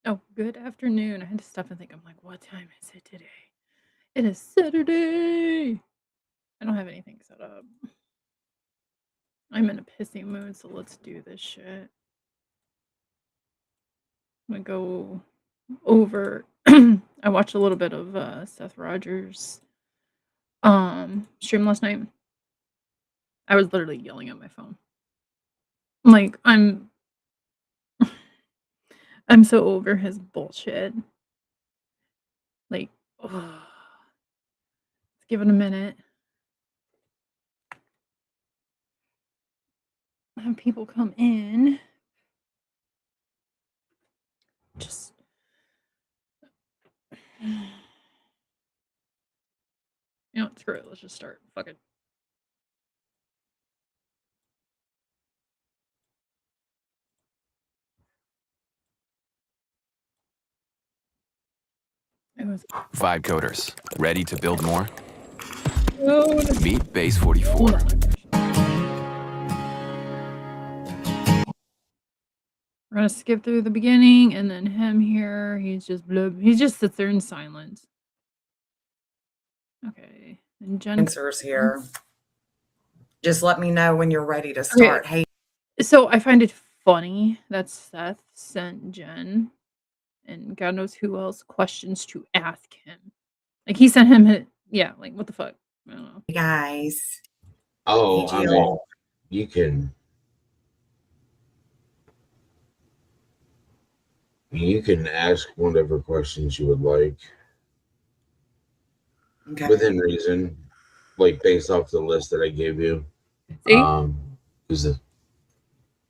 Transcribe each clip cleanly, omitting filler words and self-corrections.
Oh, good afternoon. I had to stop and think. I'm like, what time is it today? It is Saturday. I don't have anything set up. I'm in a pissy mood, so let's do this shit. I'm gonna go over. I watched a little bit of Seth Rogers stream last night. I was literally yelling at my phone. Like I'm so over his bullshit. Like, ugh. Let's give it a minute. Have people come in. Just screw it. Let's just start. Fuck it. It was Vibe coders, ready to build more? code. Meet Base 44. We're gonna skip through the beginning and then him here. He's just blub. He just sits there in silence. Okay. And Jen. Answers here. Just let me know when you're ready to Okay. start. Hey, So I find it funny that Seth sent Jen and God knows who else questions to ask him. Like he sent him yeah, like what the fuck? I don't know. guys. Oh, Hey, I mean, Jill. you can ask whatever questions you would like Okay. within reason, like based off the list that I gave you. See? Because I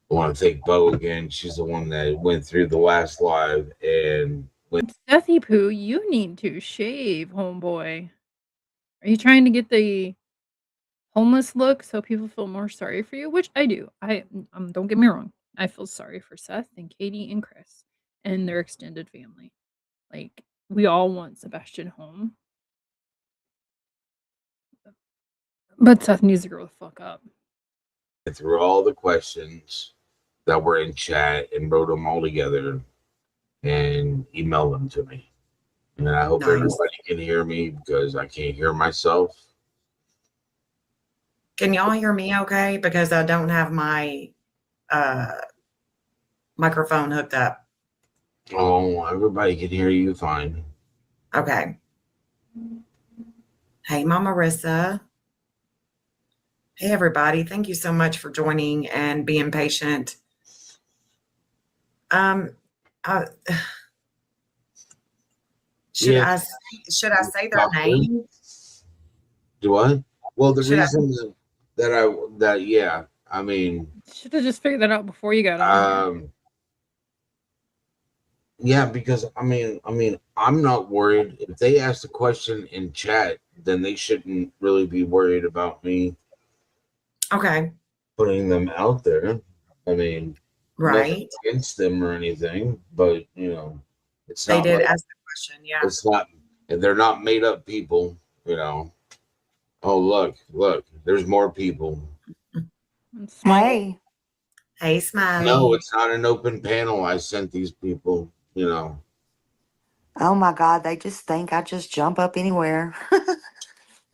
want to thank Bo again. She's the one that went through the last live and went. Sethy Poo, you need to shave, homeboy. Are you trying to get the homeless look so people feel more sorry for you? Which I do. Don't get me wrong. I feel sorry for Seth and Katie and Chris and their extended family. Like we all want Sebastian home. But Seth needs to grow the fuck up. Through all the questions that were in chat and wrote them all together and emailed them to me. And I hope everybody can hear me because I can't hear myself. Can y'all hear me okay? Because I don't have my microphone hooked up. Oh, everybody can hear you fine. Okay. Hey, Mama Marissa. Hey, everybody. Thank you so much for joining and being patient. Should I say their name? Do what? Well, the reason I mean, should have just figured that out before you got on. Yeah, because I mean, I'm not worried if they ask the question in chat, then they shouldn't really be worried about me. Okay. Putting them out there. I mean, right against them or anything, but it's they not. They did ask the question, yeah. It's not, and they're not made up people, Oh, look, there's more people. Hey, Smiley. No, it's not an open panel. I sent these people, Oh my God, they just think I just jump up anywhere. I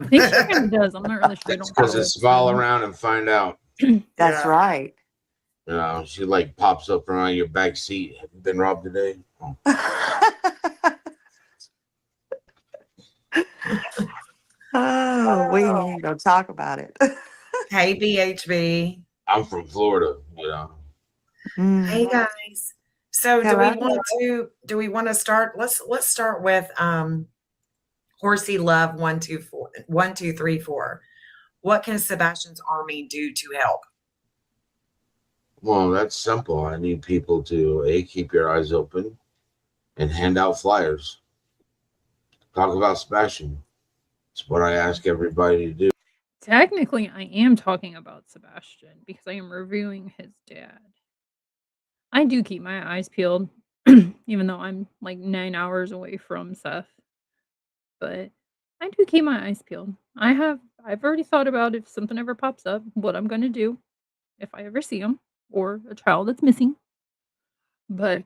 think she kind of does. I'm not really sure. It's because it's fall around and find out. That's right. She like pops up around your back seat. Have you been robbed today? Oh, we need to go talk about it. Hey, BHB. I'm from Florida, Hey guys. So do we want to start? Let's start with Horsey Love 1234. What can Sebastian's army do to help? Well, that's simple. I need people to keep your eyes open and hand out flyers. Talk about Sebastian. It's what I ask everybody to do. Technically, I am talking about Sebastian because I am reviewing his dad. I do keep my eyes peeled, even though I'm like 9 hours away from Seth. But I do keep my eyes peeled. I've already thought about if something ever pops up, what I'm gonna do if I ever see him or a child that's missing. But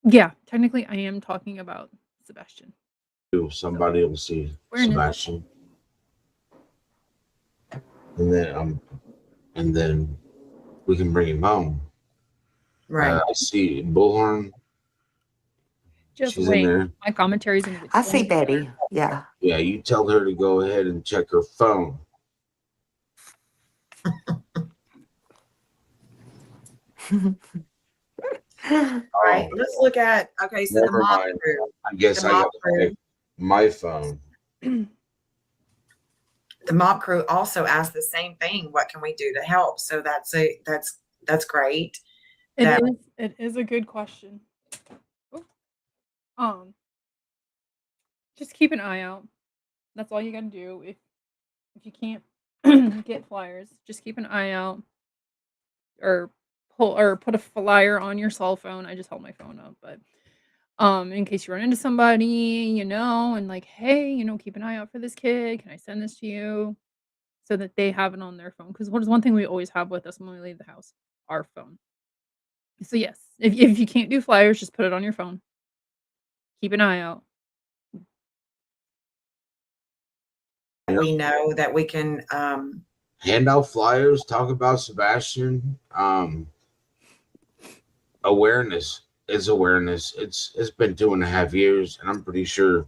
Yeah, technically, I am talking about Sebastian. Somebody will see Awareness. Sebastian, and then we can bring him home. Right. I see Bullhorn. Just She's wait. in there. My commentary is gonna get I so see much better. Betty. Yeah. Yeah, you tell her to go ahead and check her phone. Right. Let's look at okay. So the Never mob mind. crew. I guess The I mob got to crew. check my phone. The mob crew also asked the same thing. What can we do to help? So that's great. That It is a good question. Ooh. Just keep an eye out. That's all you gotta do. If you can't get flyers, just keep an eye out or put a flyer on your cell phone. I just held my phone up, but in case you run into somebody, and like, hey, keep an eye out for this kid. Can I send this to you? So that they have it on their phone. Because what is one thing we always have with us when we leave the house? Our phone. So yes, if you can't do flyers, just put it on your phone. Keep an eye out. we know that we can Hand out flyers. Talk about Sebastian. Awareness is awareness. It's been 2.5 years, and I'm pretty sure.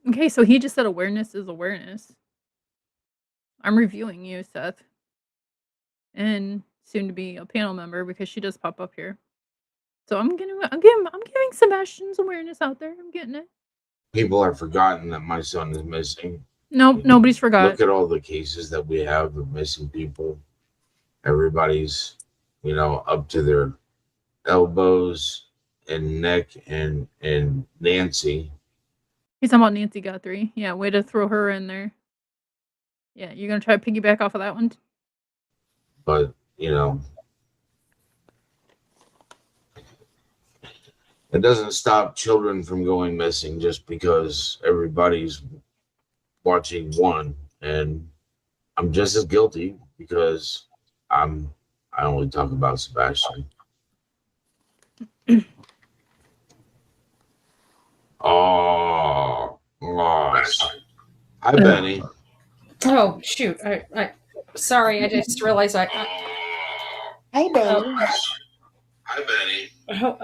Okay, so he just said awareness is awareness. I'm reviewing you, Seth, and soon to be a panel member because she does pop up here. So I'm giving Sebastian's awareness out there. I'm getting it. People have forgotten that my son is missing. Nope, nobody's forgot. Look at all the cases that we have of missing people. Everybody's, up to their elbows and neck and Nancy. He's talking about Nancy Guthrie. Yeah, way to throw her in there. Yeah, you're gonna try to piggyback off of that one? But, it doesn't stop children from going missing just because everybody's watching one. And I'm just as guilty because I only talk about Sebastian. Oh, lost. Hi, Benny. Oh shoot! I sorry. I just realized Hey, Betty. Hi, Benny.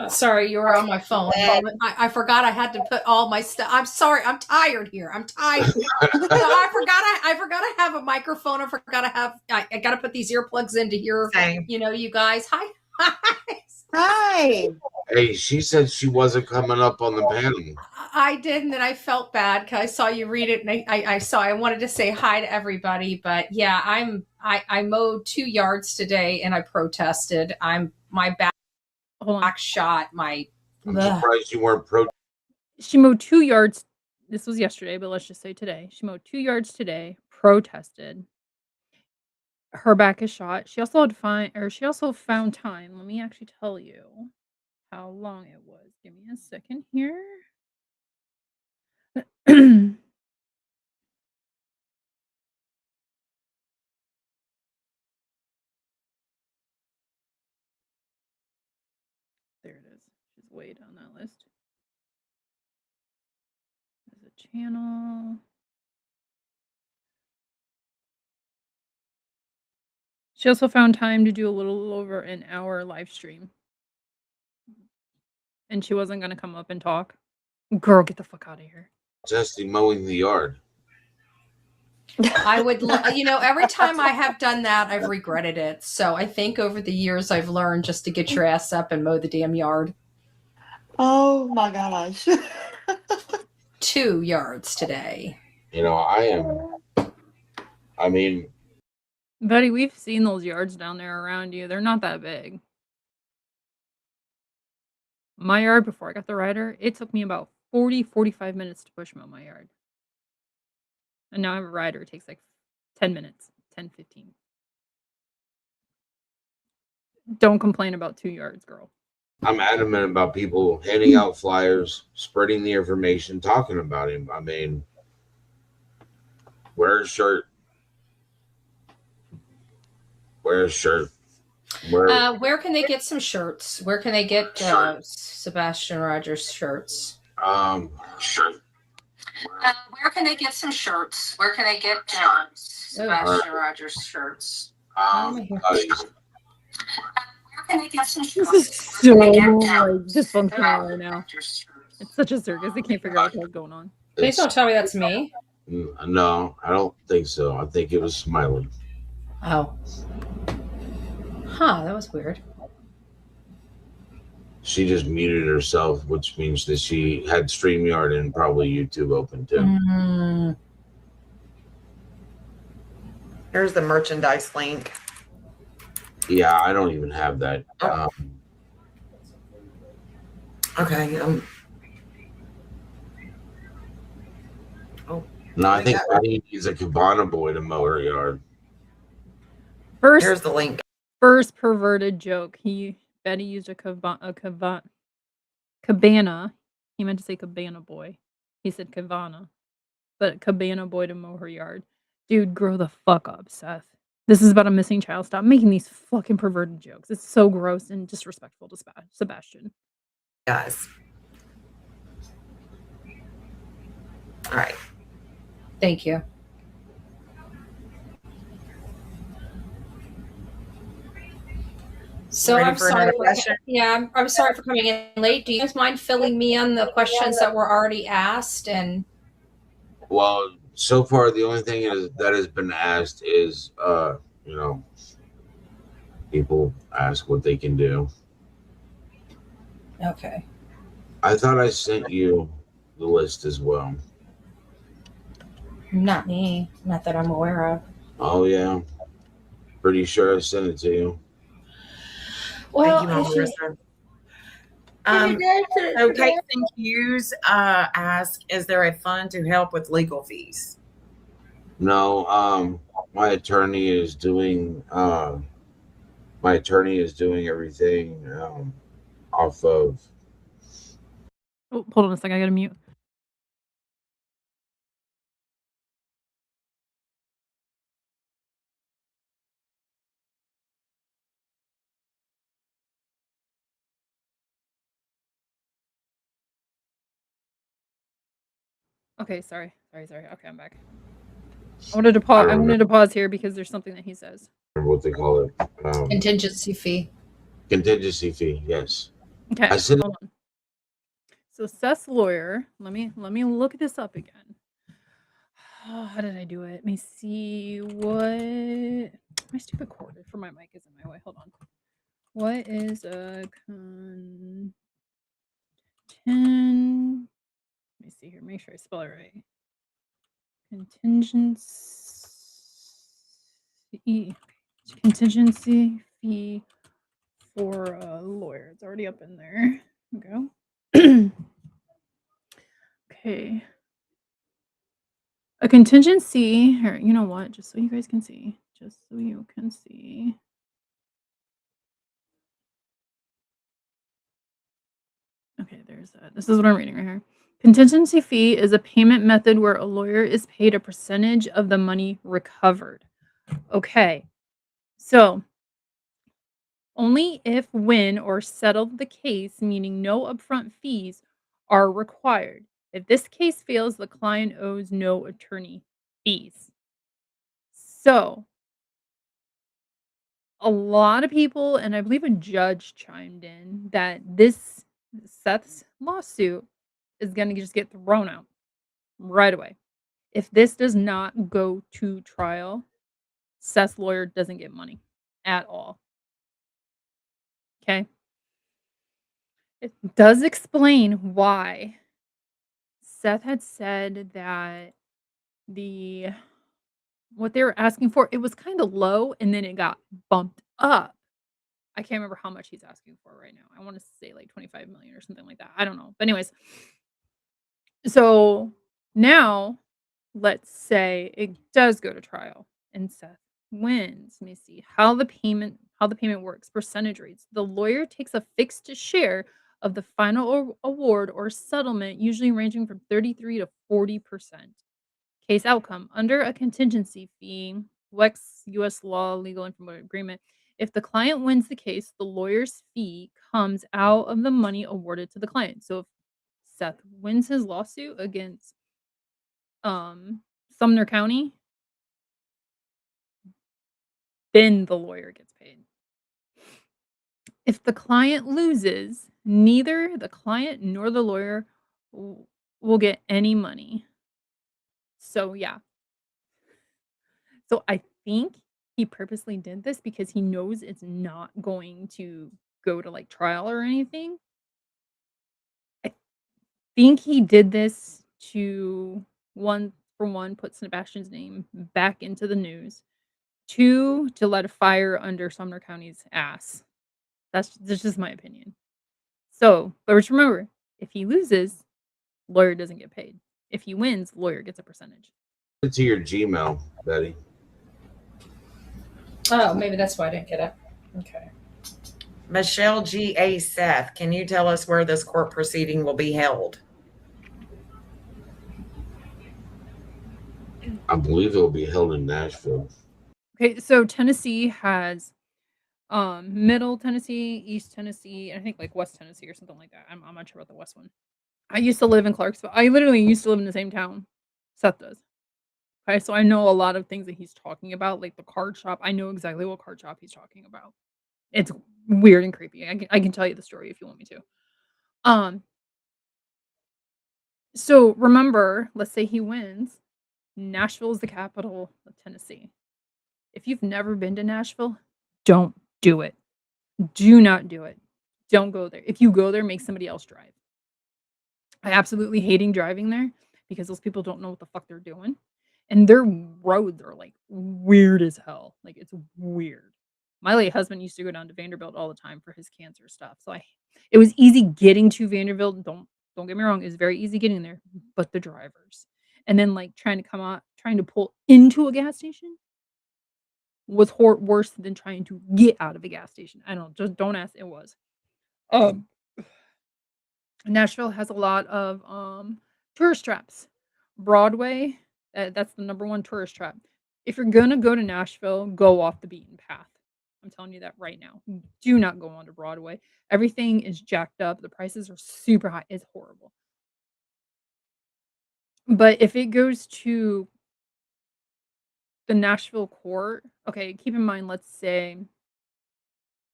sorry, you were on my phone. I forgot I had to put all my stuff. I'm sorry. I'm tired here. I'm tired. I forgot I have a microphone. I forgot I got to put these earplugs in to hear. Same. You guys. Hi. Hi. Hey, she said she wasn't coming up on the panel. I did, and then I felt bad because I saw you read it, and I wanted to say hi to everybody, but yeah, I mowed 2 yards today, and I protested. My back shot. I'm surprised you weren't She mowed 2 yards. This was yesterday, but let's just say today. She mowed 2 yards today, protested. Her back is shot. She also found time. Let me actually tell you how long it was. Give me a second here. There it is. She's way down that list. There's a channel. She also found time to do a little over an hour live stream. And she wasn't gonna come up and talk. Girl, get the fuck out of here. Just mowing the yard. I would, every time I have done that, I've regretted it. So I think over the years, I've learned just to get your ass up and mow the damn yard. Oh my gosh. 2 yards today. Buddy, we've seen those yards down there around you. They're not that big. My yard, before I got the rider, it took me about 45 minutes to push mow my yard. And now I have a rider. It takes like 10 minutes, 10, 15. Don't complain about 2 yards, girl. I'm adamant about people handing out flyers, spreading the information, talking about him. Wear a shirt. Wear a shirt. Where can they get some shirts? Where can they get Sebastian Rogers shirts? Where can they get some shirts? Where can they get Sebastian Rogers shirts? Where can they get some shirts? This is so dysfunctional right now. It's such a circus. They can't figure out what's going on. Please don't tell me that's me. No, I don't think so. I think it was Smiley. Oh. Huh, that was weird. She just muted herself, which means that she had StreamYard and probably YouTube open too. Mm. Here's the merchandise link. Yeah, I don't even have that. Okay. No, I think Betty needs a Cabana boy to mow her yard. Here's the link. First perverted joke. Betty used a cabana. He meant to say cabana boy. He said cabana, but cabana boy to mow her yard. Dude, grow the fuck up, Seth. This is about a missing child. Stop making these fucking perverted jokes. It's so gross and disrespectful to Sebastian. Guys. All right. Thank you. So I'm sorry. I'm sorry for coming in late. Do you guys mind filling me on the questions that were already asked? And well, so far the only thing that has been asked is, people ask what they can do. Okay. I thought I sent you the list as well. Not me. Not that I'm aware of. Oh yeah, pretty sure I sent it to you. Well, so Kate Thank Yous ask, is there a fund to help with legal fees? No, my attorney is doing everything off of. Oh, hold on a second, I gotta mute. Okay, sorry. Okay, I'm back. I wanted to pause here because there's something that he says. What they call it? Contingency fee. Contingency fee, yes. Okay, hold on. So Seth's lawyer, let me look this up again. Oh, how did I do it? Let me see what my stupid cord for my mic is in my way. Hold on. What is a let me see here. Make sure I spell it right. Contingency fee for a lawyer. It's already up in there. Here we go. Okay. A contingency here. You know what? Just so you guys can see. Okay, there's that. This is what I'm reading right here. Contingency fee is a payment method where a lawyer is paid a percentage of the money recovered. Okay. So, only if win or settled the case, meaning no upfront fees, are required. If this case fails, the client owes no attorney fees. So, a lot of people, and I believe a judge chimed in, that this Seth's lawsuit is going to just get thrown out right away. If this does not go to trial, Seth's lawyer doesn't get money at all. Okay? It does explain why Seth had said that what they were asking for, it was kind of low and then it got bumped up. I can't remember how much he's asking for right now. I want to say like 25 million or something like that. I don't know. But anyways, so now let's say it does go to trial and Seth wins. Let me see how the payment works. Percentage rates. The lawyer takes a fixed share of the final award or settlement, usually ranging from 33 to 40%. Case outcome. Under a contingency fee, Lex U.S. law, legal and promoted agreement, If the client wins the case, the lawyer's fee comes out of the money awarded to the client. So if Seth wins his lawsuit against Sumner County, then the lawyer gets paid. If the client loses, neither the client nor the lawyer will get any money. So yeah. So I think he purposely did this because he knows it's not going to go to like trial or anything. I think he did this to one, put Sebastian's name back into the news. Two, to let a fire under Sumner County's ass. That's just my opinion. So, but just remember, if he loses, lawyer doesn't get paid. If he wins, lawyer gets a percentage. To your Gmail, Betty. Oh, maybe that's why I didn't get it. Okay. Michelle G.A. Seth, can you tell us where this court proceeding will be held? I believe it will be held in Nashville. Okay, so Tennessee has Middle Tennessee, East Tennessee, and I think like West Tennessee or something like that. I'm not sure about the West one. I used to live in Clarksville. I literally used to live in the same town Seth does. Okay, so I know a lot of things that he's talking about, like the card shop. I know exactly what card shop he's talking about. It's weird and creepy. I can tell you the story if you want me to. So remember, let's say he wins. Nashville is the capital of Tennessee. If you've never been to Nashville, don't do it. Do not do it. Don't go there. If you go there, make somebody else drive. I absolutely hating driving there because those people don't know what the fuck they're doing. And their roads are like weird as hell. Like it's weird. My late husband used to go down to Vanderbilt all the time for his cancer stuff. So it was easy getting to Vanderbilt. Don't get me wrong, it was very easy getting there, but the drivers. And then like trying to pull into a gas station was worse than trying to get out of a gas station. I don't just don't ask. It was. Nashville has a lot of tourist traps. Broadway, that's the number one tourist trap. If you're gonna go to Nashville, go off the beaten path. I'm telling you that right now. Do not go onto Broadway. Everything is jacked up. The prices are super high. It's horrible. But if it goes to the Nashville court, okay, keep in mind, let's say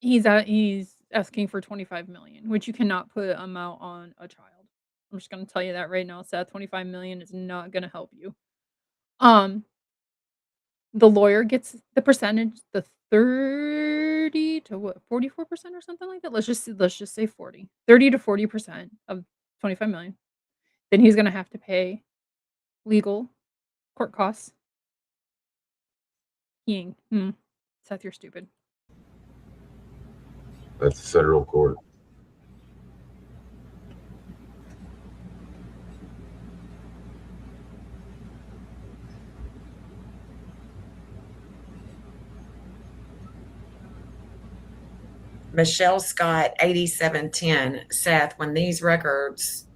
he's asking for 25 million, which you cannot put amount on a child. I'm just gonna tell you that right now, Seth. 25 million is not gonna help you. The lawyer gets the percentage, the 30 to what, 44% or something like that. Let's just say 40. 30 to 40% of 25 million. Then he's gonna have to pay legal court costs. Seth, you're stupid. At the federal court. Michelle Scott, 8710. Seth, when these records,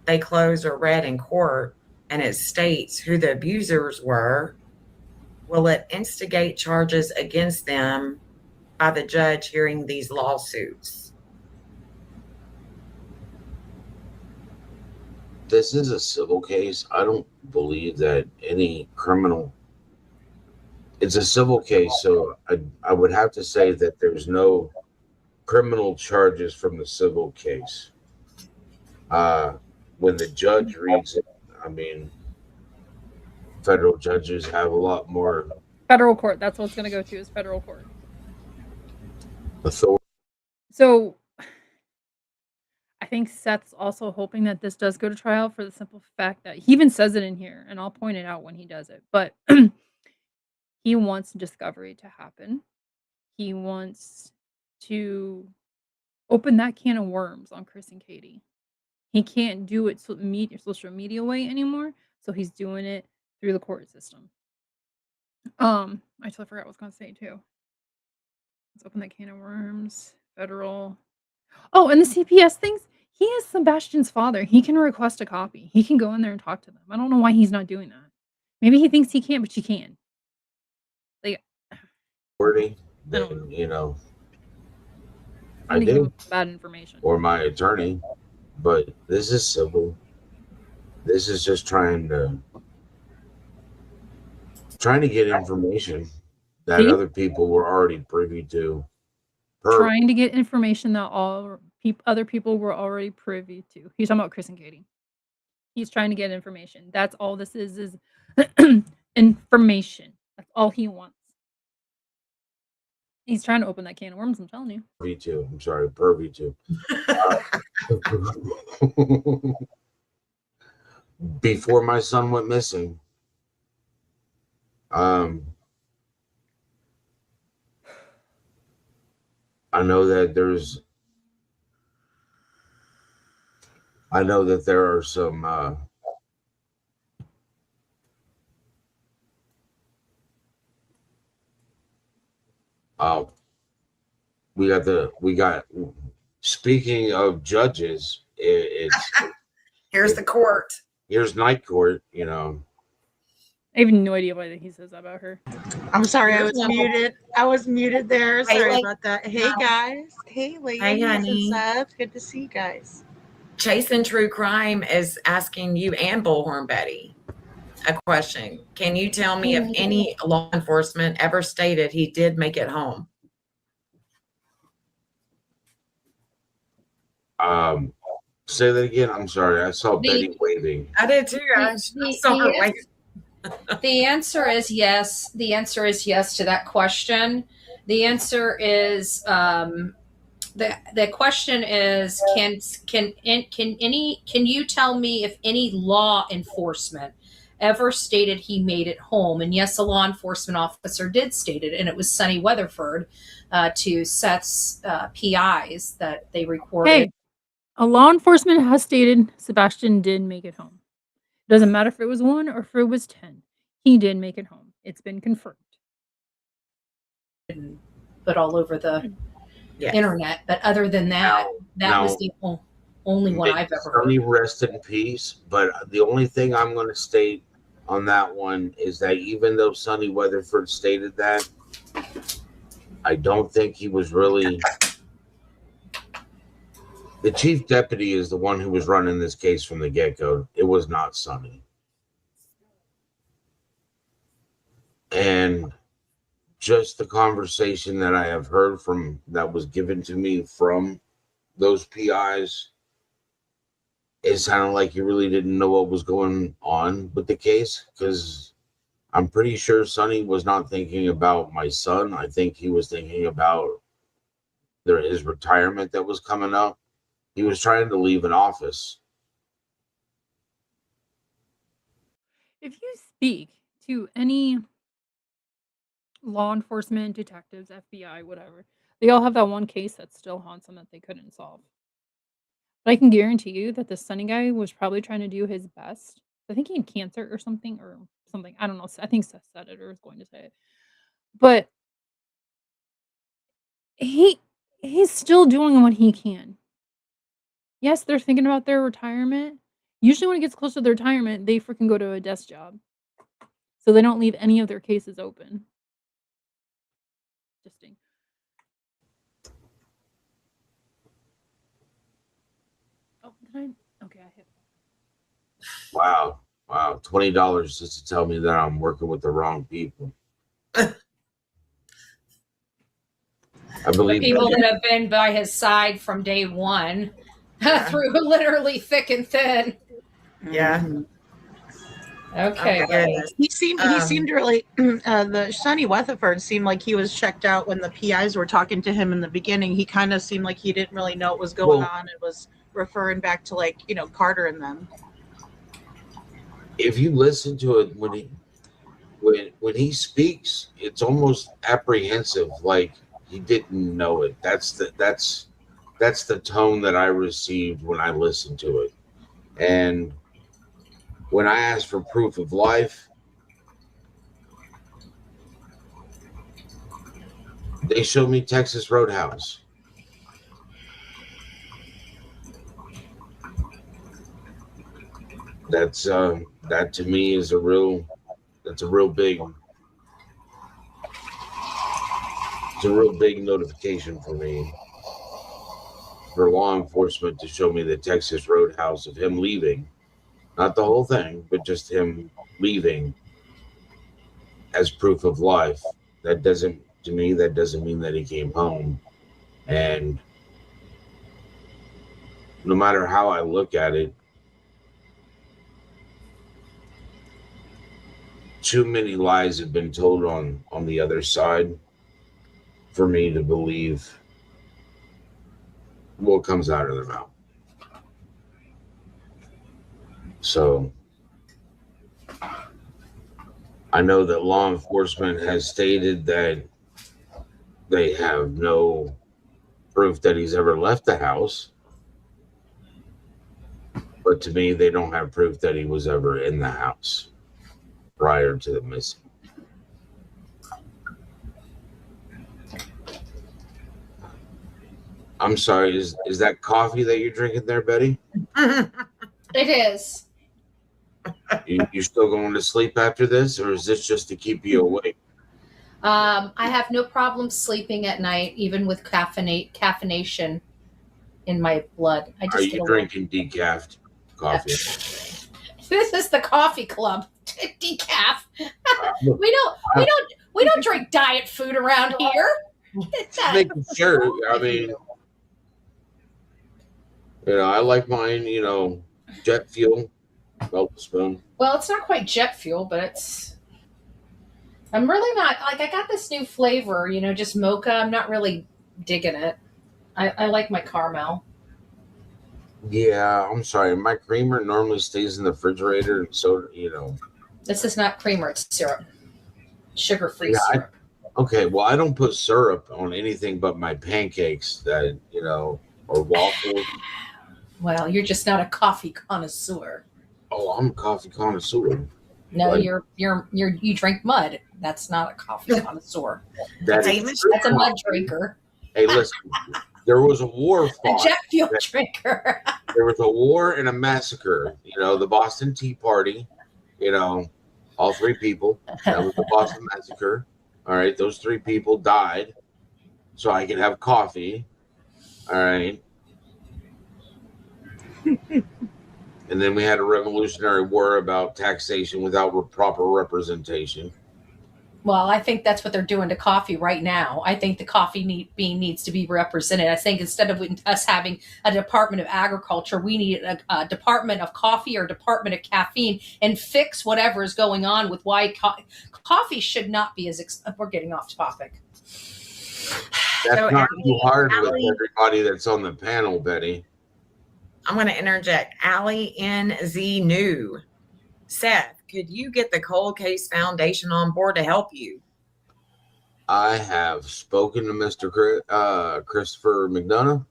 they close or read in court and it states who the abusers were, will it instigate charges against them by the judge hearing these lawsuits? This is a civil case. I don't believe that any criminal. It's a civil case, so I would have to say that there's no criminal charges from the civil case. When the judge reads it, I mean, federal judges have a lot more Federal court. That's what it's gonna go to, is federal court. authority. So I think Seth's also hoping that this does go to trial for the simple fact that he even says it in here, and I'll point it out when he does it. But he wants discovery to happen. He wants to open that can of worms on Chris and Katie. He can't do it social media way anymore, so he's doing it through the court system. I totally forgot what I was gonna say too. Let's open that can of worms. Federal. Oh, and the CPS things. He is Sebastian's father. He can request a copy. He can go in there and talk to them. I don't know why he's not doing that. Maybe he thinks he can, but you can. Like, then I'm I gonna give do, him bad information. or my attorney. But this is civil. This is just trying to get information that See? other people were already privy to. Trying to get information that other people were already privy to. He's talking about Chris and Katie. He's trying to get information. That's all this is information. That's all he wants. He's trying to open that can of worms, I'm telling you. Privy to. I'm sorry, privy to. Before my son went missing, I know that there are some we got speaking of judges, it's Here's the court. here's night court, I have no idea why he says that about her. I'm sorry, I Here's was one. muted. I was muted there. Hey, Sorry like- about that. Hey guys. Hey ladies and honey. Seth. Good to see you guys. Chasing True Crime is asking you and Bullhorn Betty a question. Can you tell me if any law enforcement ever stated he did make it home? Say that again. I'm sorry. I saw Betty waving. I did too. I saw her wave. The answer is yes. The answer is yes to that question. The answer is the question is can you tell me if any law enforcement ever stated he made it home? And yes, a law enforcement officer did state it, and it was Sonny Weatherford to Seth's PIs that they recorded. Hey, a law enforcement has stated Sebastian did make it home. Doesn't matter if it was 1 or if it was 10. He did make it home. It's been confirmed. Put all over the Yes. internet. But other than that, that was the only one I've ever heard. Sonny rest in peace. But the only thing I'm going to state on that one is that even though Sonny Weatherford stated that, I don't think he was really. The chief deputy is the one who was running this case from the get-go. It was not Sonny. And just the conversation that I have heard that was given to me from those PIs, it sounded like you really didn't know what was going on with the case, because I'm pretty sure Sonny was not thinking about my son. I think he was thinking about his retirement that was coming up. He was trying to leave an office. If you speak to any law enforcement, detectives, FBI, whatever, they all have that one case that still haunts them that they couldn't solve. But I can guarantee you that the Sunny guy was probably trying to do his best. I think he had cancer or something. I don't know. I think Seth said it or was going to say it. But he's still doing what he can. Yes, they're thinking about their retirement. Usually when it gets close to their retirement, they freaking go to a desk job. So they don't leave any of their cases open. Interesting. Oh, did I? Okay, I hit. Wow. $20 just to tell me that I'm working with the wrong people. I believe People that have been by his side from day one, through literally thick and thin. Yeah. Okay. Oh, goodness. He seemed really the Sonny Weatherford seemed like he was checked out when the PIs were talking to him in the beginning. He kind of seemed like he didn't really know what was going on and was referring back to Carter and them. If you listen to it when he speaks, it's almost apprehensive, like he didn't know it. That's the tone that I received when I listened to it. And when I asked for proof of life, they showed me Texas Roadhouse. That to me is a real big it's a real big notification for me, for law enforcement to show me the Texas Roadhouse of him leaving, not the whole thing, but just him leaving as proof of life. That doesn't, to me, that doesn't mean that he came home. And no matter how I look at it, too many lies have been told on the other side for me to believe what comes out of their mouth. So I know that law enforcement has stated that they have no proof that he's ever left the house. But to me, they don't have proof that he was ever in the house prior to the missing. I'm sorry, is that coffee that you're drinking there, Betty? It is. You still going to sleep after this, or is this just to keep you awake? I have no problem sleeping at night, even with caffeination in my blood. I just Are you drinking decaf coffee? This is the coffee club. Decaf. we don't drink diet food around here. Making sure. I mean, I like mine. Jet fuel, milk spoon. Well, it's not quite jet fuel, but I'm really not, like, I got this new flavor, just mocha. I'm not really digging it. I like my caramel. Yeah, I'm sorry. My creamer normally stays in the refrigerator, and so This is not creamer; it's syrup, sugar-free syrup. Okay, well, I don't put syrup on anything but my pancakes or waffles. Well, you're just not a coffee connoisseur. Oh, I'm a coffee connoisseur. No, you drink mud. That's not a coffee connoisseur. That's a mud drinker. Hey, listen. There was a war fought. A jet fuel drinker. There was a war and a massacre. The Boston Tea Party. All three people. That was the Boston Massacre. All right, those three people died, so I could have coffee. All right. And then we had a Revolutionary War about taxation without proper representation. Well, I think that's what they're doing to coffee right now. I think the coffee bean needs to be represented. I think instead of us having a Department of Agriculture, we need a Department of Coffee or Department of Caffeine and fix whatever is going on with why coffee should not be as we're getting off topic. That's not too hard with everybody that's on the panel, Betty. I'm going to interject. Allie NZ New. Seth, could you get the Cold Case Foundation on board to help you? I have spoken to Mr. Christopher McDonough,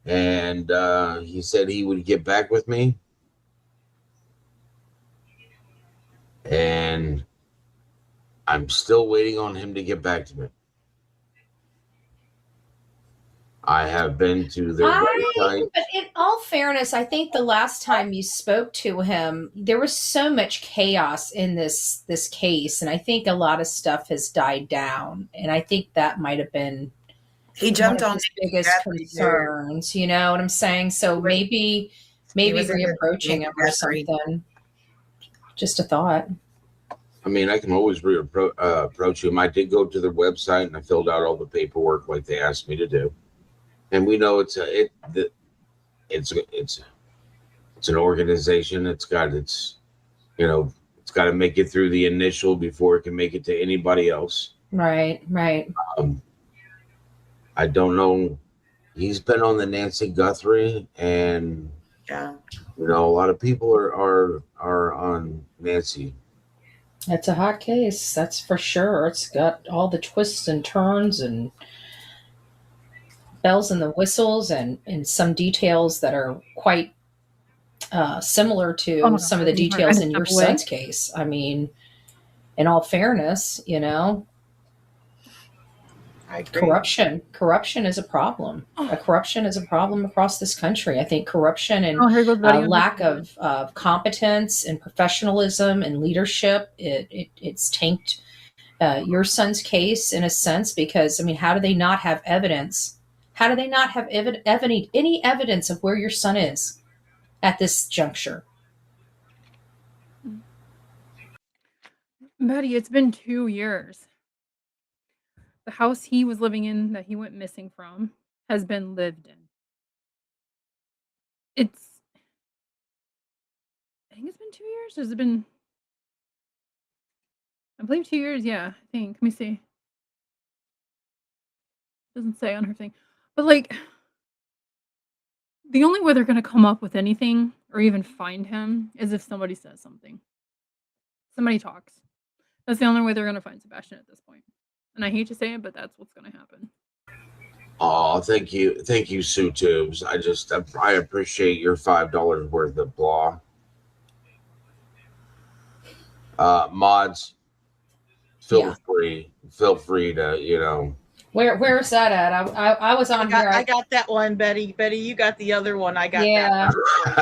and he said he would get back with me. And I'm still waiting on him to get back to me. I have been to their website. But in all fairness, I think the last time you spoke to him, there was so much chaos in this case, and I think a lot of stuff has died down. And I think that might have been he jumped on his biggest concerns. You know what I'm saying? So maybe reapproaching him or something. Just a thought. I mean, I can always approach him. I did go to their website and I filled out all the paperwork like they asked me to do. And we know it's an organization. It's got it's got to make it through the initial before it can make it to anybody else. Right. I don't know. He's been on the Nancy Guthrie, and a lot of people are on Nancy. That's a hot case. That's for sure. It's got all the twists and turns and bells and the whistles and some details that are quite similar to some of the details in your son's case. I mean, in all fairness, corruption is a problem. Corruption is a problem across this country. I think corruption and lack of competence and professionalism and leadership, it's tanked your son's case in a sense, because I mean, how do they not have evidence? How do they not have any evidence of where your son is at this juncture? Betty, it's been 2 years. The house he was living in that he went missing from has been lived in. It's I think it's been 2 years? Has it been I believe 2 years, yeah, I think. Let me see. Doesn't say on her thing. But, like, the only way they're gonna come up with anything or even find him is if somebody says something. Somebody talks. That's the only way they're gonna find Sebastian at this point. And I hate to say it, but that's what's gonna happen. Oh, thank you, Sue Tubes. I appreciate your $5 worth of blah. Mods, feel free to Where is that at? I was on here. I got that one, Betty. Betty, you got the other one. I got that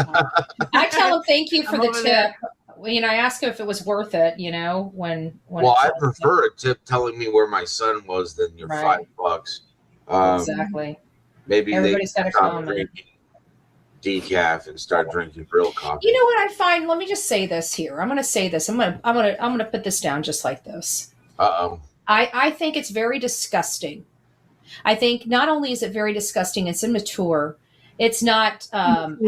one. I tell him thank you for the tip. There. I asked him if it was worth it. When. Well, I prefer a tip telling me where my son was than your $5. Exactly. Maybe everybody's got to stop drinking decaf and start drinking real coffee. You know what I find? Let me just say this here. I'm going to say this. I'm going to put this down just like this. I think it's very disgusting. I think not only is it very disgusting, it's immature. It's not how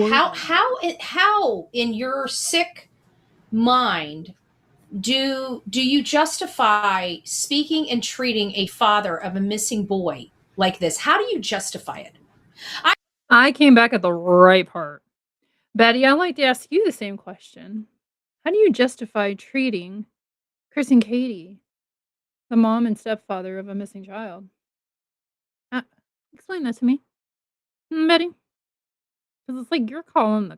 in your sick mind do you justify speaking and treating a father of a missing boy like this? How do you justify it? I came back at the right part. Betty, I'd like to ask you the same question. How do you justify treating Chris and Katie, the mom and stepfather of a missing child? Explain that to me, Betty. Because it's like you're calling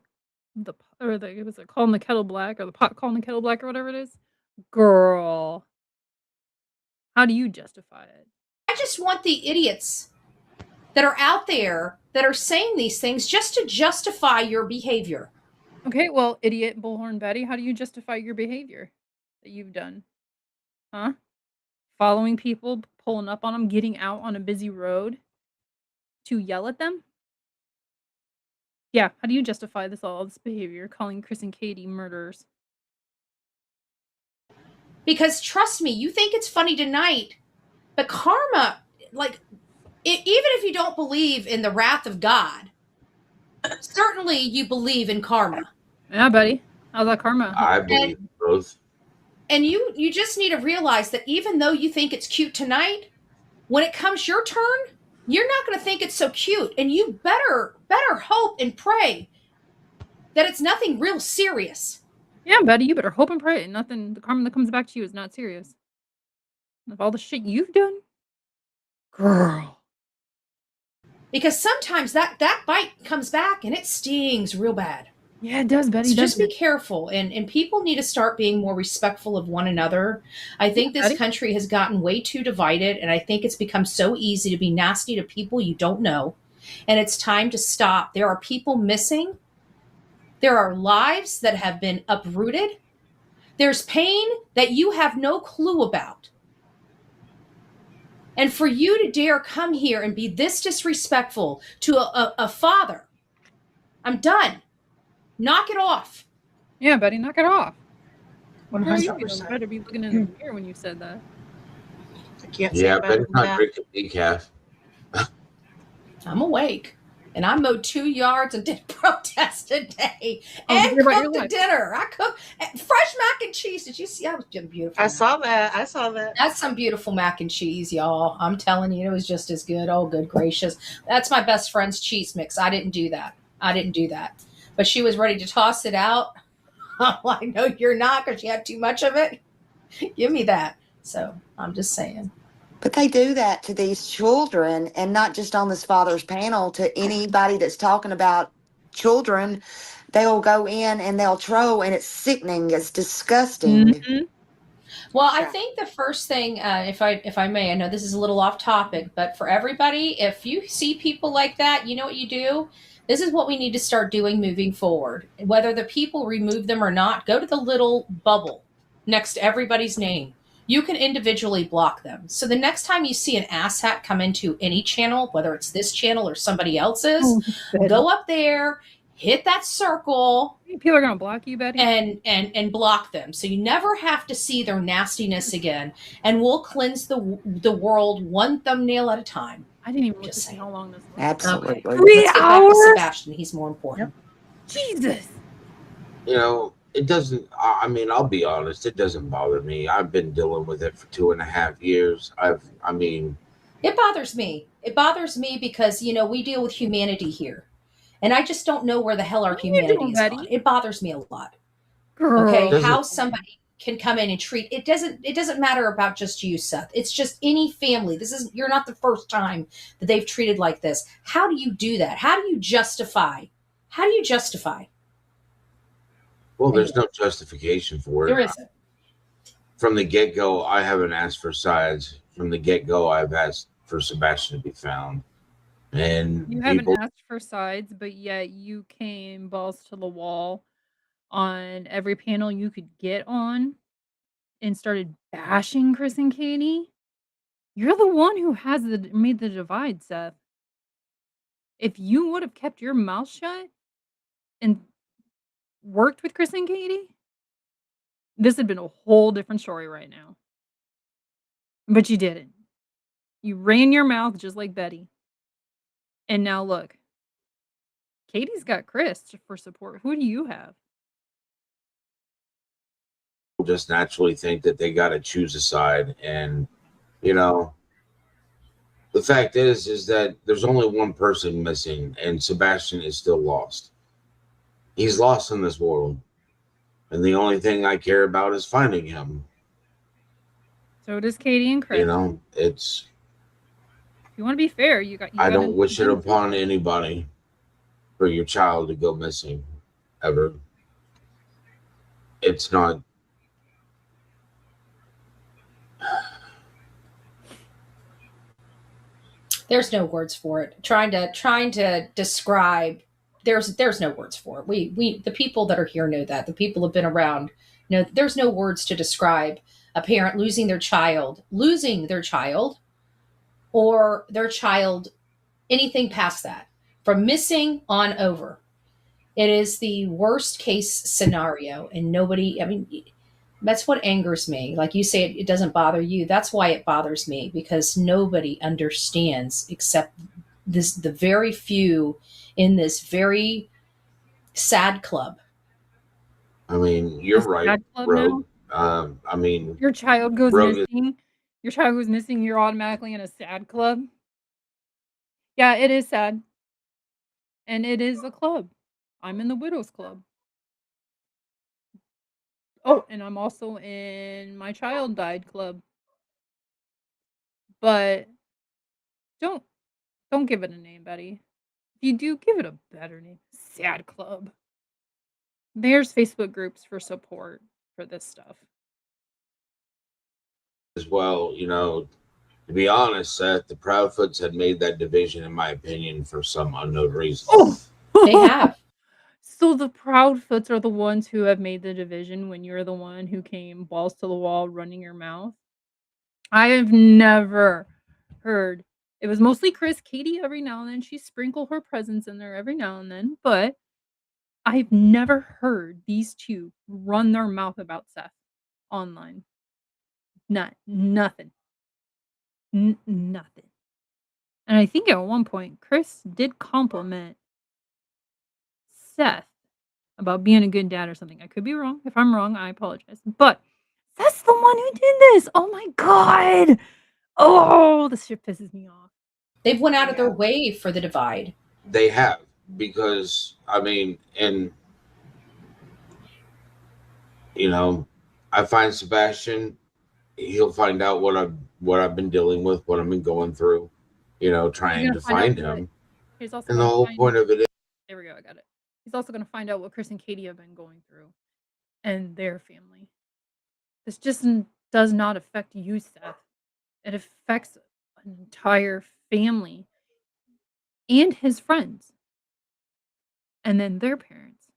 calling the kettle black, or the pot calling the kettle black, or whatever it is. Girl, how do you justify it? I just want the idiots that are out there that are saying these things just to justify your behavior. Okay, well, idiot bullhorn Betty, how do you justify your behavior that you've done? Huh? Following people, pulling up on them, getting out on a busy road to yell at them? Yeah, how do you justify all this behavior, calling Chris and Katie murderers? Because trust me, you think it's funny tonight, but karma, even if you don't believe in the wrath of God, certainly you believe in karma. Yeah, buddy. How's that karma? I believe in both. And you just need to realize that even though you think it's cute tonight, when it comes your turn, you're not going to think it's so cute. And you better hope and pray that it's nothing real serious. Yeah, buddy, you better hope and pray the karma that comes back to you is not serious. Of all the shit you've done? Girl. Because sometimes that bite comes back and it stings real bad. Yeah, it does, Betty. So just be careful. And people need to start being more respectful of one another. I think this country has gotten way too divided, and I think it's become so easy to be nasty to people you don't know. And it's time to stop. There are people missing. There are lives that have been uprooted. There's pain that you have no clue about. And for you to dare come here and be this disrespectful to a father, I'm done. Knock it off. Yeah, buddy, knock it off. 100%. You better be looking in the mirror when you said that. I can't say better better than not that. drink a decaf. I'm awake. And I mowed 2 yards and did protest today. And cooked a dinner. I cooked fresh mac and cheese. Did you see? That was beautiful. I saw that. That's some beautiful mac and cheese, y'all. I'm telling you, it was just as good. Oh, good gracious. That's my best friend's cheese mix. I didn't do that. But she was ready to toss it out. I know you're not, because you had too much of it. Give me that. So I'm just saying. But they do that to these children, and not just on this father's panel, to anybody that's talking about children. They'll go in and they'll troll, and it's sickening. It's disgusting. Mm-hmm. Well, I think the first thing, if I may, I know this is a little off topic, but for everybody, if you see people like that, you know what you do? This is what we need to start doing moving forward. Whether the people remove them or not, go to the little bubble next to everybody's name. you can individually block them. So the next time you see an asshat come into any channel, whether it's this channel or somebody else's, Oh, Betty. go up there, hit that circle, People are gonna block you, Betty. and block them. So you never have to see their nastiness again. And we'll cleanse the world one thumbnail at a time. I didn't even look Just to see saying. how long this was. Absolutely. Okay. 3 Let's get back to hours? Sebastian. He's more important. Jesus. You know, it doesn't. I mean, I'll be honest. It doesn't bother me. I've been dealing with it for 2.5 years. I mean, It bothers me. It bothers me because, we deal with humanity here. And I just don't know where the hell our What are you humanity doing, is Betty? gone. It bothers me a lot. Girl. Okay. Doesn't- How somebody can come in and treat it doesn't matter about just you, Seth. It's just any family. You're not the first time that they've treated like this. How do you do that? How do you justify? well, there's no justification for it. There isn't. From the get go, I haven't asked for sides. From the get go, I've asked for Sebastian to be found. And You haven't asked for sides, but yet you came balls to the wall on every panel you could get on and started bashing Chris and Katie. You're the one who has made the divide, Seth. If you would have kept your mouth shut and worked with Chris and Katie, this had been a whole different story right now. But you didn't. You ran your mouth just like Betty. And now look, Katie's got Chris for support. Who do you have? just naturally think that they got to choose a side. And, you know, the fact is that there's only one person missing, and Sebastian is still lost. He's lost in this world. And the only thing I care about is finding him. So does Katie and Chris. You know, it's. If you want to be fair, I don't wish it upon anybody for your child to go missing ever. It's not. There's no words for it. Trying to describe. There's no words for it. We the people that are here know that. The people who've been around know there's no words to describe a parent losing their child, or their child anything past that, from missing on over. It is the worst case scenario, and nobody. I mean, that's what angers me. Like you say, it doesn't bother you. That's why it bothers me, because nobody understands except the very few in this very sad club. I mean, you're This right, sad club Rogue. I mean, Your child goes Rogue is- missing. Your child goes missing. You're automatically in a sad club. Yeah, it is sad, and it is a club. I'm in the widows club. Oh, and I'm also in my child died club. But don't give it a name, Betty. If you do, give it a better name. Sad club. There's Facebook groups for support for this stuff. as well, you know, to be honest, Seth, the Proudfoots had made that division, in my opinion, for some unknown reason. Oh, They have. So the Proudfoots are the ones who have made the division when you're the one who came balls to the wall running your mouth? I have never heard. It was mostly Chris. Katie, every now and then, she sprinkled her presence in there every now and then, but I've never heard these two run their mouth about Seth online. Nothing. Nothing. And I think at one point, Chris did compliment Seth about being a good dad or something. I could be wrong. If I'm wrong, I apologize. But Seth's the one who did this. Oh my god. Oh, this shit pisses me off. They've went out of their way for the divide. They have, because I mean, and you know, I find Sebastian, he'll find out what I've been dealing with, what I've been going through, you know, trying to find him. He's also And the gonna whole find- point of it is, There we go, I got it. He's also going to find out what Chris and Katie have been going through and their family. This just does not affect you, Seth. It affects an entire family and his friends and then their parents.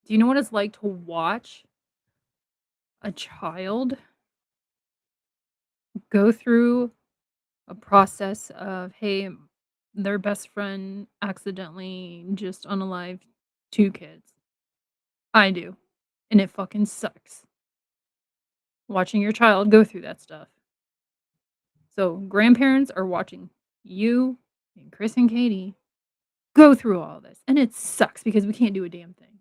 Do you know what it's like to watch a child go through a process of, hey, their best friend accidentally just unalived 2 kids. I do, and it fucking sucks watching your child go through that stuff. So, grandparents are watching you and Chris and Katie go through all this, and it sucks because we can't do a damn thing.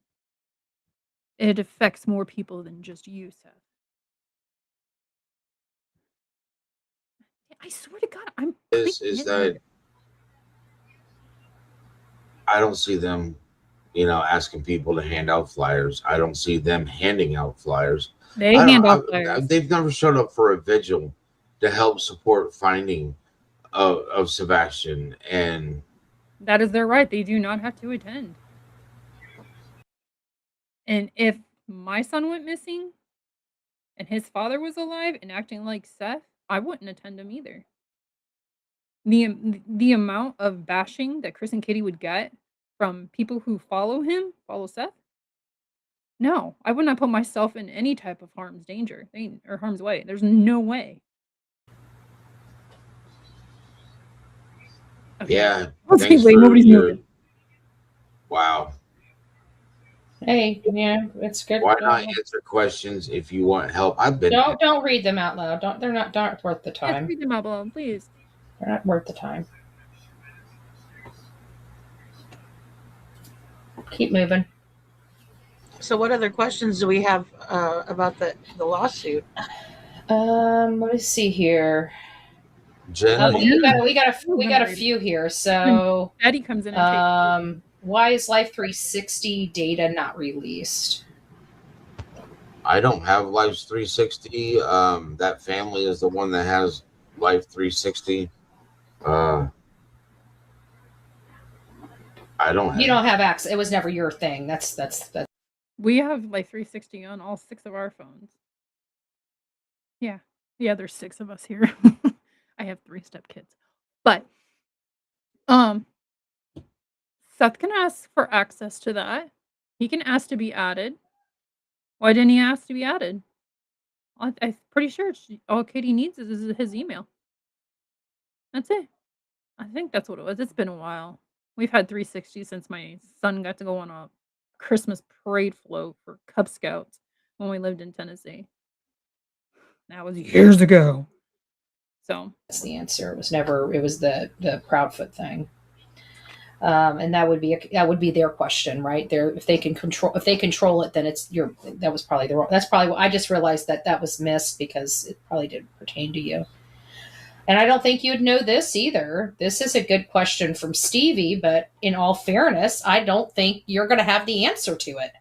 It affects more people than just you, Seth. I swear to God, I'm Is that I don't see them, asking people to hand out flyers. I don't see them handing out flyers. They I don't. hand out flyers. They've never showed up for a vigil to help support finding of Sebastian. And That is their right, they do not have to attend. And if my son went missing and his father was alive and acting like Seth, I wouldn't attend him either. The amount of bashing that Chris and Katie would get from people who follow Seth? No, I would not put myself in any type of harm's danger, or harm's way. There's no way. Okay. yeah, Let's thanks wait, for nobody's your moving. wow. Hey, yeah, it's good. Why not answer questions if you want help? I've been. Don't read them out loud. They're not worth the Yes, time. read them out loud, please. They're not worth the time. Keep moving. So, what other questions do we have about the lawsuit? Let me see here. Jenna, We got a few here. So Eddie comes in and takes why is Life 360 data not released? I don't have Life's 360. That family is the one that has Life 360. I don't. You don't have access. It was never your thing. That's. We have like 360 on all 6 of our phones. Yeah. Yeah, there's 6 of us here. I have 3 stepkids. But Seth can ask for access to that. He can ask to be added. Why didn't he ask to be added? I'm pretty sure all Katie needs is his email. That's it. I think that's what it was. It's been a while. We've had 360 since my son got to go on a Christmas parade float for Cub Scouts when we lived in Tennessee. That was years ago. So that's the answer. It was never. It was the Proudfoot thing. And that would be their question, right? If they control it, then it's your. That was probably the wrong. That's probably what I just realized that was missed because it probably didn't pertain to you. And I don't think you'd know this either. This is a good question from Stevie, but in all fairness, I don't think you're going to have the answer to it.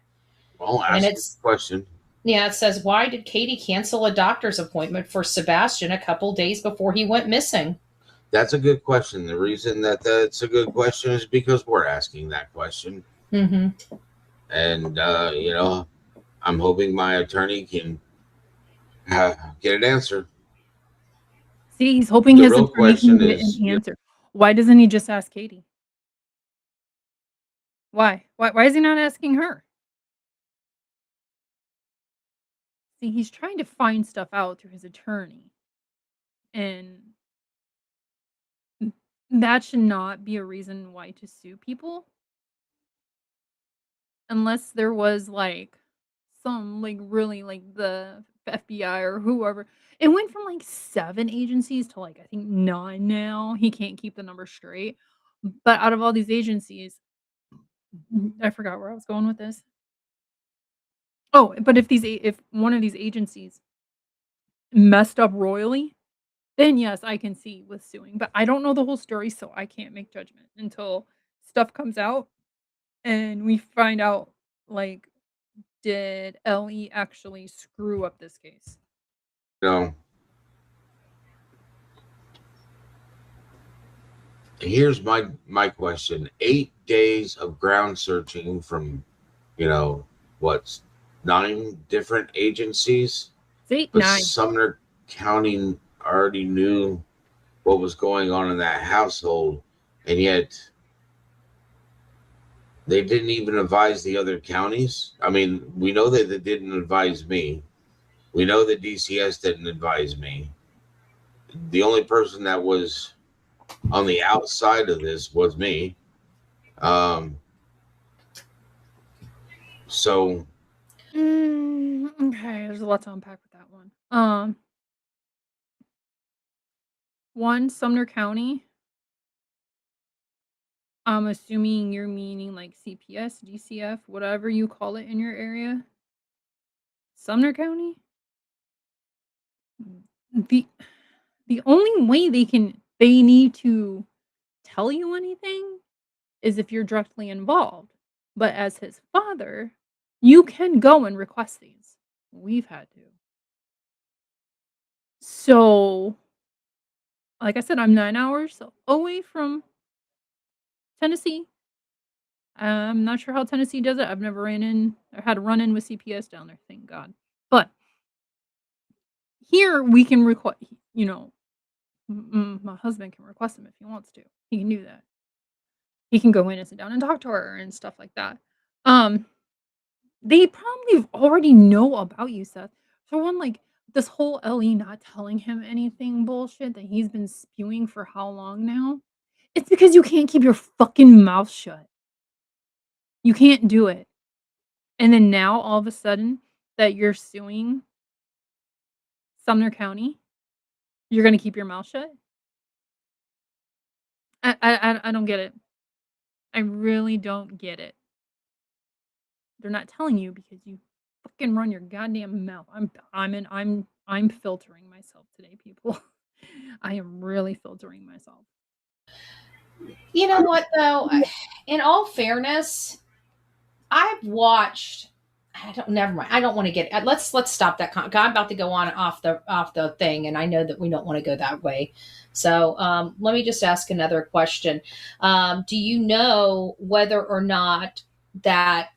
Well, ask the question. Yeah, it says, why did Katie cancel a doctor's appointment for Sebastian a couple days before he went missing? That's a good question. The reason that's a good question is because we're asking that question. Mm-hmm. And, I'm hoping my attorney can get an answer. See, he's hoping his attorney can get an answer. Why doesn't he just ask Katie? Why? Why is he not asking her? See, he's trying to find stuff out through his attorney. And that should not be a reason why to sue people. Unless there was some really the FBI or whoever. It went from 7 agencies to I think 9 now. He can't keep the number straight. But out of all these agencies, I forgot where I was going with this. Oh, but if one of these agencies messed up royally, then yes, I can see with suing. But I don't know the whole story, so I can't make judgment until stuff comes out and we find out did LE actually screw up this case? No. Here's my question. 8 days of ground searching from, 9 different agencies? 8, but 9. Sumner County already knew what was going on in that household, and yet they didn't even advise the other counties. I mean, we know that they didn't advise me. We know that DCS didn't advise me. the only person that was on the outside of this was me. So Okay, there's a lot to unpack with that one. One, Sumner County. I'm assuming you're meaning like CPS, DCF, whatever you call it in your area. Sumner County? The the only way they need to tell you anything is if you're directly involved. But as his father, you can go and request these. We've had to. So, like I said, I'm 9 hours away from Tennessee. I'm not sure how Tennessee does it. I've never ran in or had a run in with CPS down there, thank God. But here we can request, you know, my husband can request them if he wants to. He can do that. He can go in and sit down and talk to her and stuff like that. They probably already know about you, Seth. For one, like this whole Ellie not telling him anything bullshit that he's been spewing for how long now? It's because you can't keep your fucking mouth shut. You can't do it. And then now all of a sudden that you're suing Sumner County, you're gonna keep your mouth shut? I don't get it. I really don't get it. They're not telling you because you fucking run your goddamn mouth. I'm filtering myself today, people. I am really filtering myself. You know what though? In all fairness, I've watched. I don't. Never mind. I don't want to get. Let's stop that. I'm about to go on off the thing, and I know that we don't want to go that way. So let me just ask another question. Do you know whether or not that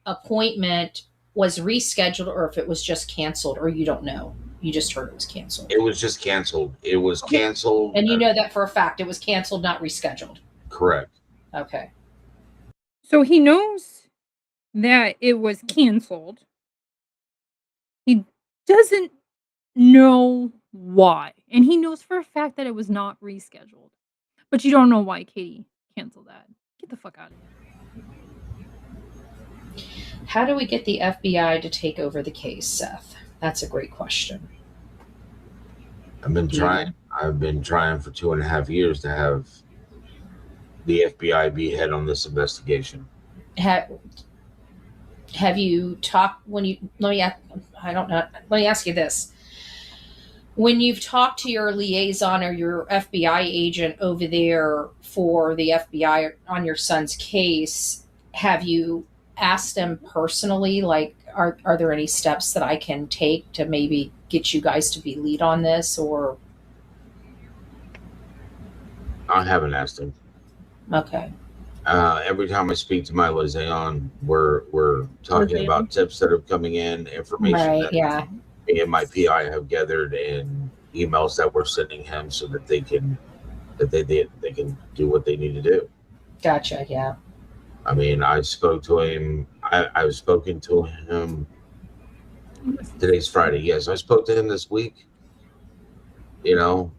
appointment was rescheduled, or if it was just canceled, or you don't know? You just heard it was canceled. it was just canceled. It was canceled. And you know that for a fact. It was canceled, not rescheduled. Correct. Okay. So he knows that it was canceled. He doesn't know why. And he knows for a fact that it was not rescheduled. But you don't know why Katie canceled that. Get the fuck out of here. How do we get the FBI to take over the case, Seth? That's a great question. I've been trying for 2.5 years to have the FBI be head on this investigation. Have you talked when you let me ask you this. When you've talked to your liaison or your FBI agent over there for the FBI on your son's case, have you asked them personally, like, are there any steps that I can take to maybe get you guys to be lead on this? Or I haven't asked him. okay. Every time I speak to my liaison, we're talking about tips that are coming in, information Right, that me and my PI have gathered, and emails that we're sending him so that they can do what they need to do. Gotcha. Yeah. I mean, I spoke to him. I've spoken to him. Today's Friday. Yes, I spoke to him this week. You know,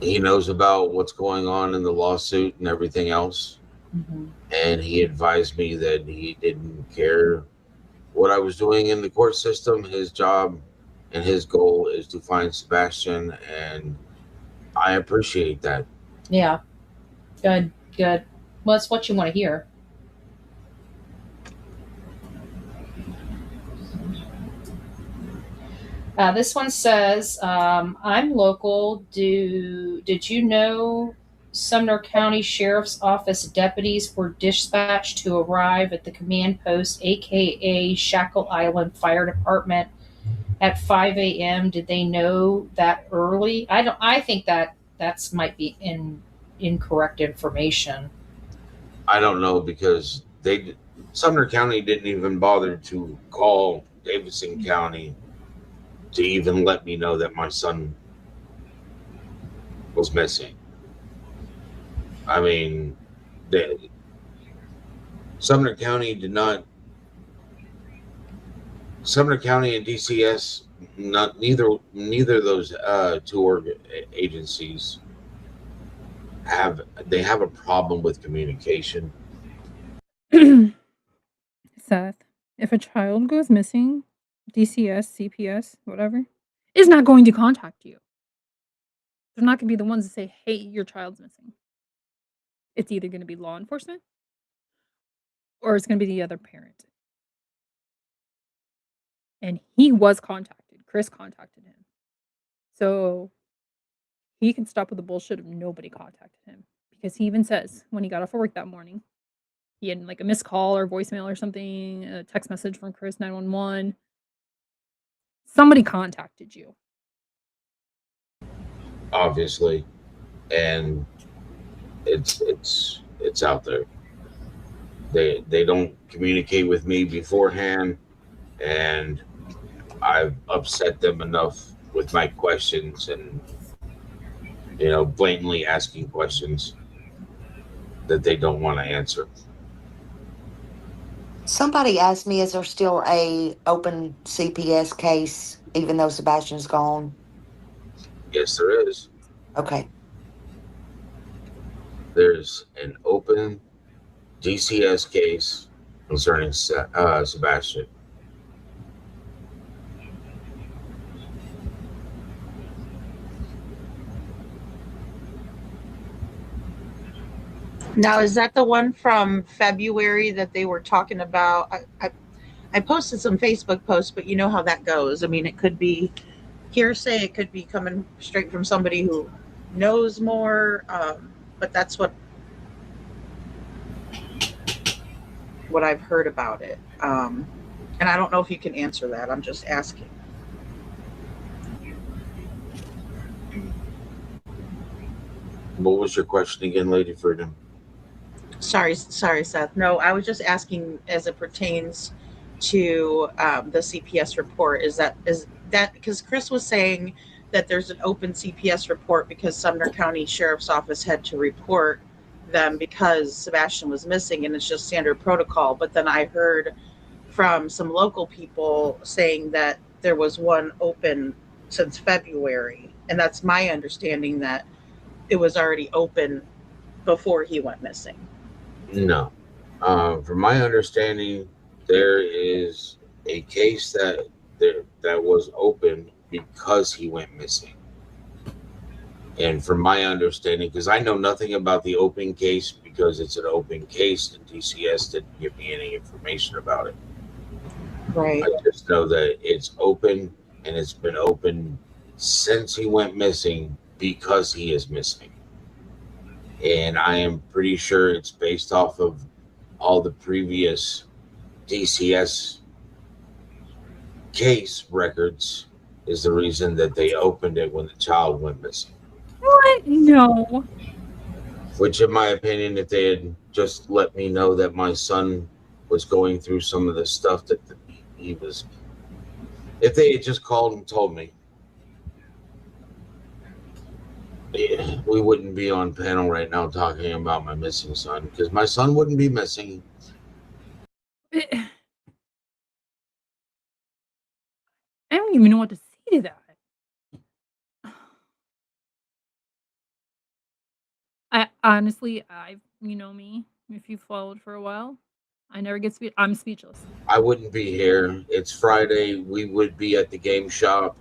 he knows about what's going on in the lawsuit and everything else. Mm-hmm. And he advised me that he didn't care what I was doing in the court system. His job and his goal is to find Sebastian, and I appreciate that. Yeah. Good. Well, that's what you want to hear. This one says, I'm local. Did you know Sumner County Sheriff's Office deputies were dispatched to arrive at the command post, aka Shackle Island Fire Department, at 5 a.m.? Did they know that early? I think that's might be incorrect information. I don't know, because Sumner County didn't even bother to call Davidson County to even let me know that my son was missing. I mean, Sumner County and DCS not neither of those agencies have a problem with communication. Seth, if a child goes missing, DCS, CPS, whatever, is not going to contact you. They're not gonna be the ones to say, "Hey, your child's missing." It's either gonna be law enforcement or it's gonna be the other parent. And he was contacted. Chris contacted him. So he can stop with the bullshit of nobody contacted him. Because he even says when he got off of work that morning, he had like a missed call or voicemail or something, a text message from Chris 911. Somebody contacted you. Obviously, and it's out there. They don't communicate with me beforehand, and I've upset them enough with my questions and blatantly asking questions that they don't want to answer. Somebody asked me, is there still a open CPS case even though Sebastian's gone? Yes, there is. Okay. There's an open DCS case concerning Sebastian. Now, is that the one from February that they were talking about? I posted some Facebook posts, but you know how that goes. I mean, it could be hearsay, it could be coming straight from somebody who knows more, but that's what I've heard about it. And I don't know if you can answer that. I'm just asking. What was your question again, Lady Freedom? Sorry, Seth. No, I was just asking as it pertains to the CPS report. Is that because Chris was saying that there's an open CPS report because Sumner County Sheriff's Office had to report them because Sebastian was missing, and it's just standard protocol. But then I heard from some local people saying that there was one open since February, and that's my understanding that it was already open before he went missing. No. From my understanding, there is a case that was open because he went missing. And from my understanding, because I know nothing about the open case because it's an open case and DCS didn't give me any information about it. Right. I just know that it's open and it's been open since he went missing because he is missing. And I am pretty sure it's based off of all the previous DCS case records is the reason that they opened it when the child went missing. What? No. Which, in my opinion, if they had just let me know that my son was going through some of the stuff that he was, if they had just called and told me, we wouldn't be on panel right now talking about my missing son because my son wouldn't be missing. I don't even know what to say to that. I honestly, you know me, if you followed for a while, I never get I'm speechless. I wouldn't be here. It's Friday. We would be at the game shop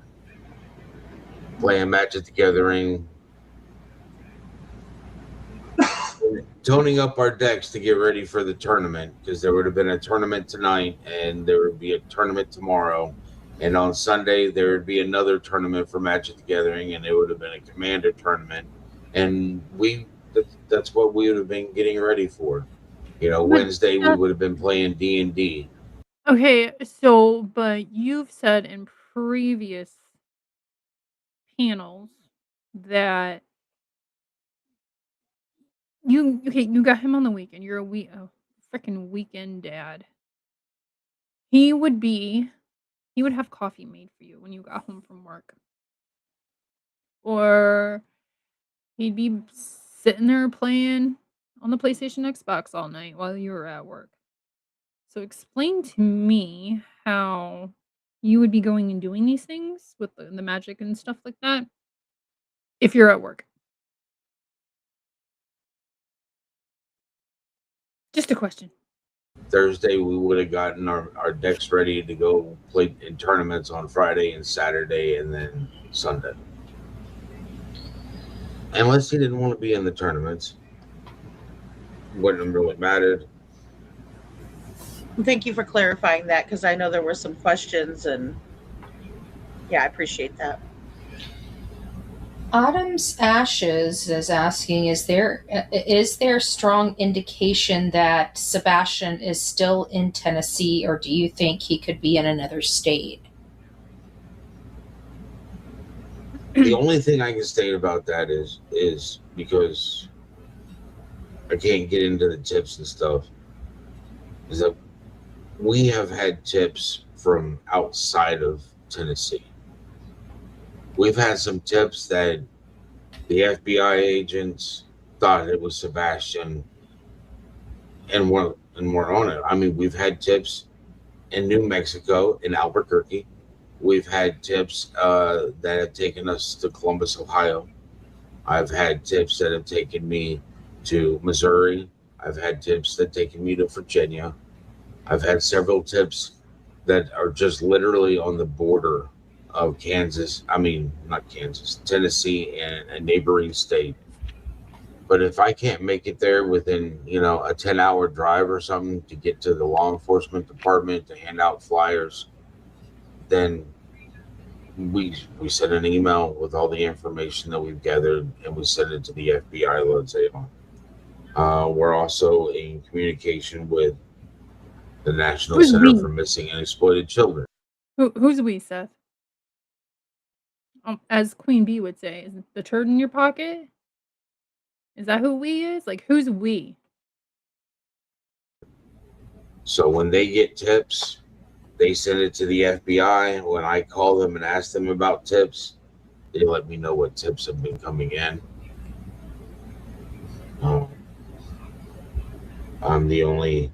playing Magic the Gathering, toning up our decks to get ready for the tournament because there would have been a tournament tonight and there would be a tournament tomorrow. And on Sunday, there would be another tournament for Magic the Gathering and it would have been a Commander tournament. And that's what we would have been getting ready for. Wednesday we would have been playing D&D. Okay, so but you've said in previous panels that you got him on the weekend. You're a freaking weekend dad. He would have coffee made for you when you got home from work. Or he'd be sitting there playing on the PlayStation Xbox all night while you were at work. So explain to me how you would be going and doing these things with the magic and stuff like that if you're at work? Just a question. Thursday, we would have gotten our decks ready to go play in tournaments on Friday and Saturday and then Sunday. Unless he didn't want to be in the tournaments, wouldn't have really mattered. Thank you for clarifying that, because I know there were some questions, and yeah, I appreciate that. Autumn's Ashes is asking, is there strong indication that Sebastian is still in Tennessee, or do you think he could be in another state? The only thing I can state about that is because I can't get into the tips and stuff, is that we have had tips from outside of Tennessee. We've had some tips that the FBI agents thought it was Sebastian and weren't on it. I mean, we've had tips in New Mexico, in Albuquerque. We've had tips that have taken us to Columbus, Ohio. I've had tips that have taken me to Missouri. I've had tips that have taken me to Virginia. I've had several tips that are just literally on the border of Kansas. I mean, not Kansas, Tennessee and a neighboring state. But if I can't make it there within, a 10-hour drive or something to get to the law enforcement department to hand out flyers, then we send an email with all the information that we've gathered and we send it to the FBI, let's say. We're also in communication with the National Who's Center we? for Missing and Exploited Children. Who's we, Seth? As Queen Bee would say, is the turd in your pocket? Is that who we is? Like, who's we? So when they get tips, they send it to the FBI. When I call them and ask them about tips, they let me know what tips have been coming in. I'm the only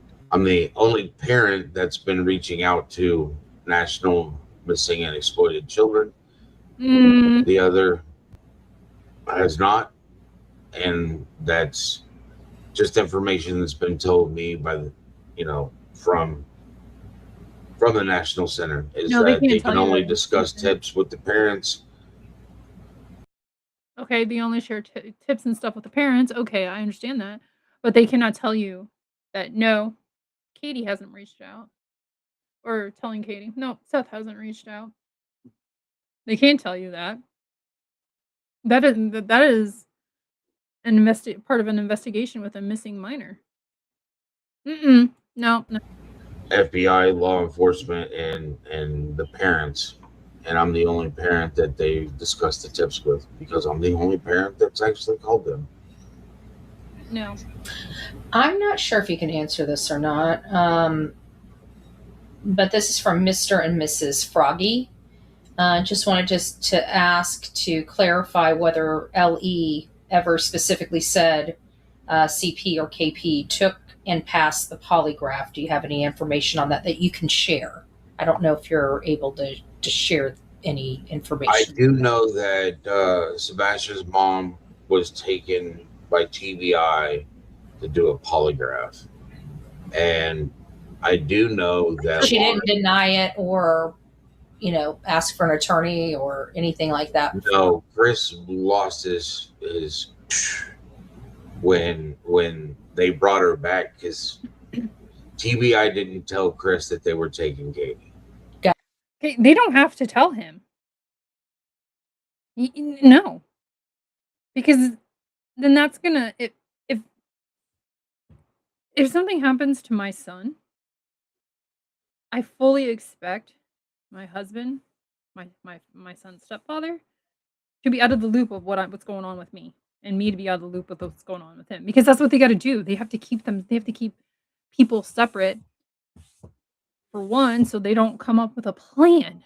parent that's been reaching out to National Missing and Exploited Children. The other has not, and that's just information that's been told me by the, from the National Center, is that they can only discuss tips with the parents. Okay, they only share tips and stuff with the parents. Okay, I understand that. But they cannot tell you that, no, Katie hasn't reached out. Or telling Katie, no, Seth hasn't reached out. They can't tell you that. That is part of an investigation with a missing minor. No. FBI, law enforcement, and the parents, and I'm the only parent that they discuss the tips with, because I'm the only parent that's actually called them. No. I'm not sure if you can answer this or not, but this is from Mr. and Mrs. Froggy. Just wanted to ask to clarify whether LE ever specifically said CP or KP took and passed the polygraph. Do you have any information on that you can share? I don't know if you're able to share any information. I do know that Sebastian's mom was taken by TBI to do a polygraph, and I do know that she didn't deny it or ask for an attorney or anything like that. No, Chris lost his when they brought her back, because TBI didn't tell Chris that they were taking Katie. Okay, they don't have to tell him. No. Because then that's gonna, if something happens to my son, I fully expect my husband, my son's stepfather, to be out of the loop of what's going on with me, and me to be out of the loop with what's going on with him, because that's what they got to do. They have to keep people separate, for one, so they don't come up with a plan.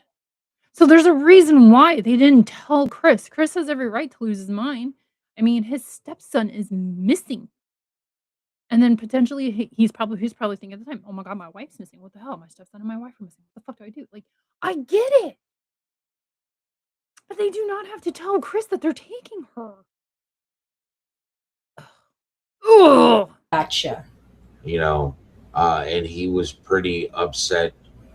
So there's a reason why they didn't tell Chris. Chris has every right to lose his mind. I mean, his stepson is missing. And then potentially he's probably thinking at the time, "Oh my god, my wife's missing. What the hell? My stepson and my wife are missing. What the fuck do I do?" Like, I get it, but they do not have to tell Chris that they're taking her. Ugh. Gotcha. And he was pretty upset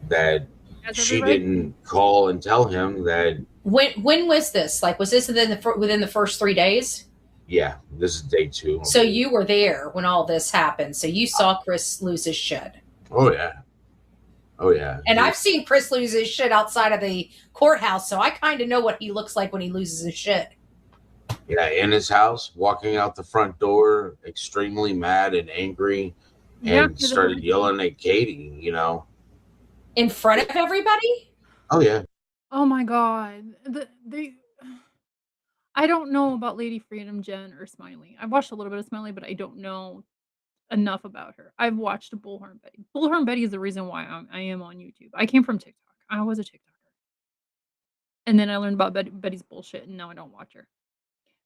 that As she everybody didn't call and tell him that. When was this? Like, was this within the first 3 days? Yeah, this is day 2. So you were there when all this happened. So you saw Chris lose his shit. Oh yeah. And I've seen Chris lose his shit outside of the courthouse, so I kind of know what he looks like when he loses his shit. Yeah, in his house, walking out the front door, extremely mad and angry, and started yelling at Katie. In front of everybody? Oh yeah. Oh my god. I don't know about Lady Freedom, Jen, or Smiley. I've watched a little bit of Smiley, but I don't know enough about her. I've watched Bullhorn Betty. Bullhorn Betty is the reason why I am on YouTube. I came from TikTok. I was a TikToker. And then I learned about Betty's bullshit, and now I don't watch her.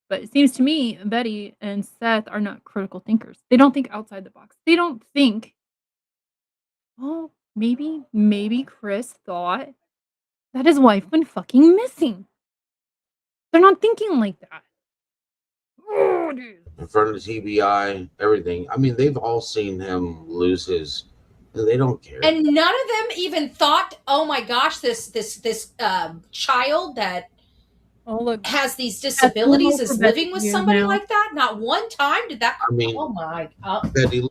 But it seems to me Betty and Seth are not critical thinkers. They don't think outside the box. They don't think, "Oh, maybe Chris thought that his wife went fucking missing." They're not thinking like that. Oh, dude. In front of the TBI, everything. I mean, they've all seen him lose his. They don't care. And none of them even thought, "Oh my gosh, this child that has these disabilities is living with somebody like that." Not one time did that. I mean, oh my god. Betty,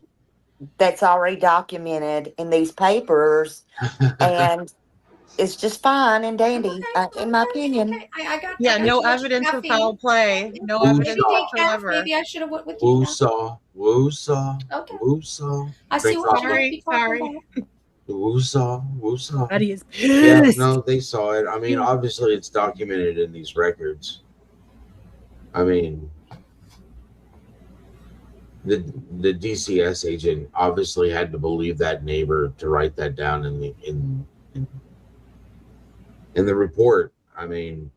That's already documented in these papers, and it's just fine and dandy, in my opinion. Okay. I got. Yeah, I got no you, evidence of caffeine. foul play. No Who evidence saw? whatsoever. Maybe I should have went with Woo you. saw. Okay. Woo saw. I see what you're Sorry. Woo saw. Betty is Yeah, pissed. no, they saw it. I mean, obviously, it's documented in these records. I mean, the DCS agent obviously had to believe that neighbor to write that down in the report. I mean,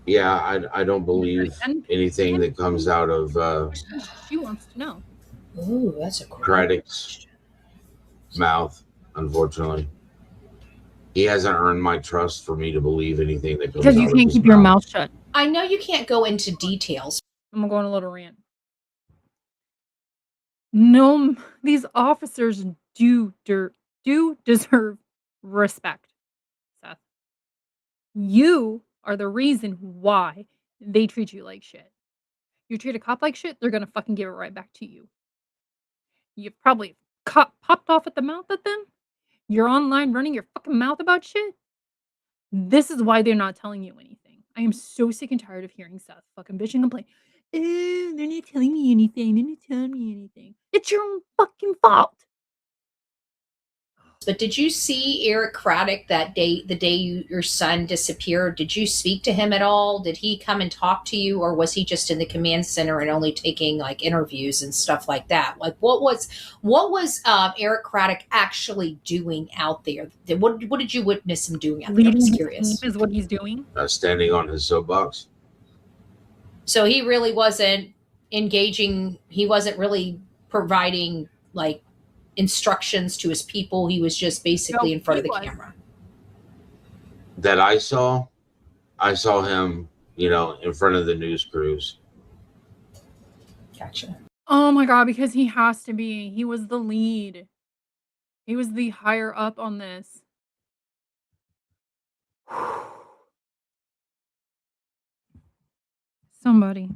yeah, I don't believe anything that comes out of She wants to know. Ooh, that's a great Craddock's mouth. Unfortunately, he hasn't earned my trust for me to believe anything that comes Because out you of can't his keep your mouth. mouth shut. I know you can't go into details. I'm gonna go on a little rant. No, these officers do deserve respect, Seth. You are the reason why they treat you like shit. You treat a cop like shit, they're gonna fucking give it right back to you. You've probably popped off at the mouth at them. You're online running your fucking mouth about shit. This is why they're not telling you anything. I am so sick and tired of hearing Seth fucking bitch and complain. They're not telling me anything. They're not telling me anything. It's your own fucking fault. But did you see Eric Craddock that day, the day your son disappeared? Did you speak to him at all? Did he come and talk to you, or was he just in the command center and only taking like interviews and stuff like that? Like, what was Eric Craddock actually doing out there? What did you witness him doing out there? I'm just curious. Is what he's doing. Standing on his soapbox. So he really wasn't engaging. He wasn't really providing like instructions to his people. He was just basically in front of the camera. That I saw him, in front of the news crews. Gotcha. Oh my god, because he has to be. He was the lead. He was the higher up on this. Somebody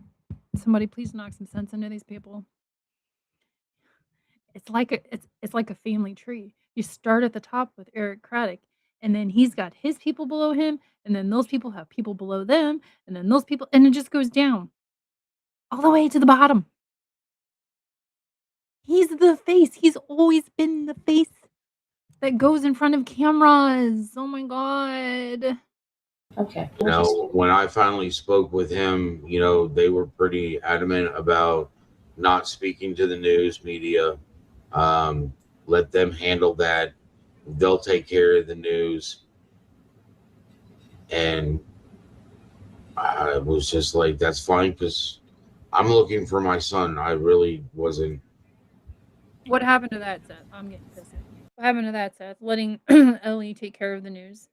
please knock some sense into these people. It's like a family tree. You start at the top with Eric Craddock, and then he's got his people below him, and then those people have people below them, and then those people, and it just goes down all the way to the bottom. He's the face. He's always been the face that goes in front of cameras. Oh my god. Okay. When I finally spoke with him, they were pretty adamant about not speaking to the news media. Let them handle that. They'll take care of the news. And I was just like, that's fine because I'm looking for my son. I really wasn't. What happened to that, Seth? I'm getting pissy. What happened to that, Seth? Letting Ellie take care of the news.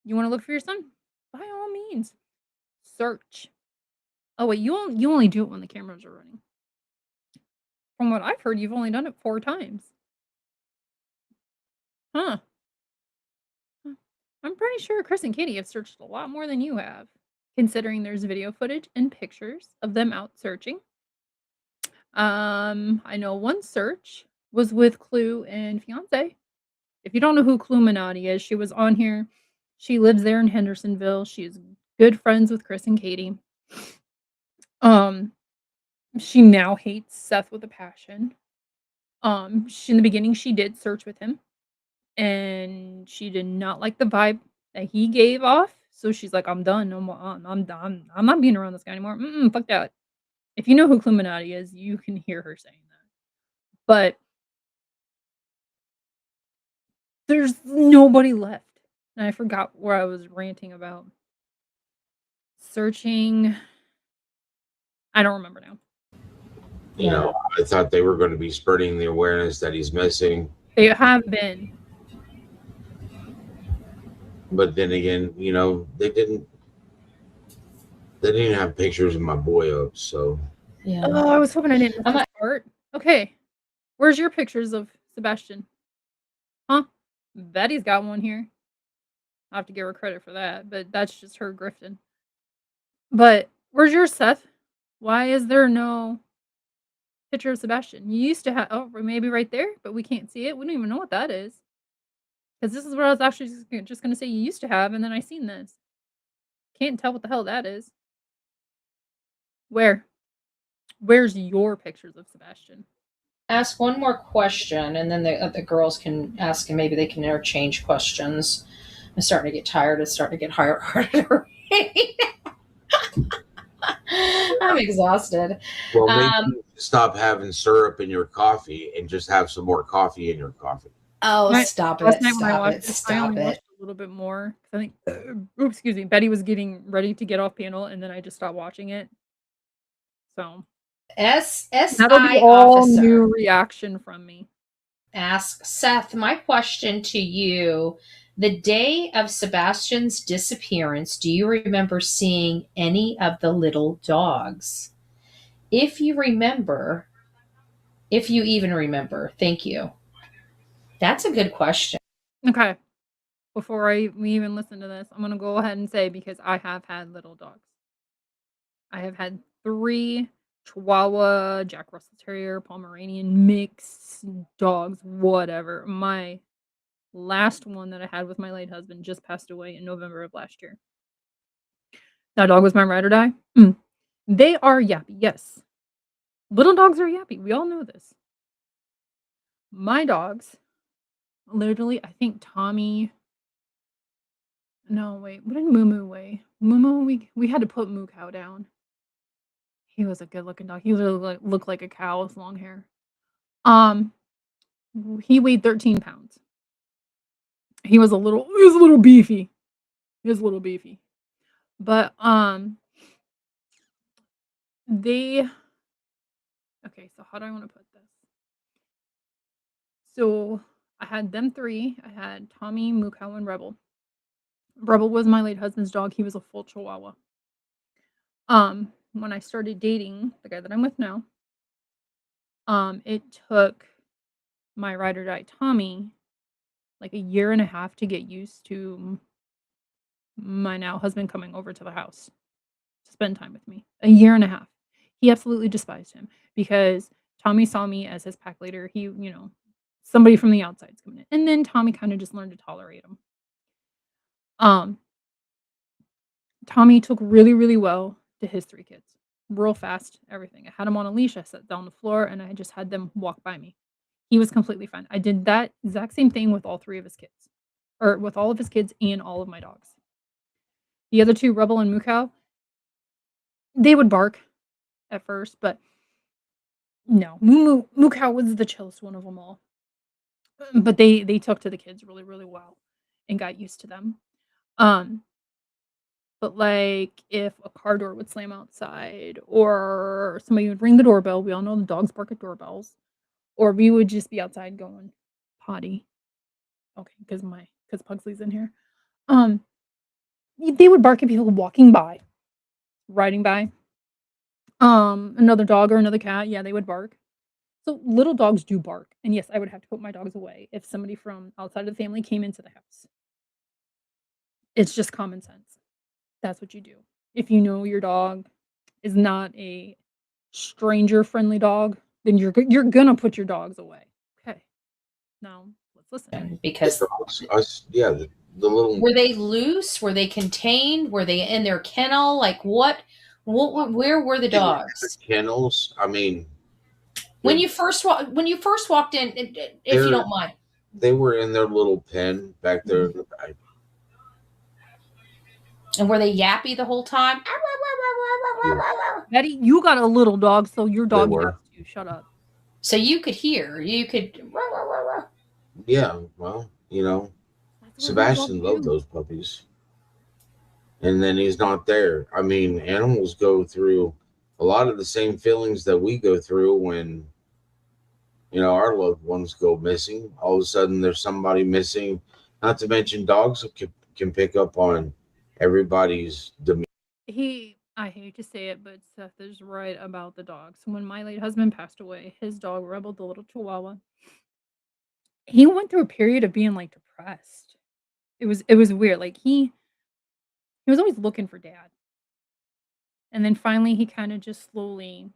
You want to look for your son? By all means, search. Oh wait, you only do it when the cameras are running. From what I've heard, you've only done it 4 times. Huh. I'm pretty sure Chris and Katie have searched a lot more than you have, considering there's video footage and pictures of them out searching. I know one search was with Clue and fiance. If you don't know who Cluminati is, she was on here. She lives there in Hendersonville. She is good friends with Chris and Katie. Um, she now hates Seth with a passion. She in the beginning she did search with him, and she did not like the vibe that he gave off. So she's like, "I'm done. I'm done. I'm not being around this guy anymore. Fuck that." If you know who Cluminati is, you can hear her saying that. But there's nobody left. And I forgot where I was ranting about. Searching. I don't remember now. You know, I thought they were going to be spreading the awareness that he's missing. They have been. But then again, you know, they didn't have pictures of my boy up, so Yeah. Oh, I was hoping I didn't miss this part. Okay. Where's your pictures of Sebastian? Huh? Betty's got one here. I have to give her credit for that, but that's just her grifting. But where's yours, Seth? Why is there no picture of Sebastian? You used to have oh, maybe right there, but we can't see it. We don't even know what that is. Because this is what I was actually just gonna say you used to have, and then I seen this. Can't tell what the hell that is. Where? Where's your pictures of Sebastian? Ask one more question, and then the girls can ask, and maybe they can interchange questions. I'm starting to get tired. It's starting to get harder to read. I'm exhausted. Well, maybe you stop having syrup in your coffee and just have some more coffee in your coffee. Oh, Right, stop last it! night when I Stop watched it! this, I Stop only watched it! a little bit more. I think oops, excuse me, Betty was getting ready to get off panel, and then I just stopped watching it. So that'll be SSI all officer. new reaction from me. Ask Seth, my question to you. The day of Sebastian's disappearance, do you remember seeing any of the little dogs? If you remember, if you even remember, thank you. That's a good question. Okay. Before we even listen to this, I'm gonna go ahead and say because I have had little dogs. I have had 3 Chihuahua, Jack Russell Terrier, Pomeranian mix dogs, whatever. My last one that I had with my late husband just passed away in November of last year. That dog was my ride or die. They are yappy, yes. Little dogs are yappy. We all know this. My dogs, literally, I think Tommy. No, wait. What did Moo weigh? Moo, we had to put Moo Cow down. He was a good looking dog. He literally looked like a cow with long hair. He weighed 13 pounds. He was a little beefy. He was a little beefy. But they okay, so how do I want to put this? So I had them 3. I had Tommy, Moo Cow, and Rebel. Rebel was my late husband's dog. He was a full Chihuahua. When I started dating the guy that I'm with now, it took my ride or die Tommy like a year and a half to get used to my now husband coming over to the house to spend time with me. A year and a half. He absolutely despised him because Tommy saw me as his pack leader. He, somebody from the outside's coming in. And then Tommy kind of just learned to tolerate him. Tommy took really, really well to his 3 kids. Real fast, everything. I had him on a leash. I sat down on the floor and I just had them walk by me. He was completely fine. I did that exact same thing with all 3 of his kids. Or with all of his kids and all of my dogs. The other 2, Rebel and Moo Cow, they would bark at first, but no. Moo Cow was the chillest one of them all. But they took to the kids really, really well and got used to them. Um But, like, if a car door would slam outside or somebody would ring the doorbell, we all know the dogs bark at doorbells, or we would just be outside going, "Potty." Okay, because Pugsley's in here. Um, they would bark at people walking by, riding by. Another dog or another cat, yeah, they would bark. So, little dogs do bark, and yes, I would have to put my dogs away if somebody from outside of the family came into the house. It's just common sense. That's what you do. If you know your dog is not a stranger-friendly dog, then you're gonna put your dogs away. Okay, now let's listen. Because Yeah, the little were they loose? Were they contained? Were they in their kennel? Like where were the dogs? kennels. I mean, When you first walked in, if you don't mind. they were in their little pen back there in the back. And were they yappy the whole time? Betty, you got a little dog, so your dog were. yaps too. Shut up. So you could hear. You could. Yeah, well, That's what Sebastian dogs loved do. those puppies. And then he's not there. I mean, animals go through a lot of the same feelings that we go through when, our loved ones go missing. All of a sudden, there's somebody missing. Not to mention, dogs can pick up on everybody's demeanor. I hate to say it, but Seth is right about the dogs. When my late husband passed away, his dog Rebel, the little Chihuahua, he went through a period of being like depressed. It was weird. Like he was always looking for dad. And then finally he kind of just slowly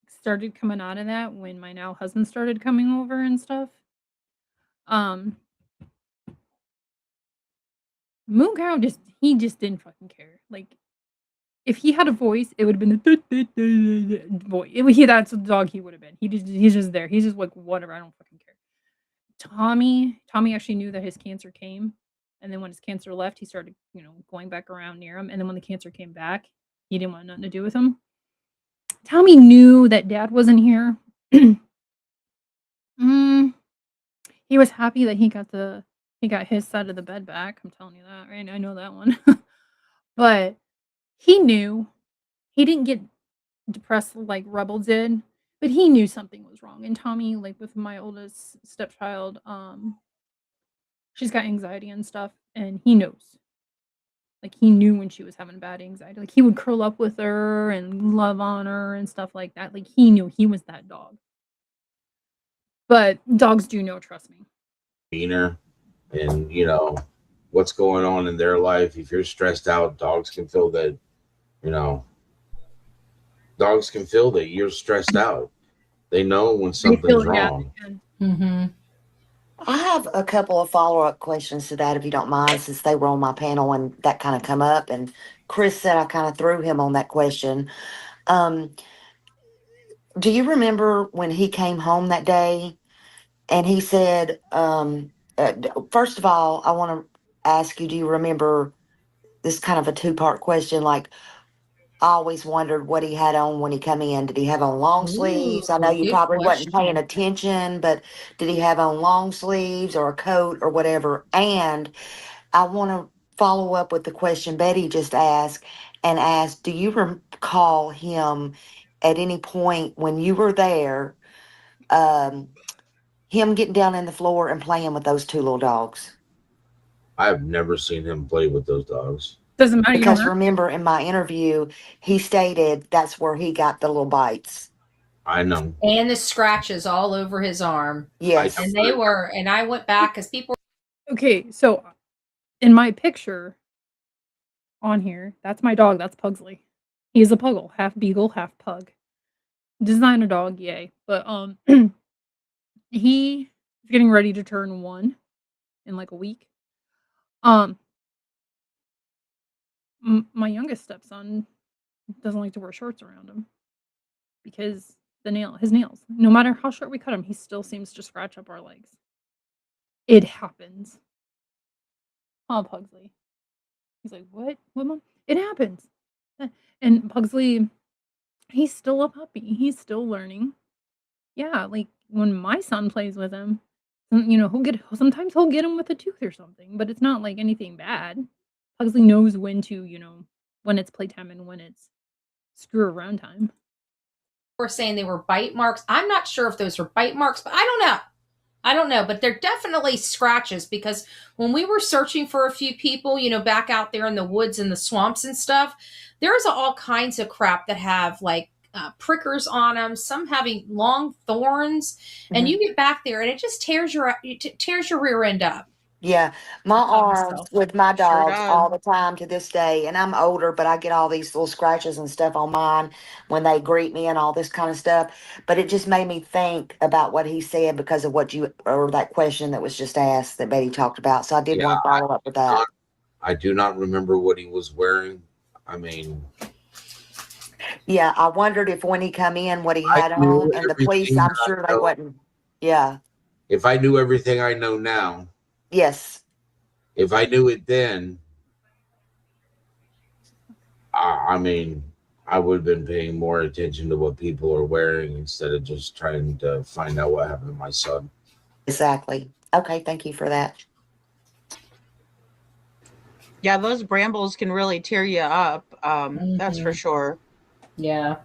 started coming out of that when my now husband started coming over and stuff. Um Moon Cow he just didn't fucking care. Like if he had a voice, it would have been the voice. That's the dog he would have been. He's just there. He's just like whatever. I don't fucking care. Tommy actually knew that his cancer came, and then when his cancer left, he started going back around near him. And then when the cancer came back, he didn't want nothing to do with him. Tommy knew that Dad wasn't here. mm, he was happy that he got his side of the bed back. I'm telling you that, right? I know that one. But he knew he didn't get depressed like Rebel did, but he knew something was wrong. And Tommy, like with my oldest stepchild, she's got anxiety and stuff, and he knows. Like he knew when she was having bad anxiety. Like he would curl up with her and love on her and stuff like that. Like he knew he was that dog. But dogs do know, trust me. And what's going on in their life. If you're stressed out, dogs can feel that. Dogs can feel that you're stressed out. They know when something's wrong. Mm-hmm. I have a couple of follow-up questions to that, if you don't mind, since they were on my panel and that kind of come up. And Chris said I kind of threw him on that question. Do you remember when he came home that day and he said, first of all, I want to ask you, do you remember this kind of a two-part question? Like, I always wondered what he had on when he come in. Did he have on long sleeves? I know you good probably wasn't paying question. attention, but did he have on long sleeves or a coat or whatever? And I want to follow up with the question Betty just asked and ask, do you recall him at any point when you were there, him getting down in the floor and playing with those two little dogs? I've never seen him play with those dogs. Doesn't matter. Because remember in my interview, he stated that's where he got the little bites. I know. And the scratches all over his arm. Yes. And I went back because people. Okay, so in my picture on here, that's my dog. That's Pugsley. He's a puggle, half beagle, half pug. Designer dog, yay. But he is getting ready to turn 1 in like a week. My youngest stepson doesn't like to wear shorts around him because his nails, no matter how short we cut him, he still seems to scratch up our legs. It happens. Oh, Pugsley. He's like, what? What, Mom? It happens. And Pugsley, he's still a puppy. He's still learning. Yeah, like when my son plays with him, sometimes he'll get him with a tooth or something, but it's not like anything bad. Pugsley knows when to, when it's playtime and when it's screw around time. We're saying they were bite marks. I'm not sure if those were bite marks, but I don't know, but they're definitely scratches because when we were searching for a few people, back out there in the woods and the swamps and stuff, there's all kinds of crap that have like prickers on them, some having long thorns, and you get back there and it just tears your rear end up. Yeah, my arms So with my Sure dogs does. all the time to this day, and I'm older, but I get all these little scratches and stuff on mine when they greet me and all this kind of stuff. But it just made me think about what he said because of what you or that question that was just asked that Betty talked about. So I did Yeah, want to follow up with that. I do not remember what he was wearing. I mean, Yeah, I wondered if when he come in, what he I had knew on, and the police, everything I'm I sure they know. wasn't. Yeah. If I knew everything I know now, Yes. if I knew it then, I mean, I would have been paying more attention to what people are wearing instead of just trying to find out what happened to my son. Exactly. Okay. Thank you for that. Yeah, those brambles can really tear you up. That's for sure. yeah.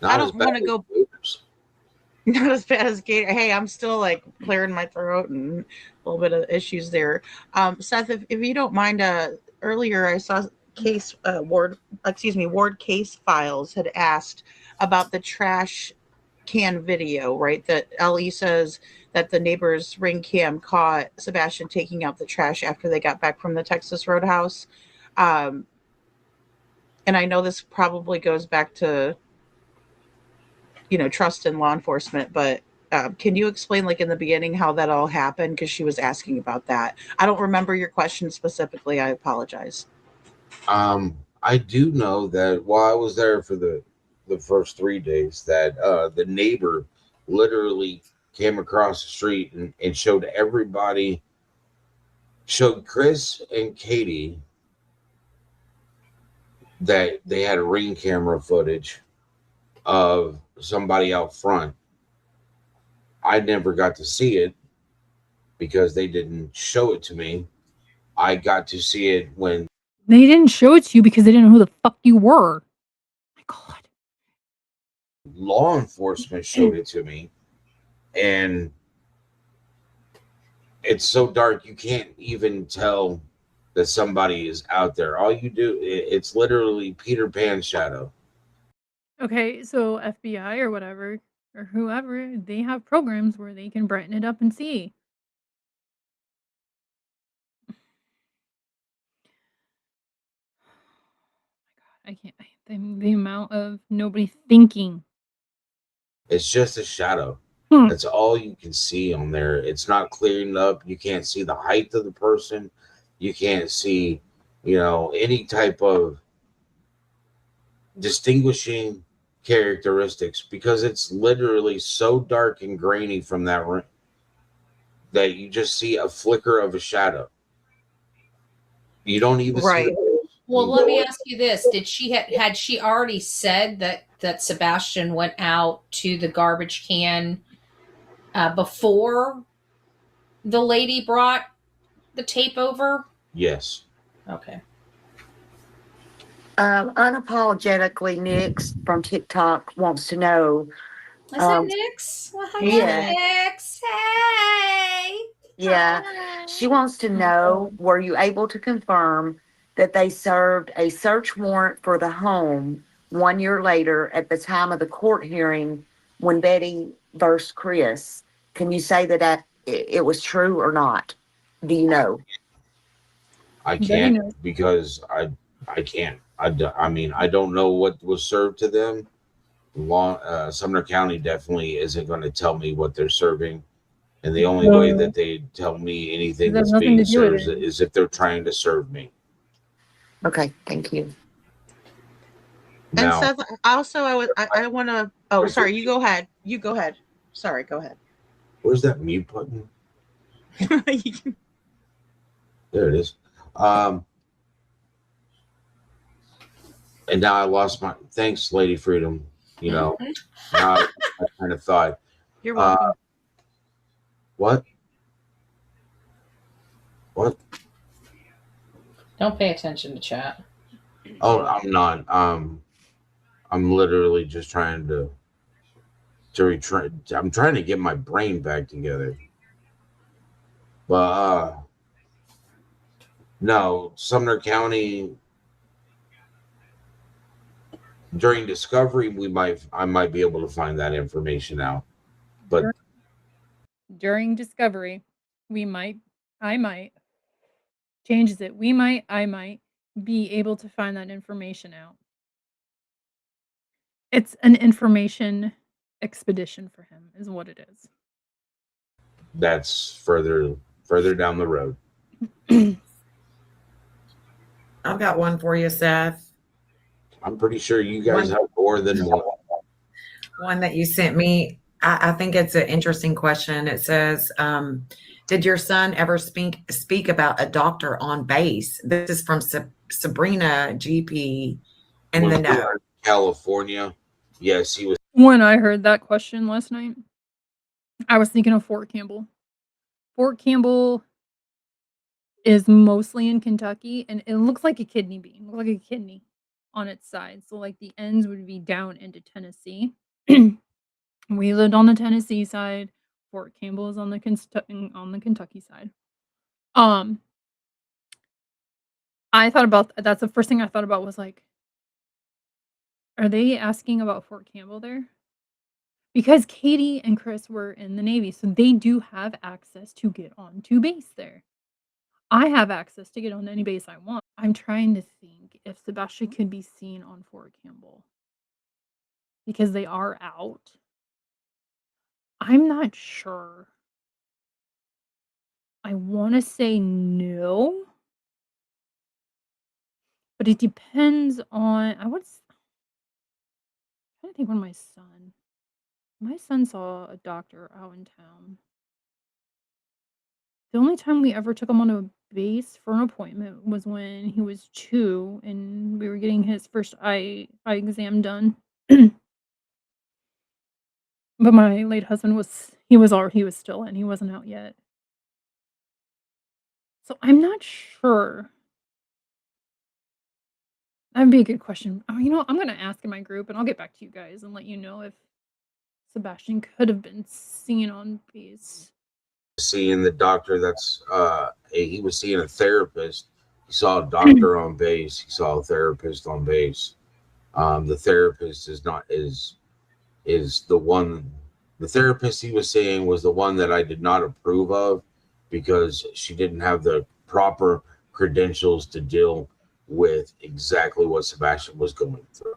Not I as don't bad want to as go Gators. not as bad as Gator. Hey, I'm still like clearing my throat and a little bit of issues there. Seth, if you don't mind, earlier I saw Ward Case Files had asked about the trash can video, right? That Ellie says that the neighbor's ring cam caught Sebastian taking out the trash after they got back from the Texas Roadhouse. Um, and I know this probably goes back to trust in law enforcement, but can you explain, like in the beginning, how that all happened? Because she was asking about that. I don't remember your question specifically. I apologize. I do know that while I was there for the first 3 days, that the neighbor literally came across the street and showed everybody, showed Chris and Katie that they had a ring camera footage of somebody out front. I never got to see it because they didn't show it to me. I got to see it when They didn't show it to you because they didn't know who the fuck you were. My God. law enforcement showed it to me. And it's so dark you can't even tell that somebody is out there. All you do, it's literally Peter Pan's shadow. Okay, so FBI or whatever, or whoever, they have programs where they can brighten it up and see. I can't. The amount of nobody thinking. It's just a shadow. Hmm. That's all you can see on there. It's not clearing up. You can't see the height of the person. You can't see, any type of distinguishing characteristics because it's literally so dark and grainy from that room that you just see a flicker of a shadow. You don't even see Right. the Well, let me ask you this: Did she had she already said that Sebastian went out to the garbage can before the lady brought the tape over? Yes. Okay. Unapologetically, Nix from TikTok wants to know. Is that Nyx? Well, hi, Yeah. Nyx. Hey. Yeah. She wants to know, were you able to confirm that they served a search warrant for the home 1 year later at the time of the court hearing when Betty versed Chris? Can you say that it was true or not? Do you know? I Betty can't knows. because I can't. I mean, I don't know what was served to them. Sumner County definitely isn't going to tell me what they're serving. And the only way that they tell me anything That has that's nothing being to do with served it. is if they're trying to serve me. Okay, thank you. And Now, Seth, also, I want to. Oh, sorry. You go ahead. You go ahead. Sorry. Go ahead. where's that mute button? There it is. And now I lost my. Thanks, Lady Freedom. Now I kind of thought, You're welcome. what? What? Don't pay attention to chat. Oh, I'm not. I'm literally just trying to retry. I'm trying to get my brain back together. But no, Sumner County during discovery, I might be able to find that information out. But During discovery, I might, changes it. I might be able to find that information out. It's an information expedition for him, is what it is. that's further down the road. I've got one for you, Seth. I'm pretty sure you guys have more than one. One that you sent me. I think it's an interesting question. It says, did your son ever speak about a doctor on base? This is from Sabrina GP in the know. California. Yes, he was. When I heard that question last night, I was thinking of Fort Campbell. Fort Campbell is mostly in Kentucky, and it looks like a kidney bean. It looks like a kidney on its side. So, like, the ends would be down into Tennessee. We lived on the Tennessee side. Fort Campbell is on the Kentucky side. I thought about that's the first thing I thought about was like, are they asking about Fort Campbell there? Because Katie and Chris were in the Navy, so they do have access to get onto base there. I have access to get on any base I want. I'm trying to think if Sebastian could be seen on Fort Campbell because they are out. I'm not sure. I want to say no, but it depends on. I think when my son saw a doctor out in town. The only time we ever took him on a base for an appointment was when he was 2 and we were getting his first eye exam done. But my late husband he was still in, he wasn't out yet. So I'm not sure. That'd be a good question. Oh, I'm gonna ask in my group and I'll get back to you guys and let you know if Sebastian could have been seen on base. Seeing the doctor he was seeing a therapist. He saw a doctor on base. He saw a therapist on base. The therapist is the one. The therapist he was seeing was the one that I did not approve of because she didn't have the proper credentials to deal with exactly what Sebastian was going through.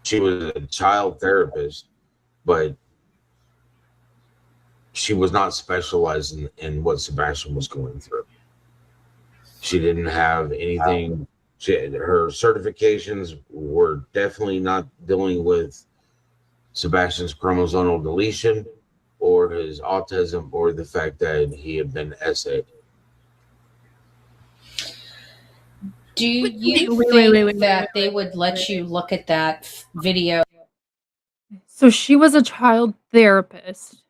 She was a child therapist, but she was not specialized in what Sebastian was going through. She didn't have anything. Her certifications were definitely not dealing with Sebastian's chromosomal deletion or his autism or the fact that he had been SA'd. Do you think that they would let you look at that video? So she was a child therapist,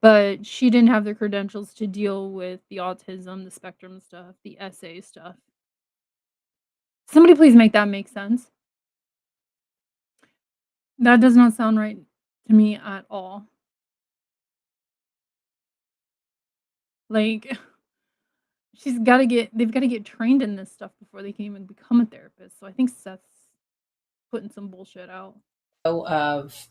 but she didn't have the credentials to deal with the autism, the spectrum stuff, the SA stuff. Somebody please make that make sense. That does not sound right to me at all. Like, they've got to get trained in this stuff before they can even become a therapist. So I think Seth's putting some bullshit out. Of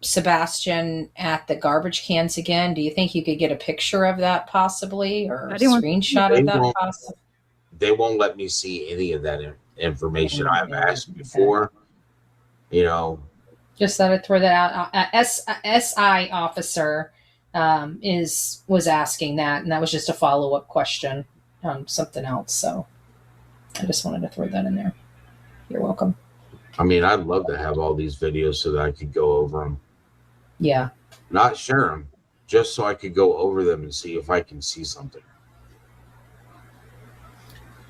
Sebastian at the garbage cans again. Do you think you could get a picture of that possibly, or a screenshot of that possibly? They won't let me see any of that information. I've asked before, Just thought I'd throw that out. SI officer was asking that, and that was just a follow-up question on something else. So I just wanted to throw that in there. You're welcome. I mean, I'd love to have all these videos so that I could go over them. Yeah. Not share them, just so I could go over them and see if I can see something.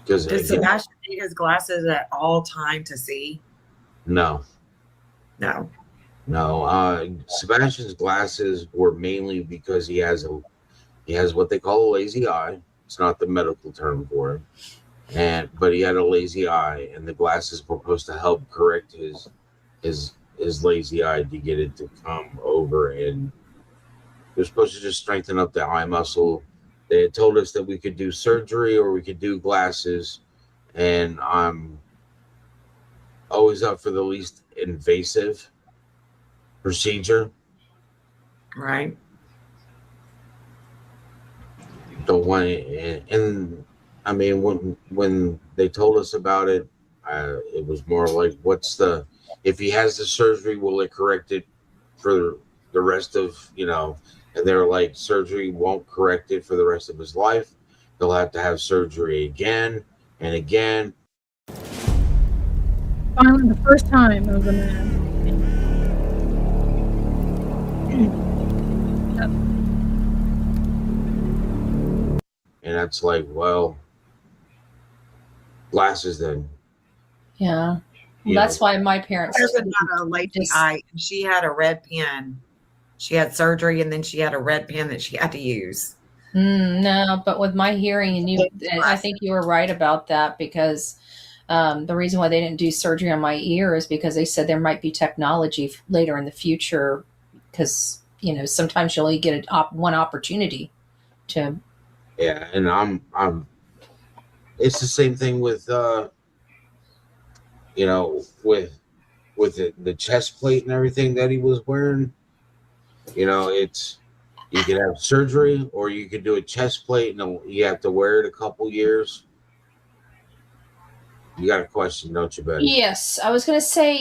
Does Sebastian need his glasses at all time to see? No. No. Sebastian's glasses were mainly because he has what they call a lazy eye. It's not the medical term for it. But he had a lazy eye, and the glasses were supposed to help correct his lazy eye to get it to come over, and they're supposed to just strengthen up the eye muscle. They had told us that we could do surgery or we could do glasses, and I'm always up for the least invasive procedure. Right. Don't want it, and I mean when they told us about it, it was more like, if he has the surgery, will it correct it for the rest of, and they're like, surgery won't correct it for the rest of his life. He'll have to have surgery again and again. Finally, the first time it was a man. And that's like, well, glasses then. Yeah. You That's know. why my parents There's another lazy eye. She had a red pen. She had surgery, and then she had a red pen that she had to use. No, but with my hearing, I think you were right about that, because the reason why they didn't do surgery on my ear is because they said there might be technology later in the future, because sometimes you only get one opportunity to. Yeah, and I'm. It's the same thing with with the chest plate and everything that he was wearing. It's, you can have surgery or you can do a chest plate, and you have to wear it a couple years. You got a question, don't you, Betty? Yes, I was going to say,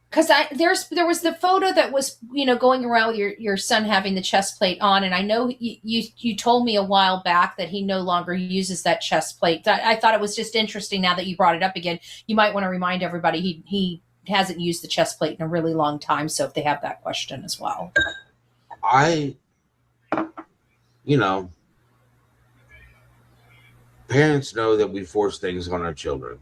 because there was the photo that was going around with your son having the chest plate on, and I know you told me a while back that he no longer uses that chest plate. I thought it was just interesting now that you brought it up again. You might want to remind everybody he hasn't used the chest plate in a really long time, so if they have that question as well. Parents know that we force things on our children.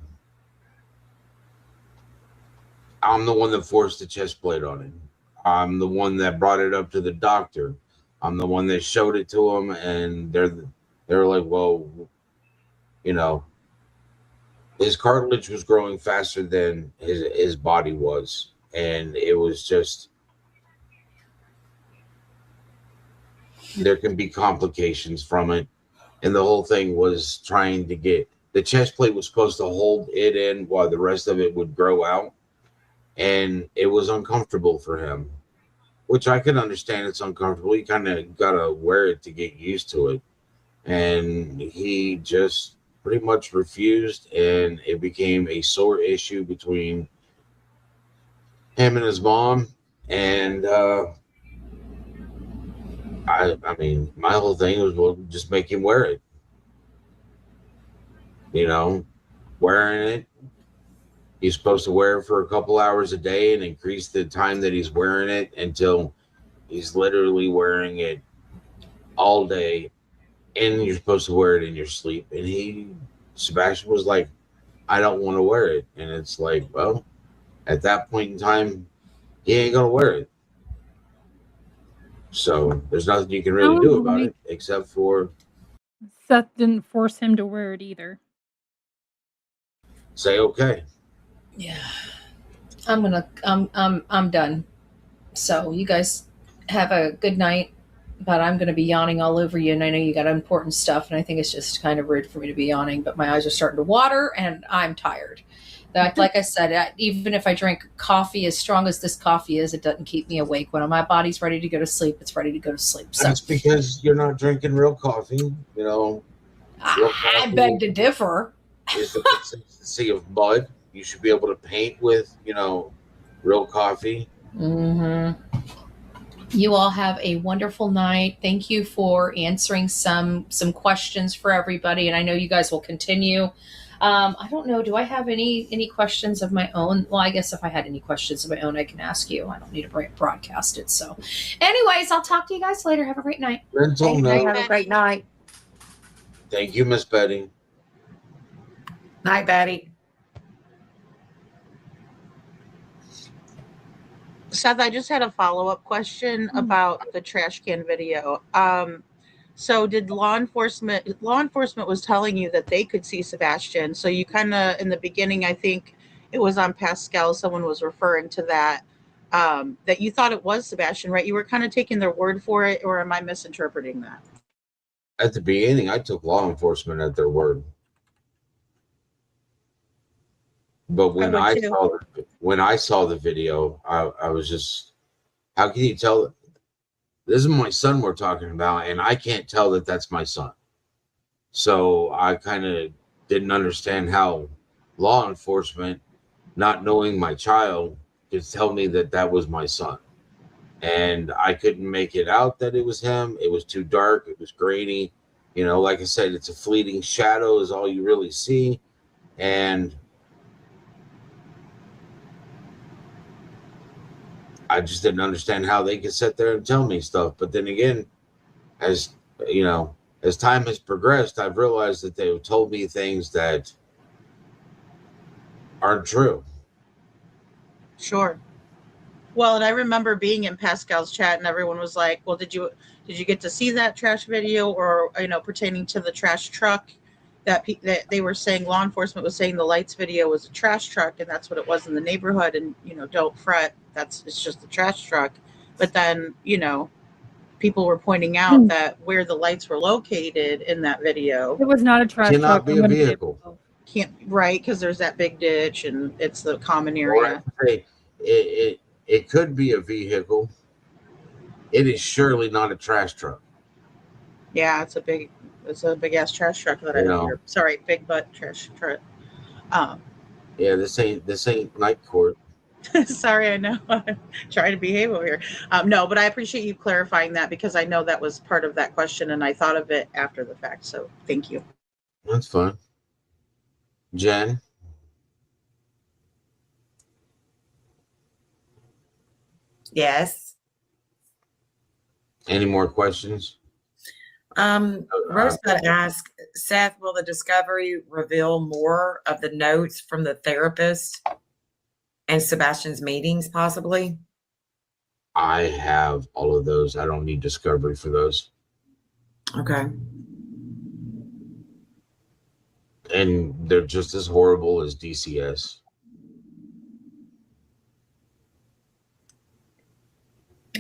I'm the one that forced the chest plate on him. I'm the one that brought it up to the doctor. I'm the one that showed it to him, and they're like, well, his cartilage was growing faster than his body was, and it was just, there can be complications from it. And the whole thing was trying to get the chest plate was supposed to hold it in while the rest of it would grow out, and it was uncomfortable for him, which I can understand. It's uncomfortable. You kind of gotta wear it to get used to it, and he just pretty much refused, and it became a sore issue between him and his mom. And I mean, my whole thing was, well, just make him wear it. Wearing it, he's supposed to wear it for a couple hours a day and increase the time that he's wearing it until he's literally wearing it all day, and you're supposed to wear it in your sleep. And Sebastian was like, I don't want to wear it. And it's like, well, at that point in time, he ain't gonna wear it. So there's nothing you can really do about it except for Seth didn't force him to wear it either. say okay. Yeah, I'm done. So you guys have a good night. But I'm going to be yawning all over you, and I know you got important stuff, and I think it's just kind of rude for me to be yawning, but my eyes are starting to water, and I'm tired. Like I said, even if I drink coffee as strong as this coffee is, it doesn't keep me awake. When my body's ready to go to sleep, it's ready to go to sleep. So that's because you're not drinking real coffee. I beg to differ. Is the consistency of mud. You should be able to paint with, real coffee. Mm-hmm. You all have a wonderful night. Thank you for answering some questions for everybody, and I know you guys will continue. I don't know. Do I have any questions of my own? Well, I guess if I had any questions of my own, I can ask you. I don't need to broadcast it. So, anyways, I'll talk to you guys later. Have a great night. Have a great night. Thank you, Miss Betty. Night, Betty. Seth, I just had a follow-up question about the trash can video. So did law enforcement was telling you that they could see Sebastian. So you kind of, in the beginning, I think it was on Pascal, someone was referring to that, that you thought it was Sebastian, right? You were kind of taking their word for it, or am I misinterpreting that? At the beginning, I took law enforcement at their word. But when would I too. saw the video, I was just, how can you tell? This is my son we're talking about, and I can't tell that that's my son. So I kind of didn't understand how law enforcement, not knowing my child, could tell me that that was my son. And I couldn't make it out that it was him. It was too dark. It was grainy. You know, like I said, it's a fleeting shadow is all you really see. And I just didn't understand how they could sit there and tell me stuff. But then again, as you know, as time has progressed, I've realized that they've told me things that aren't true. Sure. Well, and I remember being in Pascal's chat, and everyone was like, "Well, did you get to see that trash video, or pertaining to the trash truck that they were saying law enforcement was saying the lights video was a trash truck, and that's what it was in the neighborhood, and don't fret, it's just a trash truck." But then people were pointing out that where the lights were located in that video, It was not a trash Cannot truck. be a vehicle. can't, right, because there's that big ditch and it's the common area. It could be a vehicle. It is surely not a trash truck. Yeah, it's a big ass trash truck that I hear. Sorry, big butt trash truck. Yeah, this ain't night court. Sorry, I know. I'm trying to behave over here. No, but I appreciate you clarifying that, because I know that was part of that question and I thought of it after the fact. So thank you. That's fine. Jen? Yes. Any more questions? Rosebud asked, Seth, will the discovery reveal more of the notes from the therapist and Sebastian's meetings, possibly? I have all of those. I don't need discovery for those. Okay. And they're just as horrible as DCS.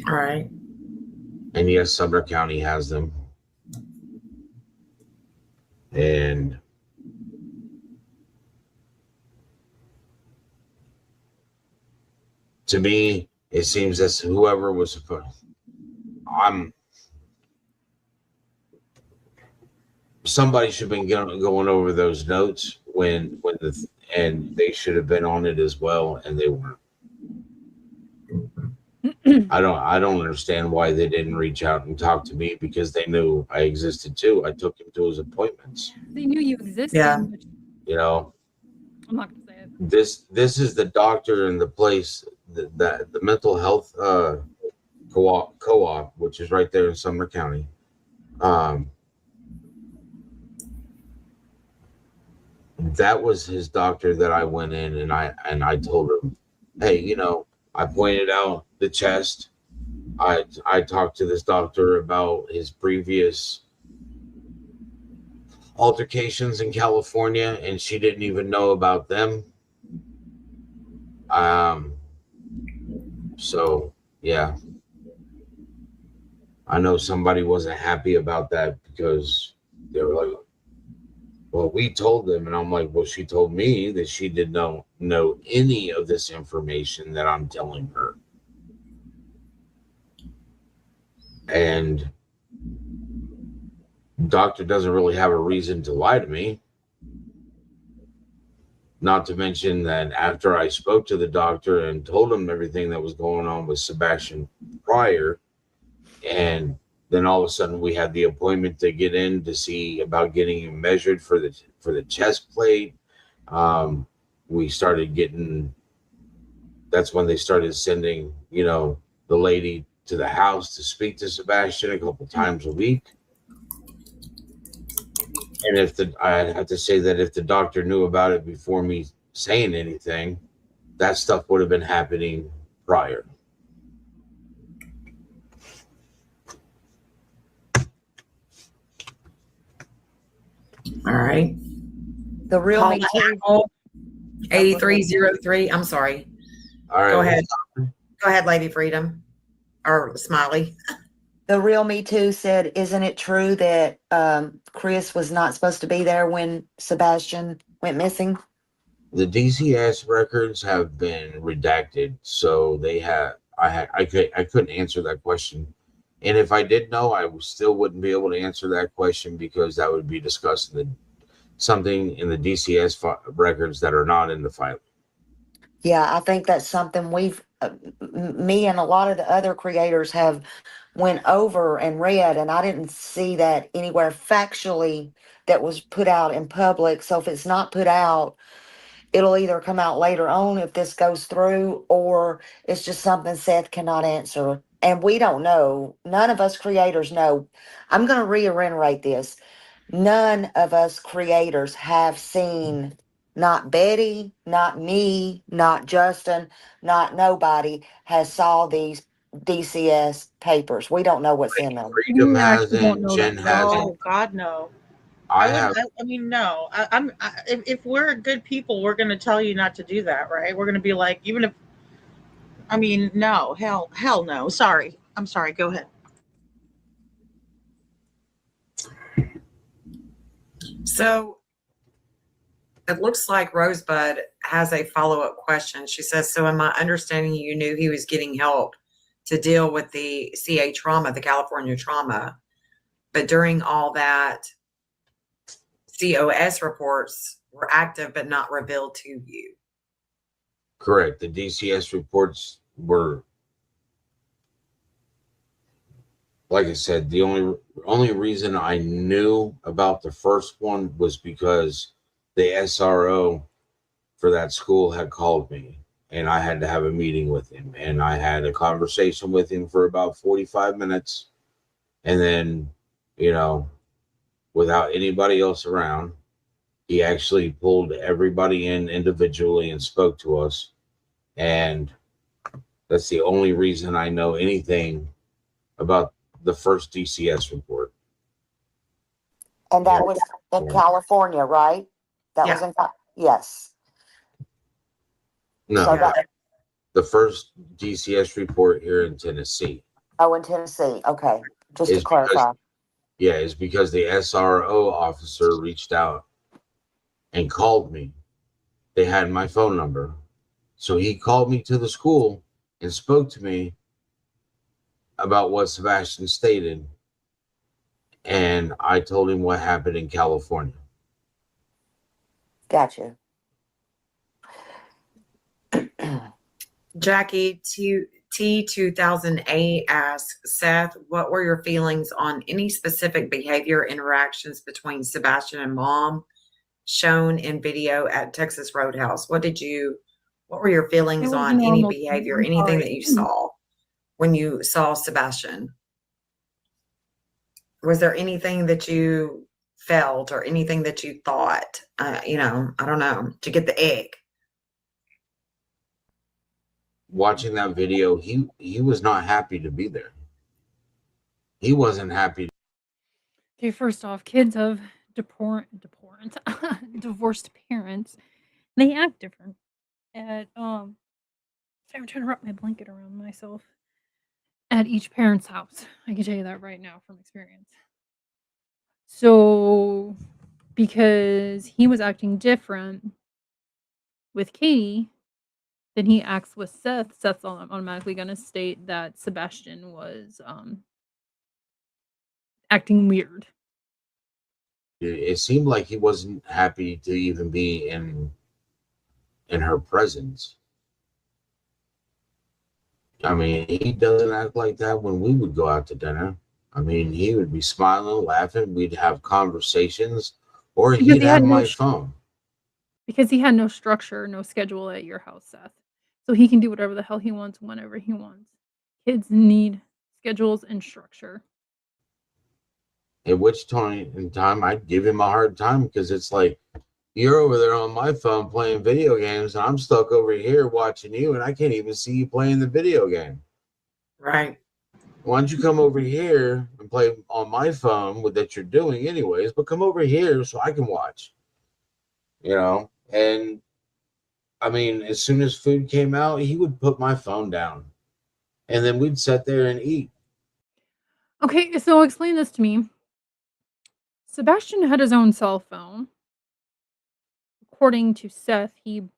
All right. And yes, Sumner County has them. And to me, it seems as whoever was supposed, somebody should have been going over those notes and they should have been on it as well, and they weren't. I don't understand why they didn't reach out and talk to me, because they knew I existed too. I took him to his appointments. They knew you existed. Yeah. I'm not gonna say it. This is the doctor and the place that the mental health co-op, which is right there in Sumner County. That was his doctor that I went in and I told him, hey, I pointed out the chest. I talked to this doctor about his previous altercations in California, and she didn't even know about them. So yeah, I know somebody wasn't happy about that, because they were like, well, we told them. And I'm like, well, she told me that she did not know any of this information that I'm telling her. And doctor doesn't really have a reason to lie to me. Not to mention that after I spoke to the doctor and told him everything that was going on with Sebastian prior, and then all of a sudden we had the appointment to get in to see about getting him measured for the chest plate. We started getting, that's when they started sending, the lady to the house to speak to Sebastian a couple times a week. And I'd have to say that if the doctor knew about it before me saying anything, that stuff would have been happening prior. All right. The real Paul Me Too. Apple, 8303. I'm sorry. All right. Go ahead. Go ahead, Lady Freedom. Or Smiley. The real Me Too said, isn't it true that Chris was not supposed to be there when Sebastian went missing? The DCS records have been redacted, so they have. I couldn't answer that question, and if I did know, I still wouldn't be able to answer that question because that would be discussed in something in the DCS records that are not in the file. Yeah, I think that's something me and a lot of the other creators have went over and read, and I didn't see that anywhere factually that was put out in public. So if it's not put out, it'll either come out later on if this goes through, or it's just something Seth cannot answer. And we don't know. None of us creators know. I'm going to reiterate this. None of us creators have seen, not Betty, not me, not Justin, not nobody has saw these DCS papers. We don't know what's in them. Freedom We actually don't hasn't. know Jen that. hasn't. No, God, no. I I have. wouldn't. I mean, no. If we're good people, we're going to tell you not to do that, right? We're going to be like, even if. I mean, no, hell, no. Sorry, I'm sorry. Go ahead. So it looks like Rosebud has a follow-up question. She says, so in my understanding, you knew he was getting help to deal with the CA trauma, the California trauma. But during all that, COS reports were active but not revealed to you. Correct. The DCS reports were, like I said, the only reason I knew about the first one was because the SRO for that school had called me and I had to have a meeting with him. And I had a conversation with him for about 45 minutes. And then, without anybody else around, he actually pulled everybody in individually and spoke to us. And that's the only reason I know anything about the first DCS report. And that was in California, right? That was in, yes. No, So that, the first DCS report here in Tennessee. oh, in Tennessee. Okay. Just to Is clarify. is because the SRO officer reached out and called me. They had my phone number. So he called me to the school and spoke to me about what Sebastian stated. And I told him what happened in California. Gotcha. Jackie T2008 asks, Seth, what were your feelings on any specific behavior interactions between Sebastian and Mom shown in video at Texas Roadhouse? What were your feelings on any behavior, anything that you saw when you saw Sebastian? Was there anything that you felt or anything that you thought, I don't know, to get the egg? Watching that video, he was not happy to be there. He wasn't happy. Okay, first off, kids of divorced parents, they act different. Sorry, I'm trying to wrap my blanket around myself. At each parent's house, I can tell you that right now from experience. So, because he was acting different with Katie than he acts with Seth, Seth's automatically going to state that Sebastian was acting weird. It seemed like he wasn't happy to even be in her presence. I mean, he doesn't act like that when we would go out to dinner. I mean, he would be smiling, laughing. We'd have conversations, or he'd have my phone. Because he had no structure, no schedule at your house, Seth. So he can do whatever the hell he wants, whenever he wants. Kids need schedules and structure. At which point in time, I'd give him a hard time because it's like, you're over there on my phone playing video games, and I'm stuck over here watching you, and I can't even see you playing the video game. Right. Why don't you come over here and play on my phone with that you're doing anyways, but come over here so I can watch, And I mean, as soon as food came out, he would put my phone down and then we'd sit there and eat. Okay, so explain this to me. Sebastian had his own cell phone. According to Seth, he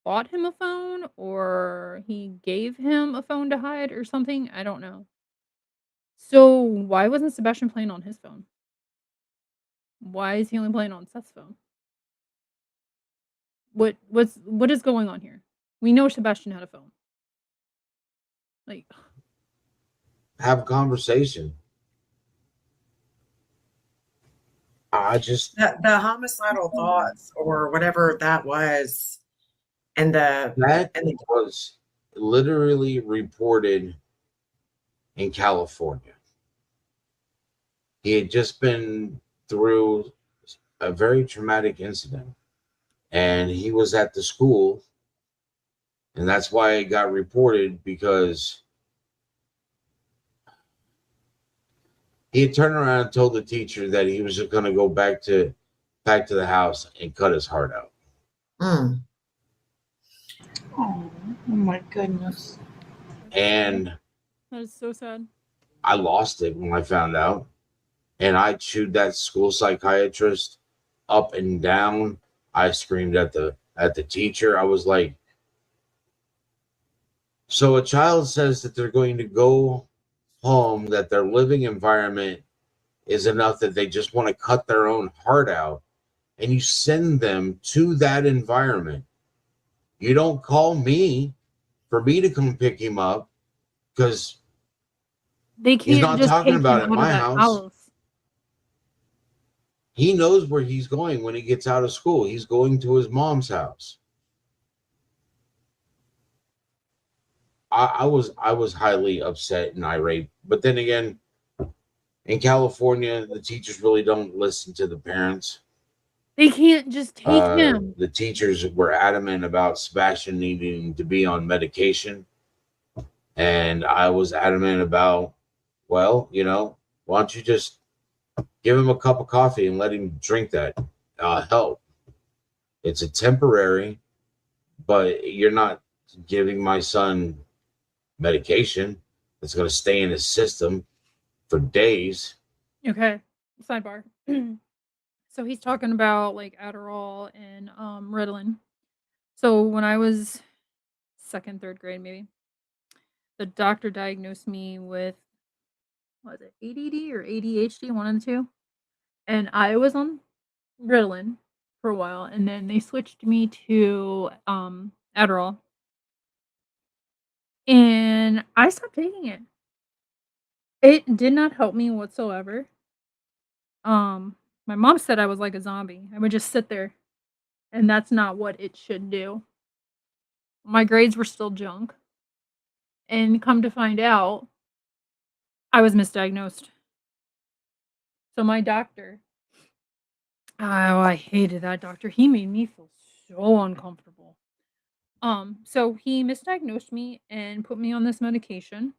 bought him a phone or he gave him a phone to hide or something. I don't know. So why wasn't Sebastian playing on his phone? Why is he only playing on Seth's phone? What is going on here? We know Sebastian had a phone. Like, Have a conversation. I just The homicidal thoughts or whatever that was, and that was literally reported in California. He had just been through a very traumatic incident, and he was at the school, and that's why it got reported, because he had turned around and told the teacher that he was just going to go back to the house and cut his heart out. Mm. Oh my goodness. And that is so sad. I lost it when I found out, and I chewed that school psychiatrist up and down. I screamed at the teacher. I was like, so a child says that they're going to go home, that their living environment is enough that they just want to cut their own heart out, and you send them to that environment. You don't call me for me to come pick him up, because They can't he's not just talking take about him it at out of my that house. He knows where he's going when he gets out of school. He's going to his mom's house. I was highly upset and irate. But then again, in California, the teachers really don't listen to the parents. They can't just take him. The teachers were adamant about Sebastian needing to be on medication. And I was adamant about, well, why don't you just give him a cup of coffee and let him drink that? Help. It's a temporary, but you're not giving my son medication that's going to stay in his system for days. Okay, sidebar. So he's talking about like Adderall and Ritalin. So when I was second, third grade, maybe, the doctor diagnosed me with, what was it, ADD or ADHD, one of the two. And I was on Ritalin for a while, and then they switched me to Adderall. And I stopped taking it. It did not help me whatsoever. My mom said I was like a zombie. I would just sit there, and that's not what it should do. My grades were still junk. And come to find out, I was misdiagnosed. So my doctor, oh, I hated that doctor. He made me feel so uncomfortable. So he misdiagnosed me and put me on this medication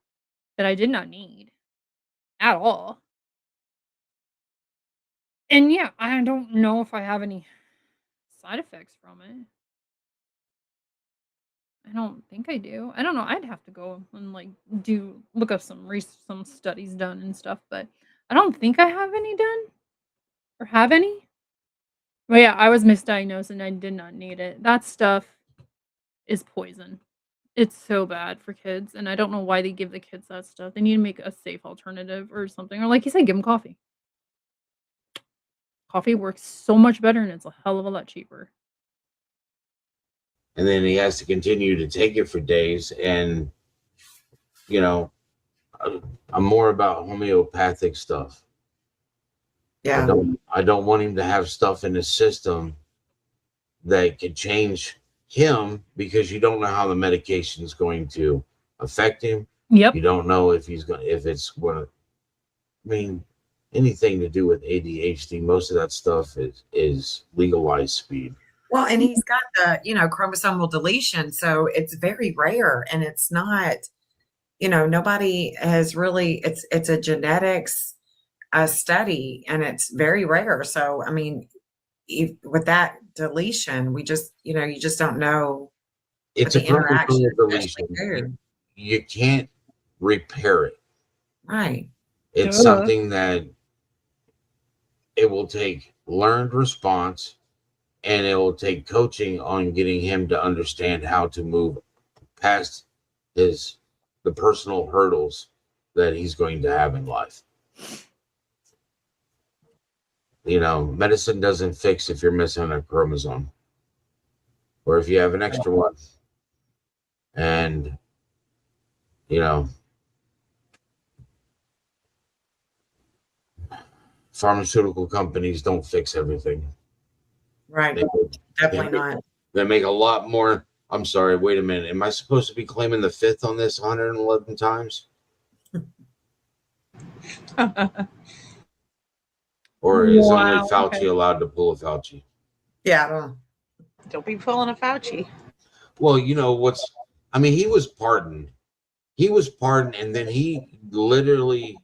that I did not need at all. And yeah, I don't know if I have any side effects from it. I don't think I do. I don't know. I'd have to go and like look up some studies done and stuff, but I don't think I have any done or have any. But yeah, I was misdiagnosed and I did not need it. That stuff is poison. It's so bad for kids, and I don't know why they give the kids that stuff. They need to make a safe alternative or something, or like you said, give them coffee. Coffee works so much better, and it's a hell of a lot cheaper. And then he has to continue to take it for days. And, I'm more about homeopathic stuff. Yeah. I don't want him to have stuff in his system that could change him, because you don't know how the medication is going to affect him. Yep. You don't know if it's going to, anything to do with ADHD, most of that stuff is legalized speed. Well, and he's got the, chromosomal deletion, so it's very rare, and it's not nobody has really, it's a genetics study, and it's very rare. So, I mean, with that deletion, we just, you just don't know what It's a the interaction, chromosomal especially deletion. food. You can't repair it. Right. It's Duh. something that it will take learned response, and it will take coaching on getting him to understand how to move past the personal hurdles that he's going to have in life. Medicine doesn't fix if you're missing a chromosome or if you have an extra one. And, pharmaceutical companies don't fix everything. Right. They, Definitely not. they make a lot more. I'm sorry, wait a minute. Am I supposed to be claiming the fifth on this 111 times? Or is only Wow, Fauci okay. allowed to pull a Fauci? Yeah, I don't. Don't be pulling a Fauci. Well, he was pardoned. He was pardoned, and then he literally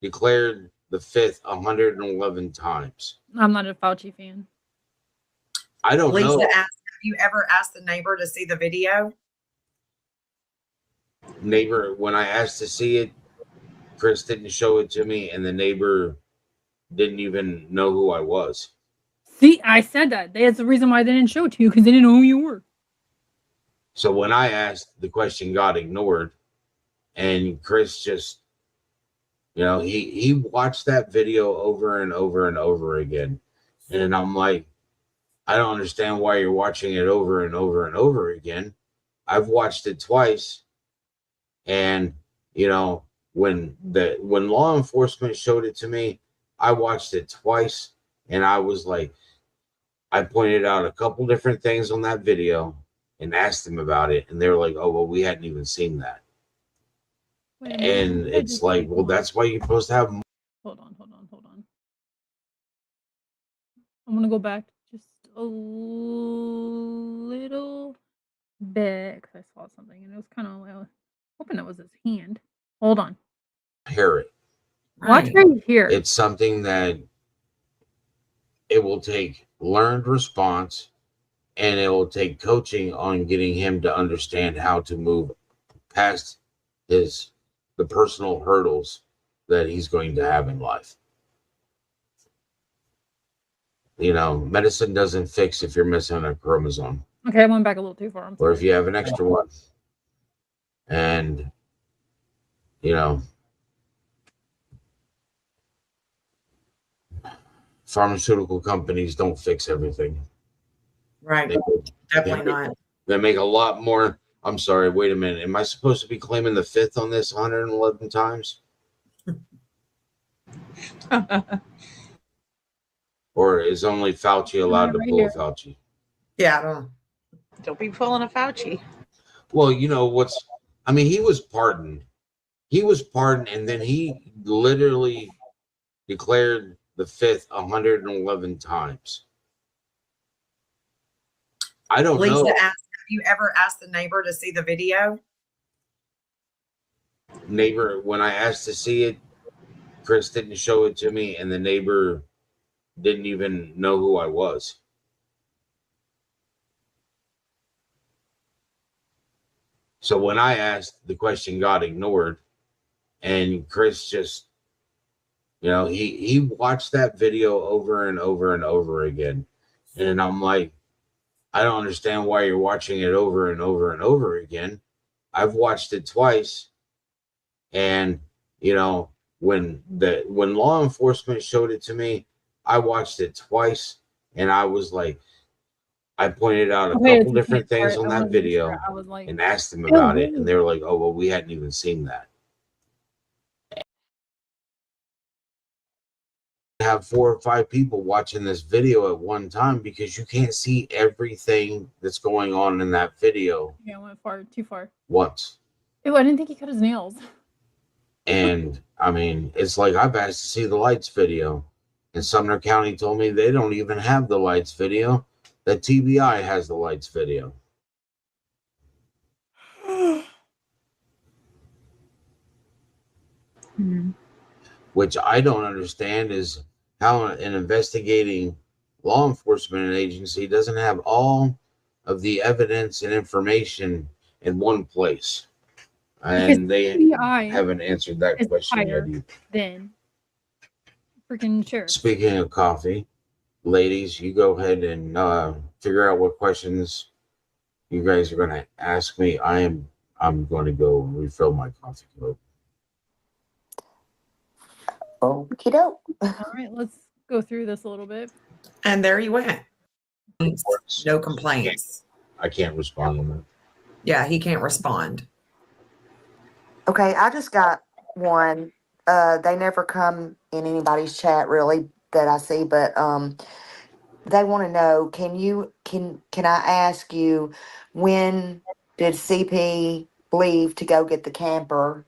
declared the fifth 111 times. I'm not a Fauci fan. I don't Lisa know. asked, have you ever asked the neighbor to see the video? Neighbor, when I asked to see it, Chris didn't show it to me, and the neighbor didn't even know who I was. See, I said that. That's the reason why they didn't show it to you, because they didn't know who you were. So when I asked, the question got ignored, and Chris just, he watched that video over and over and over again. And I'm like, I don't understand why you're watching it over and over and over again. I've watched it twice. And, when law enforcement showed it to me, I watched it twice, and I was like, I pointed out a couple different things on that video and asked them about it, and they were like, oh, well, we hadn't even seen that. Wait a minute. And it's like, well, that's why you're supposed to have more. Hold on. I'm gonna go back just a little bit because I saw something and it was kind of hoping it was his hand. Hold on. Parrot. Watch Right. right here. It's something that it will take learned response, and it will take coaching on getting him to understand how to move past the personal hurdles that he's going to have in life. Medicine doesn't fix if you're missing a chromosome. Okay, I went back a little too far. Or if you have an extra one. And, pharmaceutical companies don't fix everything. Right. Definitely not. They make a lot more. I'm sorry, wait a minute. Am I supposed to be claiming the fifth on this 111 times? Or is only Fauci allowed to pull a Fauci? Yeah, I don't. Don't be pulling a Fauci. Well, he was pardoned. He was pardoned, and then he literally declared the fifth 111 times. I don't know. Lisa asked, have you ever asked the neighbor to see the video? Neighbor, when I asked to see it, Chris didn't show it to me, and the neighbor didn't even know who I was. So when I asked, the question got ignored, and Chris just, he watched that video over and over and over again. And I'm like, I don't understand why you're watching it over and over and over again. I've watched it twice. And, when law enforcement showed it to me, I watched it twice, and I was like, I pointed out a couple different things on that video and asked them about it, and they were like, oh, well, we hadn't even seen that. Have 4 or 5 people watching this video at one time because you can't see everything that's going on in that video. Yeah, I went too far. Once. Ew, I didn't think he cut his nails. And it's like I've asked to see the lights video, and Sumner County told me they don't even have the lights video, that TBI has the lights video. Mhm. Which I don't understand is how an investigating law enforcement agency doesn't have all of the evidence and information in one place. Because And they FBI haven't answered that is question yet higher either. than freaking sheriff. Speaking of coffee, ladies, you go ahead and figure out what questions you guys are going to ask me. I'm going to go refill my coffee cup. Okie doke. All right, let's go through this a little bit. And there you went. No complaints. I can't respond to that. Yeah, he can't respond. Okay, I just got one. They never come in anybody's chat really that I see, but they want to know, can I ask you, when did CP leave to go get the camper?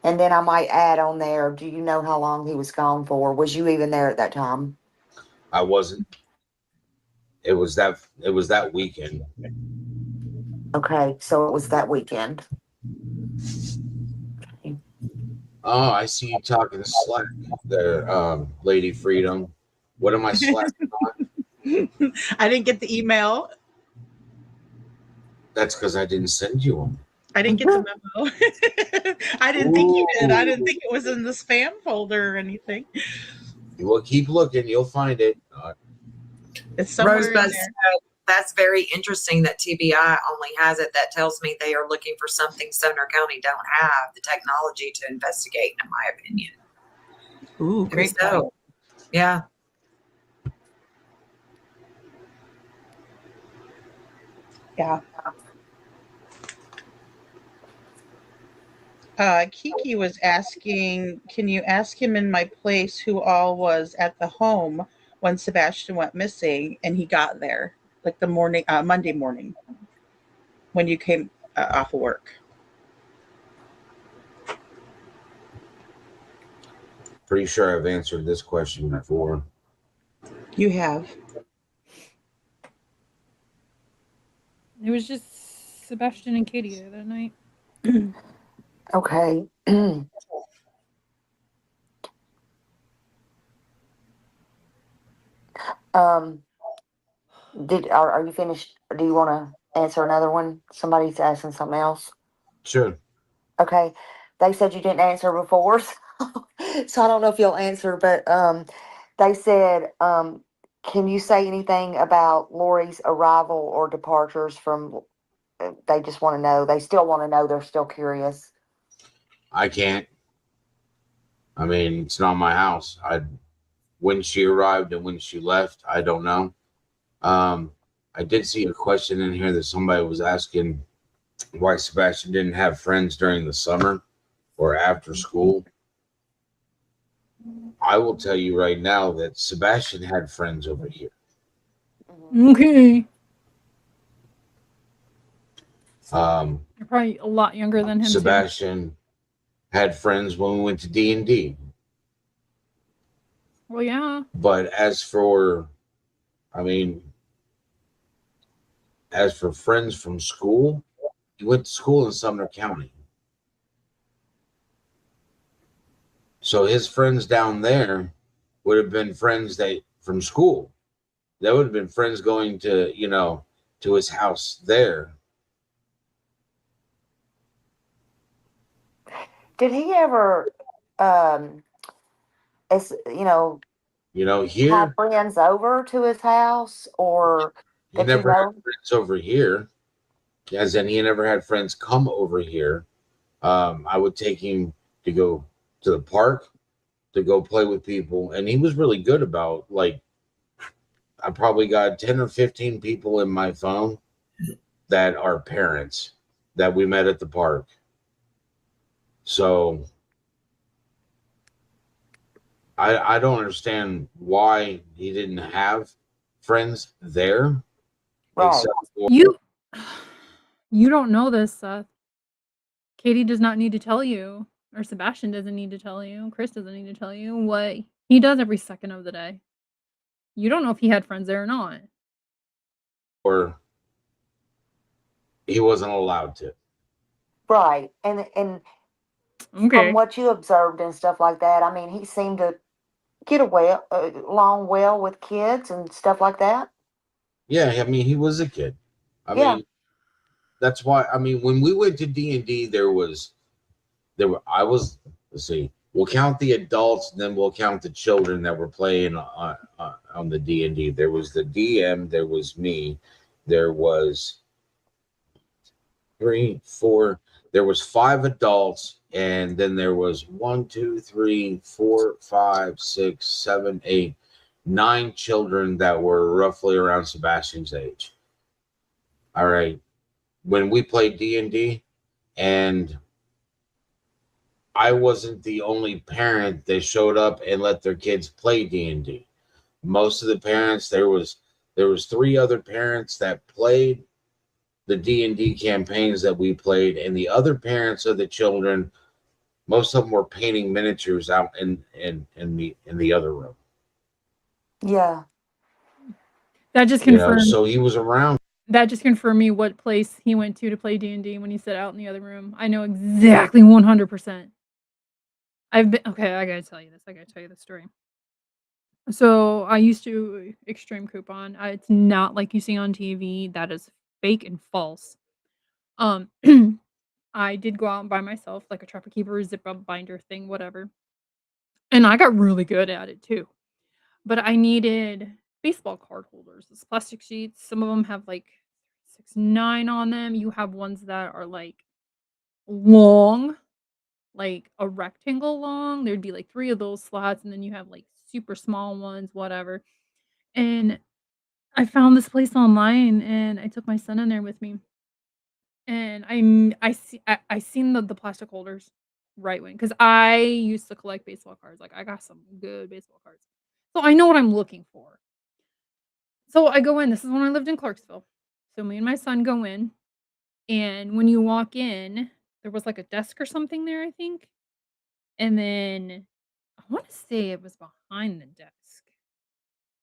And then I might add on there, do you know how long he was gone for? Was you even there at that time? I wasn't. It was that weekend. Okay, so it was that weekend. Oh, I see you talking slack there, Lady Freedom. What am I slacking on? I didn't get the email. That's because I didn't send you one. I didn't get the memo. I didn't think you did. I didn't think it was in the spam folder or anything. Well, keep looking. You'll find it. It's somewhere in Rosebud, there. that's very interesting that TBI only has it. That tells me they are looking for something Sumner County don't have, the technology to investigate, in my opinion. Ooh, great. So, yeah. Yeah. Kiki was asking, can you ask him in my place who all was at the home when Sebastian went missing and he got there, like the morning, Monday morning, when you came off of work? Pretty sure I've answered this question before. You have. It was just Sebastian and Katie there that night. Okay. Are you finished? Do you want to answer another one? Somebody's asking something else. Sure. Okay. They said you didn't answer before, so I don't know if you'll answer, but they said, can you say anything about Lori's arrival or departures from? They just want to know. They still want to know. They're still curious. I can't. I mean, it's not my house. When she arrived and when she left, I don't know. I did see a question in here that somebody was asking why Sebastian didn't have friends during the summer or after school. I will tell you right now that Sebastian had friends over here. Okay. You're probably a lot younger than him. Sebastian had friends when we went to D&D. Well, yeah. But as for friends from school, he went to school in Sumner County. So his friends down there would have been friends from school. That would have been friends going to, to his house there. Did he ever, here, have friends over to his house, or he never had friends over here, as in he never had friends come over here. I would take him to go to the park, to go play with people, and he was really good about, like, I probably got 10 or 15 people in my phone that are parents that we met at the park. So I don't understand why he didn't have friends there. Right. You don't know this, Seth. Katie does not need to tell you, or Sebastian doesn't need to tell you, Chris doesn't need to tell you what he does every second of the day. You don't know if he had friends there or not. Or he wasn't allowed to. Right. And From Okay. what you observed and stuff like that, I mean, he seemed to get along well with kids and stuff like that. Yeah, I mean, he was a kid. I Yeah. mean, that's why. I mean, when we went to D&D, I was. Let's see. We'll count the adults, and then we'll count the children that were playing on the D&D. There was the DM. There was me. There was three, four. There was five adults, and then there was one, two, three, four, five, six, seven, eight, nine children that were roughly around Sebastian's age. All right. When we played D&D, and I wasn't the only parent that showed up and let their kids play D&D. Most of the parents, there was three other parents that played the D&D campaigns that we played, and the other parents of the children, most of them were painting miniatures out in the other room. Yeah. That just confirmed So he was around. that just confirmed me what place he went to play D&D when he said out in the other room. I know exactly 100%. I've been okay, I gotta tell you this. I gotta tell you the story. So I used to extreme coupon. It's not like you see on TV. That is fake and false. Um, I did go out by myself, like a trapper keeper, zip up binder thing, whatever. And I got really good at it too. But I needed baseball card holders. It's plastic sheets. Some of them have like 6 9 on them. You have ones that are like long, like a rectangle long. There'd be like 3 of those slots, and then you have like super small ones, whatever. And I found this place online, and I took my son in there with me. And I seen the plastic holders right when, because I used to collect baseball cards. Like I got some good baseball cards, so I know what I'm looking for. So I go in. This is when I lived in Clarksville. So me and my son go in, and when you walk in, there was like a desk or something there, I think, and then I want to say it was behind the desk.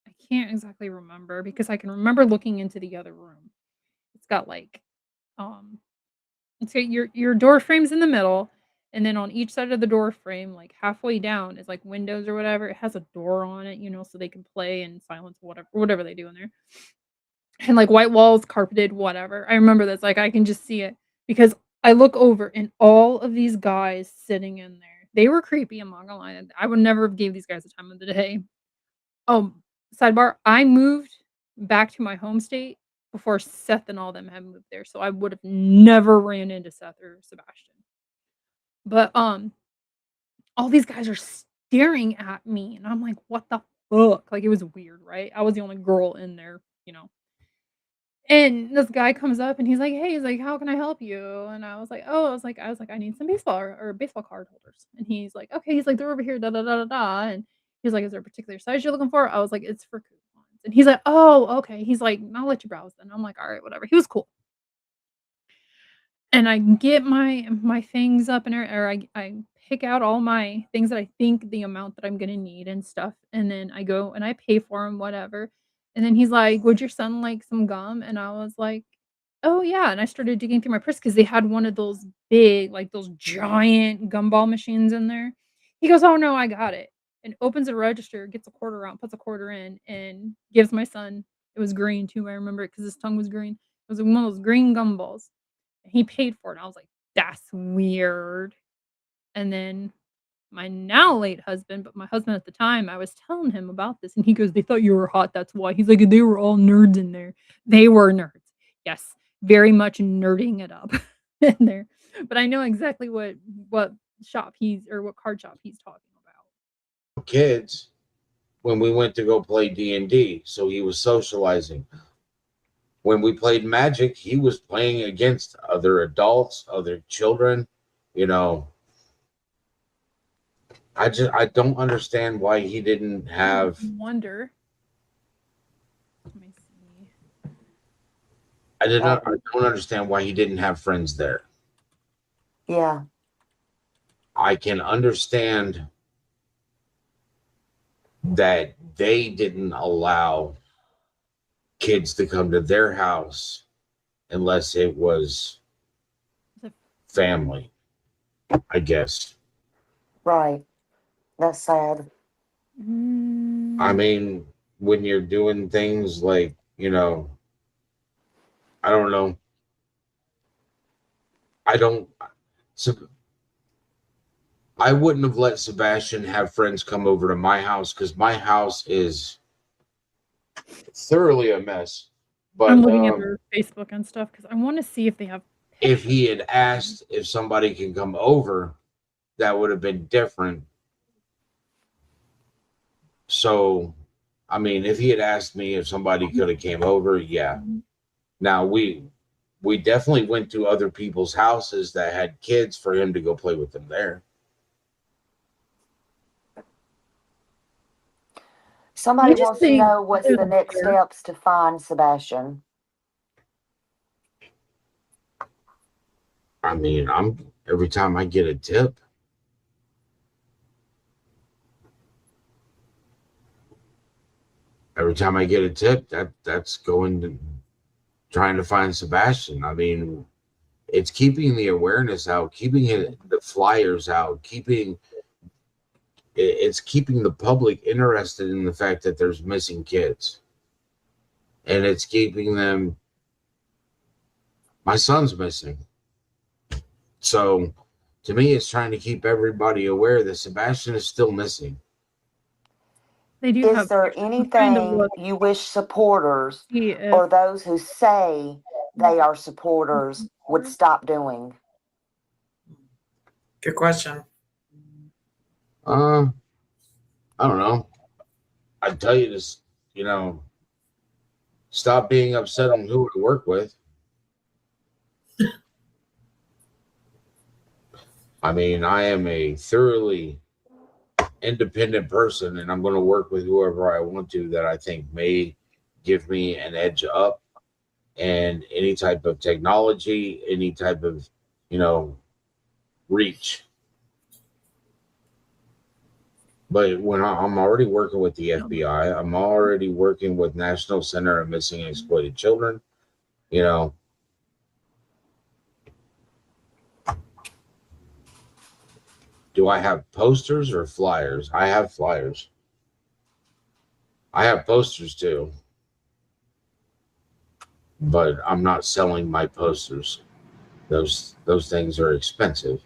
I can't exactly remember because I can remember looking into the other room. It's got like um it's got your door frame's in the middle, and then on each side of the door frame, like halfway down is like windows or whatever. It has a door on it, so they can play in silence, whatever they do in there. And like white walls, carpeted, whatever. I remember this, like I can just see it because I look over and all of these guys sitting in there. They were creepy, I'm not gonna lie. I would never have gave these guys the time of the day. Oh, sidebar, I moved back to my home state before Seth and all them had moved there, so I would have never ran into Seth or Sebastian. But, all these guys are staring at me, and I'm like, "What the fuck?" Like, it was weird, right? I was the only girl in there, you know? And this guy comes up and he's like, "Hey," he's like, "How can I help you?" And I was like, "Oh," "I need some baseball or baseball card holders." And he's like, "Okay." He's like, "They're over here, da da da da da." And he's like, "Is there a particular size you're looking for?" I was like, "It's for coupons." And he's like, "Oh, okay." He's like, "I'll let you browse then." I'm like, "All right, whatever." He was cool. And I get my things up in there, or I pick out all my things that I think the amount that I'm gonna need and stuff, and then I go and I pay for 'em, whatever. And then he's like, "Would your son like some gum?" And I was like, "Oh, yeah." And I started digging through my purse because they had one of those big, like, those giant gumball machines in there. He goes, "Oh, no, I got it." And opens a register, gets a quarter out, puts a quarter in, and gives my son. It was green too, I remember it because his tongue was green. It was one of those green gumballs. He paid for it, and I was like, "That's weird." And then my now late husband, but my husband at the time, I was telling him about this, and he goes, "They thought you were hot, that's why." He's like, "They were all nerds in there." They were nerds. Yes, very much nerding it up in there. But I know exactly what shop he's or what card shop he's talking about. Kids when we went to go play D&D, so he was socializing. When we played Magic, he was playing against other adults, other children. You know, I don't understand why he didn't have. Wonder. Let me see. I don't understand why he didn't have friends there. Yeah. I can understand that they didn't allow kids to come to their house unless it was The family. I guess. Right. That's sad. I Mm, mean, when you're doing things like, I don't know. I don't. So I wouldn't have let Sebastian have friends come over to my house because my house is thoroughly a mess. I'm But looking at their Facebook and stuff because I want to see if they have if he pictures. had asked if somebody can come over, that would have been different. So, I mean, if he had asked me if somebody could have came over, yeah. Now we definitely went to other people's houses that had kids for him to go play with them there. Somebody I just wants to think know what's there's the next better. steps to find Sebastian. I mean, I'm every time I get a tip, that's going to trying to find Sebastian. I mean, it's keeping the awareness out, keeping the flyers out, it's keeping the public interested in the fact that there's missing kids, and it's keeping them. My son's missing, so to me, it's trying to keep everybody aware that Sebastian is still missing. They do Is have there pictures. I'm trying to anything look you wish supporters see if or those who say they are supporters would stop doing? Good question. I don't know. I'd tell you to, you know, stop being upset on who to work with. I mean, I am a thoroughly independent person, and I'm going to work with whoever I want to that I think may give me an edge up. And any type of technology, any type of, you know, reach. But when I'm already working with the FBI, I'm already working with National Center of Missing and Exploited Children. You know, do I have posters or flyers? I have flyers. I have posters too, but I'm not selling my posters. Those things are expensive.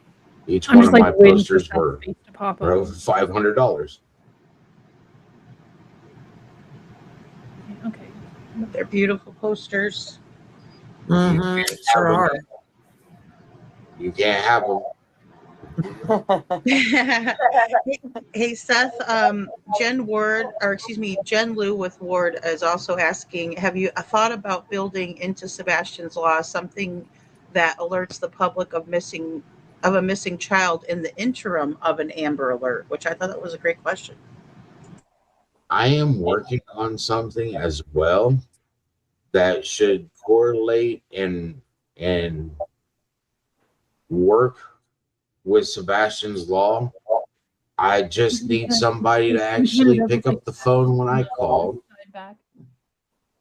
Each I'm one just of like my waiting for posters Seth's were face to pop up. over $500. Okay. They're beautiful posters. Mm-hmm. Sure are. You can't have them. Hey Seth, Jen Ward, or excuse me, Jen Lou with Ward is also asking, have you thought about building into Sebastian's Law something that alerts the public of a missing child in the interim of an Amber Alert? Which I thought that was a great question. I am working on something as well that should correlate and work with Sebastian's Law. I just need somebody to actually pick up the phone when I call.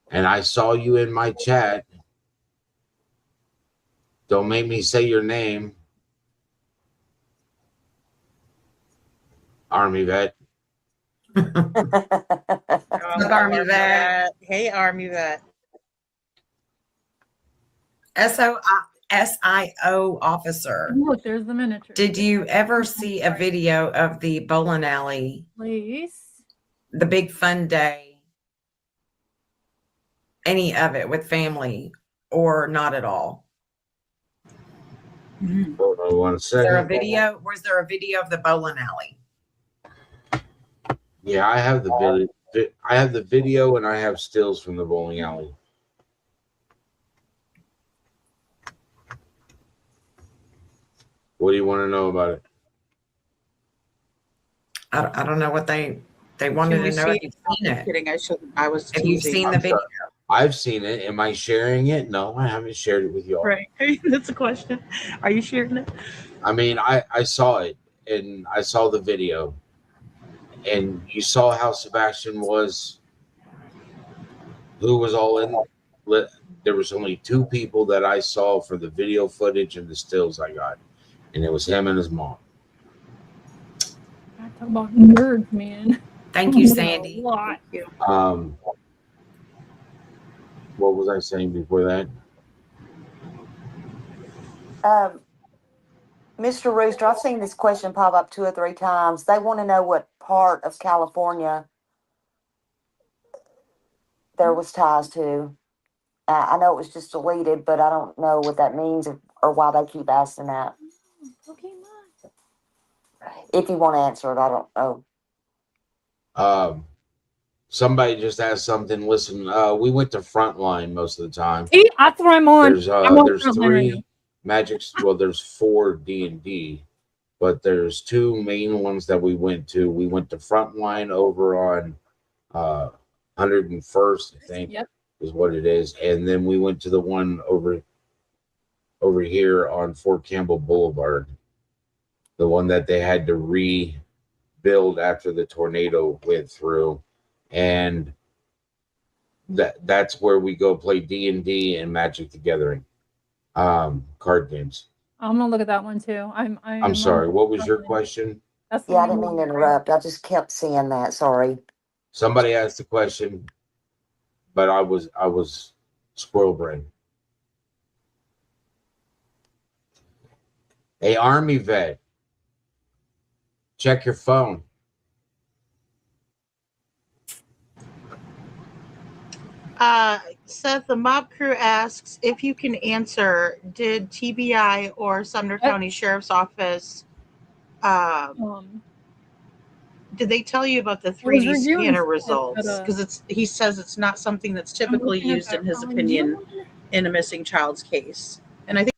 And I saw you in my chat. Don't make me say your name. Army vet. Army vet. Hey, Army vet. SIO officer. Look, there's the miniature. Did you ever see a video of the bowling alley, Please. the big fun day? Any of it with family or not at all? Hold on 1 Was there a second. video? Was there a video of the bowling alley? Yeah, I have the video. I have the video and I have stills from the bowling alley. What do you want to know about it? I don't know what they wanted to know if you've seen I'm it. kidding. I was Have you teasing. seen the video? I've seen it. Am I sharing it? No, I haven't shared it with y'all. Right. That's a question. Are you sharing it? I mean, I saw it and I saw the video. And you saw how Sebastian was, who was all in. There was only 2 people that I saw for the video footage and the stills I got. and it was him and his mom. I talk about nerds, man. Thank you, A Sandy. lot. What was I saying before that? Mr. Rooster, I've seen this question pop up 2 or 3 times. They want to know what part of California there was ties to. I know it was just deleted, but I don't know what that means or why they keep asking that. Pokemon. If you want to answer it, I don't know. Somebody just asked something. Listen, we went to Frontline most of the time. See, that's what I'm on. There's I'm on there's Frontline right 3 Magics. Well, there's 4 D&D, but there's 2 main ones that we went to. We went to Frontline over on 101st, I think, Yep. is what it is, and then we went to the one over here on Fort Campbell Boulevard, the one that they had to rebuild after the tornado went through, and that's where we go play D&D and Magic the Gathering, card games. I'm gonna look at that one too. I'm sorry. What was your question? That's the Yeah, I one didn't I'm mean to on. interrupt. I just kept seeing that. Sorry. Somebody asked a question, but I was squirrel brain. Hey, Army vet, check your phone. Seth, the mob crew asks if you can answer, did TBI or Sumner County Sheriff's Office, did they tell you about the 3D scanner results? Because he says it's not something that's typically used, in his opinion, in a missing child's case. And I think.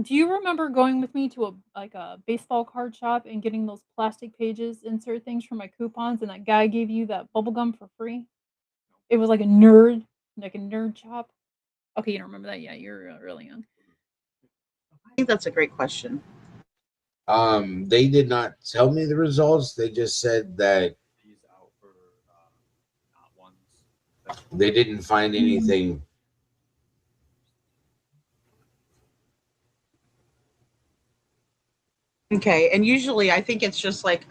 Do you remember going with me to a baseball card shop and getting those plastic pages, insert things for my coupons, and that guy gave you that bubble gum for free? It was like a nerd shop. Okay, you don't remember that? Yeah, you're really young. I think that's a great question. They did not tell me the results. They just said that they didn't find anything. Okay, and usually I think it's just like,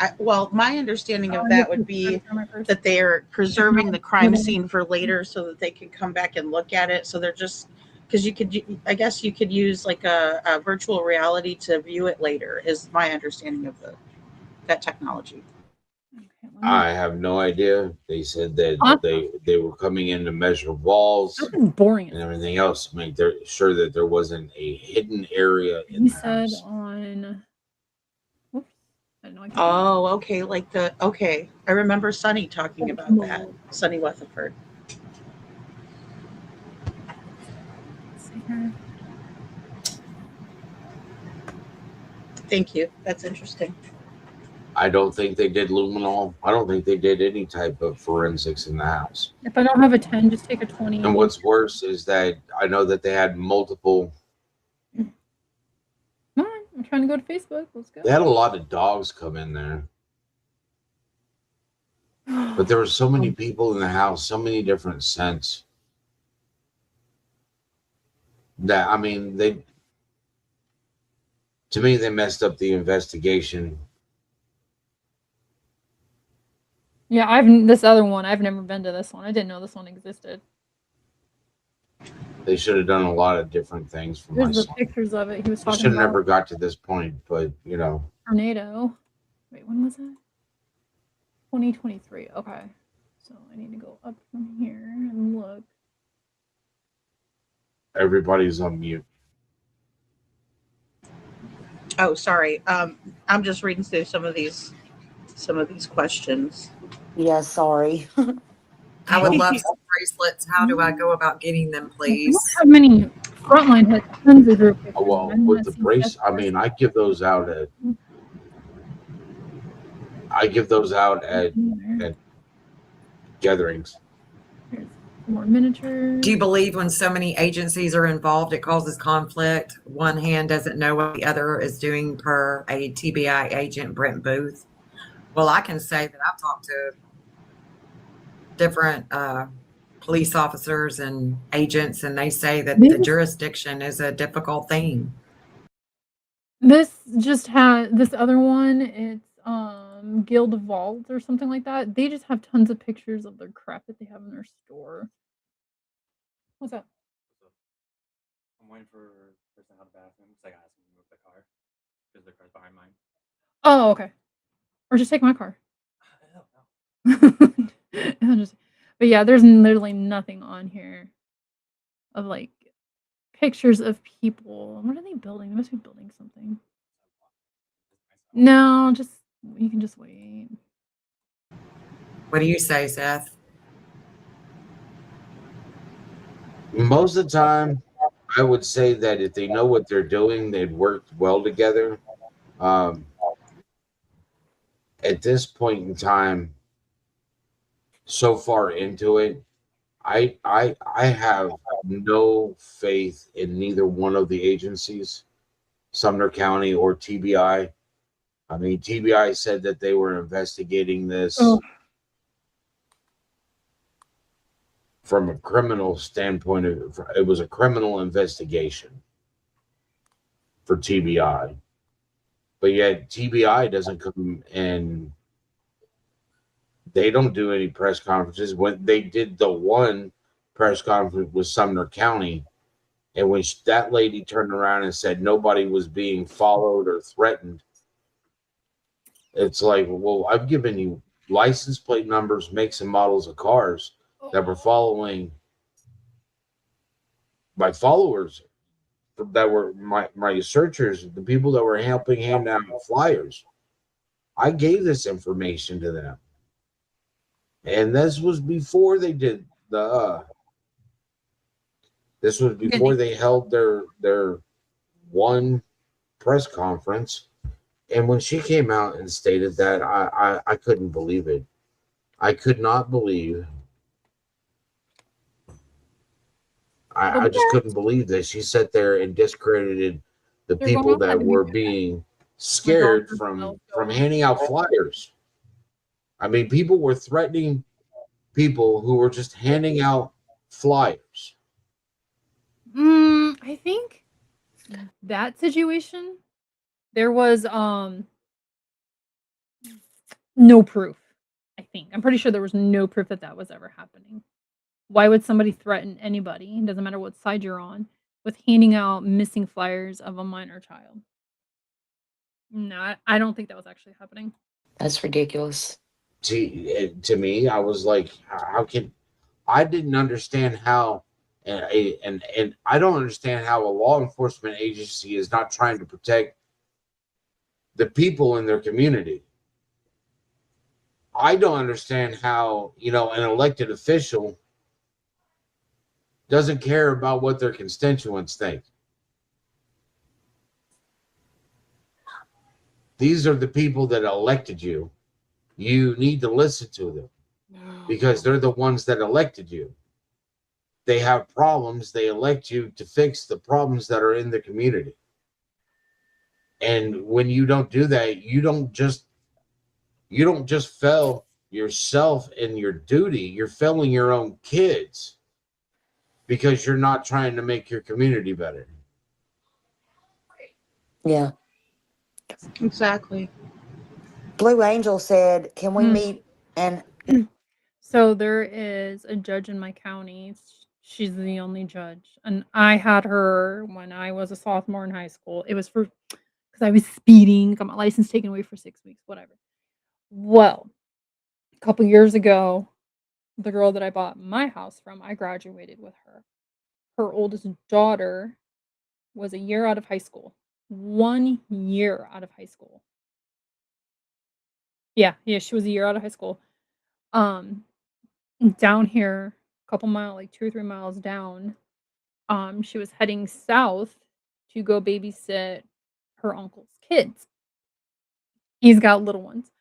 my understanding of that would be that they are preserving the crime scene for later so that they can come back and look at it. So they're just, because I guess you could use like a virtual reality to view it later, is my understanding of that technology. I have no idea. They said that they were coming in to measure walls boring and everything else to make sure that there wasn't a hidden area in he the said house. On. Oops, I know I can't. Oh, okay, okay. I remember Sonny talking about that. Sonny Weatherford. Thank you. That's interesting. I don't think they did luminol. I don't think they did any type of forensics in the house. If I don't have a 10, just take a 20. And what's worse is that I know that they had multiple. Come on, I'm trying to go to Facebook. Let's go. They had a lot of dogs come in there. But there were so many people in the house, so many different scents. That, I mean, to me, they messed up the investigation. Yeah, this other one. I've never been to this one. I didn't know this one existed. They should have done a lot of different things for my There's the son. pictures of it. He was talking should have about never got to this point, but you know. tornado. Wait, when was that? 2023. Okay. So I need to go up from here and look. Everybody's on mute. Oh, sorry. I'm just reading through some of these questions. Yeah, sorry. I would love some bracelets. How do I go about getting them, please? How many Frontline had tons of group pictures. Well, with the brace, I mean, I give those out at gatherings. Here's more miniatures. Do you believe when so many agencies are involved, it causes conflict? One hand doesn't know what the other is doing per a TBI agent, Brent Booth. Well, I can say that I've talked to different police officers and agents, and they say that the jurisdiction is a difficult thing. This other one, it's, Guild Vault or something like that. They just have tons of pictures of their crap that they have in their store. What's up? I'm waiting for the person out of the bathroom because I gotta ask him to move the car because their car's behind mine. Oh, okay. Or just take my car. I don't know. I'll just but yeah, there's literally nothing on here of, like, pictures of people. What are they building? They must be building something. No, just you can just wait. What do you say, Seth? Most of the time, I would say that if they know what they're doing, they'd work well together. Um, at this point in time, so far into it, I have no faith in neither one of the agencies, Sumner County or TBI. I mean, TBI said that they were investigating this Oh. from a criminal standpoint. It was a criminal investigation for TBI, but yet TBI doesn't come and they don't do any press conferences. When they did the one press conference with Sumner County, and when that lady turned around and said nobody was being followed or threatened, it's like, well, I've given you license plate numbers, makes and models of cars that were following my followers, that were my searchers, the people that were helping hand out flyers. I gave this information to them, and this was before they did the. This was Yeah, before they held their one press conference, and when she came out and stated that, I couldn't believe it. I could not believe. they'll I be just there. couldn't believe that she sat there and discredited the They're going people outside that to be were right back. being My dog scared heard smells from going. handing out flyers. I mean, people were threatening people who were just handing out flyers. I think that situation, there was, no proof, I think. I'm pretty sure there was no proof that that was ever happening. Why would somebody threaten anybody, doesn't matter what side you're on, with handing out missing flyers of a minor child? No, I don't think that was actually happening. That's ridiculous. To me, I was like, how can I didn't understand how, and I don't understand how a law enforcement agency is not trying to protect the people in their community. I don't understand how, an elected official doesn't care about what their constituents think. These are the people that elected you. You need to listen to them because they're the ones that elected you. They have problems. They elect you to fix the problems that are in the community. And when you don't do that, you don't just fail yourself in your duty. You're failing your own kids because you're not trying to make your community better. Yeah. Exactly. Blue Angel said, "Can we Mm. meet?" And So there is a judge in my county. She's the only judge, and I had her when I was a sophomore in high school. It was for because I was speeding, got my license taken away for 6 weeks, whatever. Well, a couple years ago, the girl that I bought my house from, I graduated with her. Her oldest daughter was a year out of high school. 1 year out of high school. Yeah, she was a year out of high school. Um, down here, a couple mile like 2 or 3 miles down, she was heading south to go babysit her uncle's kids. He's got little ones.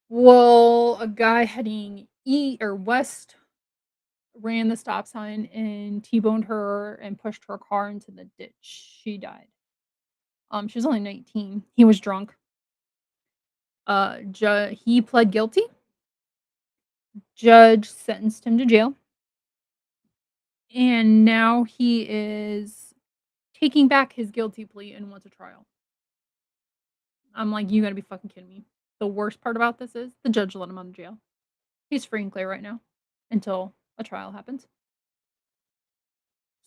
Well, a guy heading or west ran the stop sign and T-boned her and pushed her car into the ditch. She died. She was only 19. He was drunk. He pled guilty. Judge sentenced him to jail. And now he is taking back his guilty plea and wants a trial. I'm like, you gotta be fucking kidding me. The worst part about this is the judge let him out of jail. He's free and clear right now until a trial happens.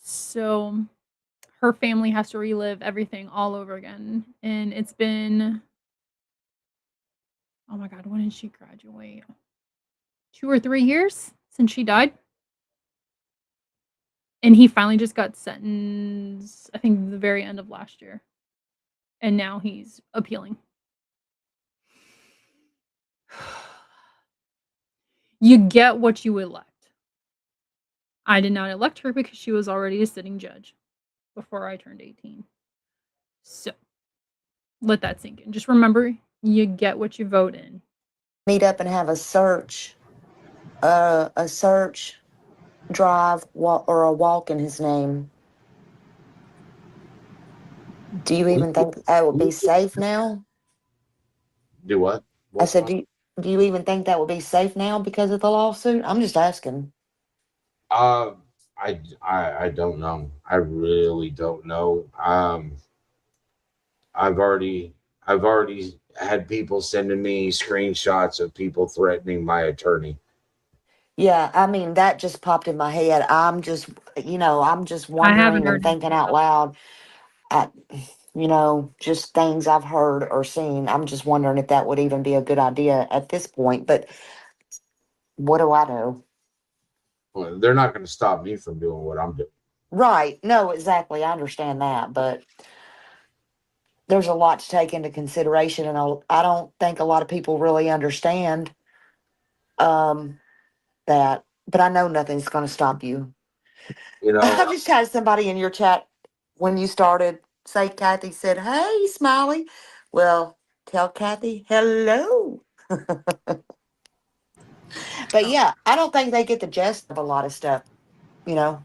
So her family has to relive everything all over again. And it's been, oh my God, when did she graduate? 2 or 3 years since she died. And he finally just got sentenced, I think, the very end of last year. And now he's appealing. You get what you elect. I did not elect her because she was already a sitting judge before I turned 18. So let that sink in. Just remember, you get what you vote in. Meet up and have a search drive or a walk in his name. Do you even think that would be safe now? Do what? I said, do you even think that would be safe now because of the lawsuit? I'm just asking. I don't know. I really don't know. I've already had people sending me screenshots of people threatening my attorney. Yeah, I mean, that just popped in my head. I'm just wondering and thinking out loud at, just things I've heard or seen. I'm just wondering if that would even be a good idea at this point. But what do I know? Well, they're not going to stop me from doing what I'm doing. Right. No, exactly. I understand that. But there's a lot to take into consideration. And I don't think a lot of people really understand that. But I know nothing's going to stop you. I just had somebody in your chat when you started say Kathy said, "Hey, Smiley." Well, tell Kathy hello. But yeah, I don't think they get the gist of a lot of stuff, and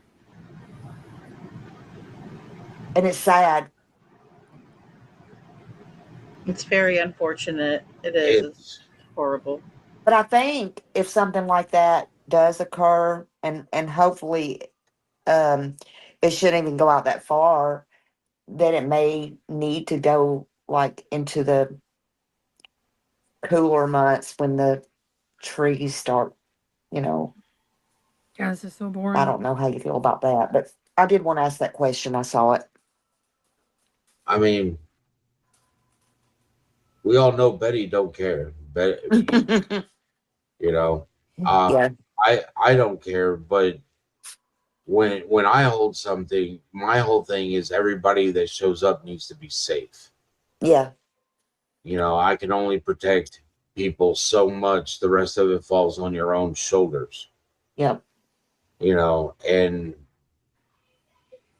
it's sad. It's very unfortunate. It is. It's horrible. But I think if something like that does occur, and hopefully, it shouldn't even go out that far, then it may need to go like into the cooler months when the trees start, you know. Yeah, this is so boring. I don't know how you feel about that, but I did want to ask that question. I saw it. I mean, we all know Betty don't care. Yeah. I don't care, but when I hold something, my whole thing is everybody that shows up needs to be safe. Yeah. I can only protect people so much. The rest of it falls on your own shoulders. Yep. And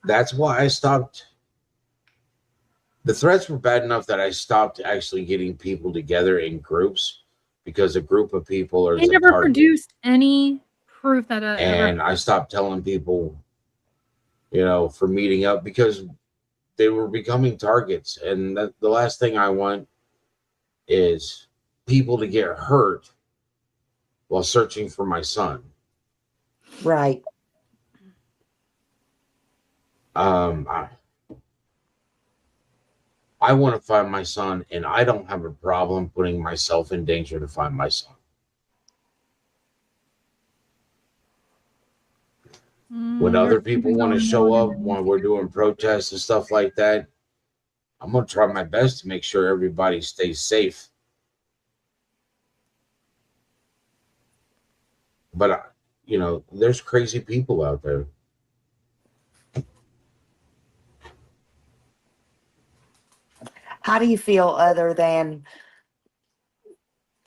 that's why I stopped. The threats were bad enough that I stopped actually getting people together in groups because a group of people are. They never produced any proof that and I stopped telling people, for meeting up because they were becoming targets. And the last thing I want is people to get hurt while searching for my son. Right. I want to find my son, and I don't have a problem putting myself in danger to find my son. When other people want to show up when we're doing protests and stuff like that, I'm going to try my best to make sure everybody stays safe. But, there's crazy people out there. How do you feel other than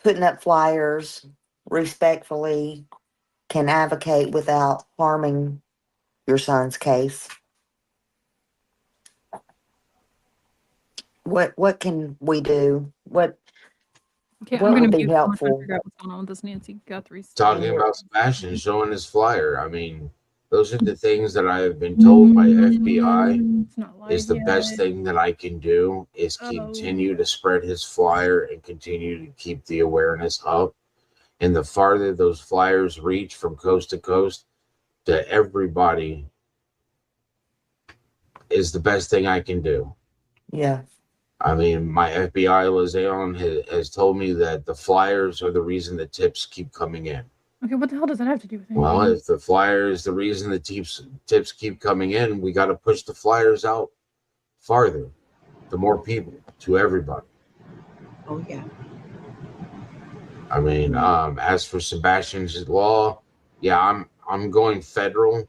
putting up flyers respectfully can advocate without harming your son's case? What can we do? What Okay, what I'm gonna would be mute. I'm trying to helpful? figure out what's going on with this Nancy Guthrie stuff. Talking about Sebastian showing his flyer. I mean, those are the things that I have been told by FBI is the best thing that I can do is continue to spread his flyer and continue to keep the awareness up. And the farther those flyers reach from coast to coast to everybody is the best thing I can do. Yeah. I mean, my FBI liaison has told me that the flyers are the reason the tips keep coming in. Okay, what the hell does that have to do with anything? Well, if the flyer is the reason the tips keep coming in, we got to push the flyers out farther, to more people, to everybody. Oh yeah. I mean, as for Sebastian's law, yeah, I'm going federal.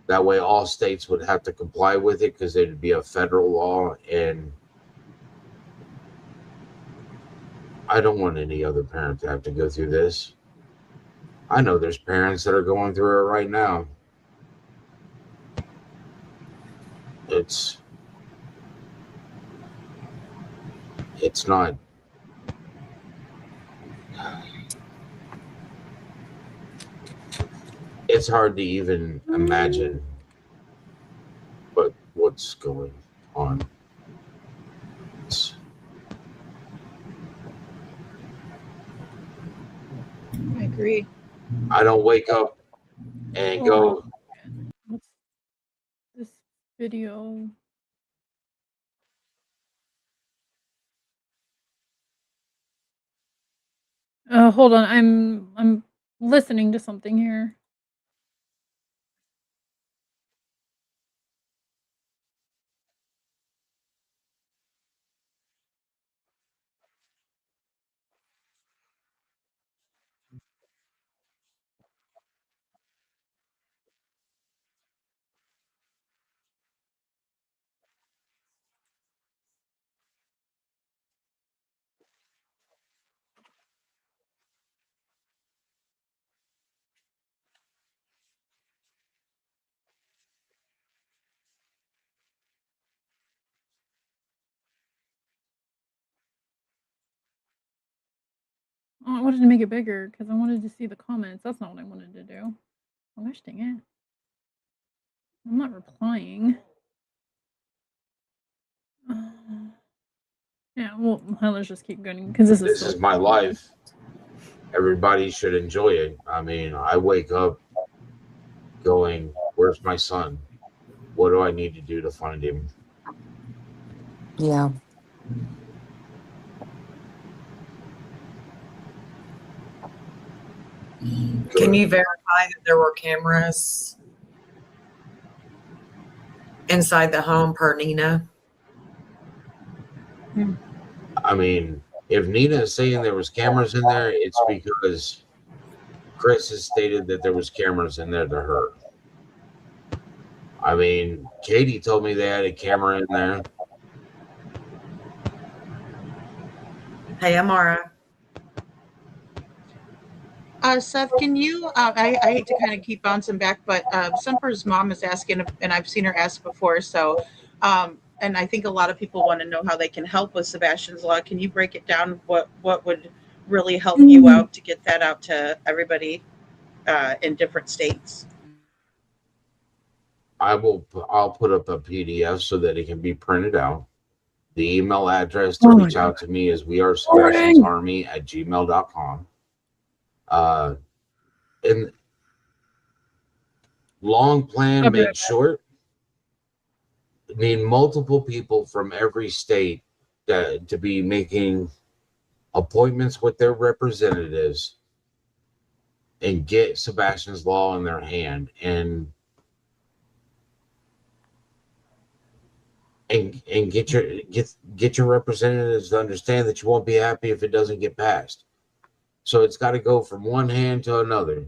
That way, all states would have to comply with it because it'd be a federal law, and I don't want any other parent to have to go through this. I know there's parents that are going through it right now. It's not. It's hard to even imagine what's going on. I agree. I don't wake up and go, What's this video? Hold on. I'm listening to something here. Oh, I wanted to make it bigger because I wanted to see the comments. That's not what I wanted to do. Oh gosh dang it. I'm not replying. Yeah, well, let's just keep going because this this is is my life. Everybody should enjoy it. I mean, I wake up going, where's my son? What do I need to do to find him? Yeah. Can you verify that there were cameras inside the home per Nina? I mean, if Nina is saying there was cameras in there, it's because Chris has stated that there was cameras in there to her. I mean, Katie told me they had a camera in there. Hey, Amara. Seth, can you? I hate to kind of keep bouncing back, but Semper's mom is asking, and I've seen her ask before. So, and I think a lot of people want to know how they can help with Sebastian's Law. Can you break it down? What would really help you out to get that out to everybody in different states? I'll put up a PDF so that it can be printed out. The email address to reach out to me is wearesebastiansarmy@gmail.com. And long plan made short, need multiple people from every state to be making appointments with their representatives and get Sebastian's Law in their hand and get your representatives to understand that you won't be happy if it doesn't get passed. So it's got to go from one hand to another.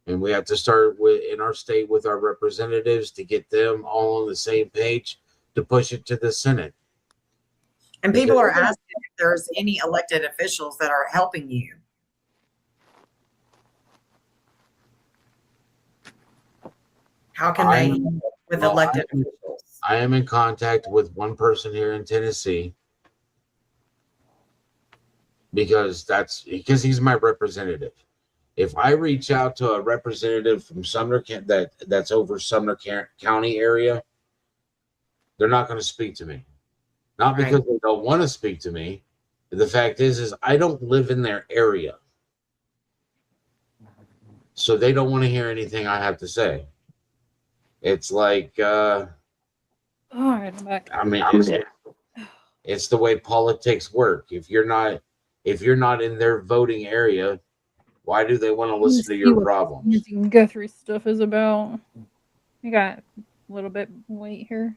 And we have to start in our state with our representatives to get them all on the same page to push it to the Senate. And people are asking if there's any elected officials that are helping you. How can they with elected officials? I am in contact with one person here in Tennessee because he's my representative. If I reach out to a representative from Sumner that's over Sumner County area, they're not going to speak to me. Not because they don't want to speak to me. The fact is I don't live in their area. So they don't want to hear anything I have to say. It's like, all right, I'm back. I mean, It's the way politics work. If you're not in their voting area, why do they want to listen to See your what problems? Guthrie stuff is about. We got a little bit wait here.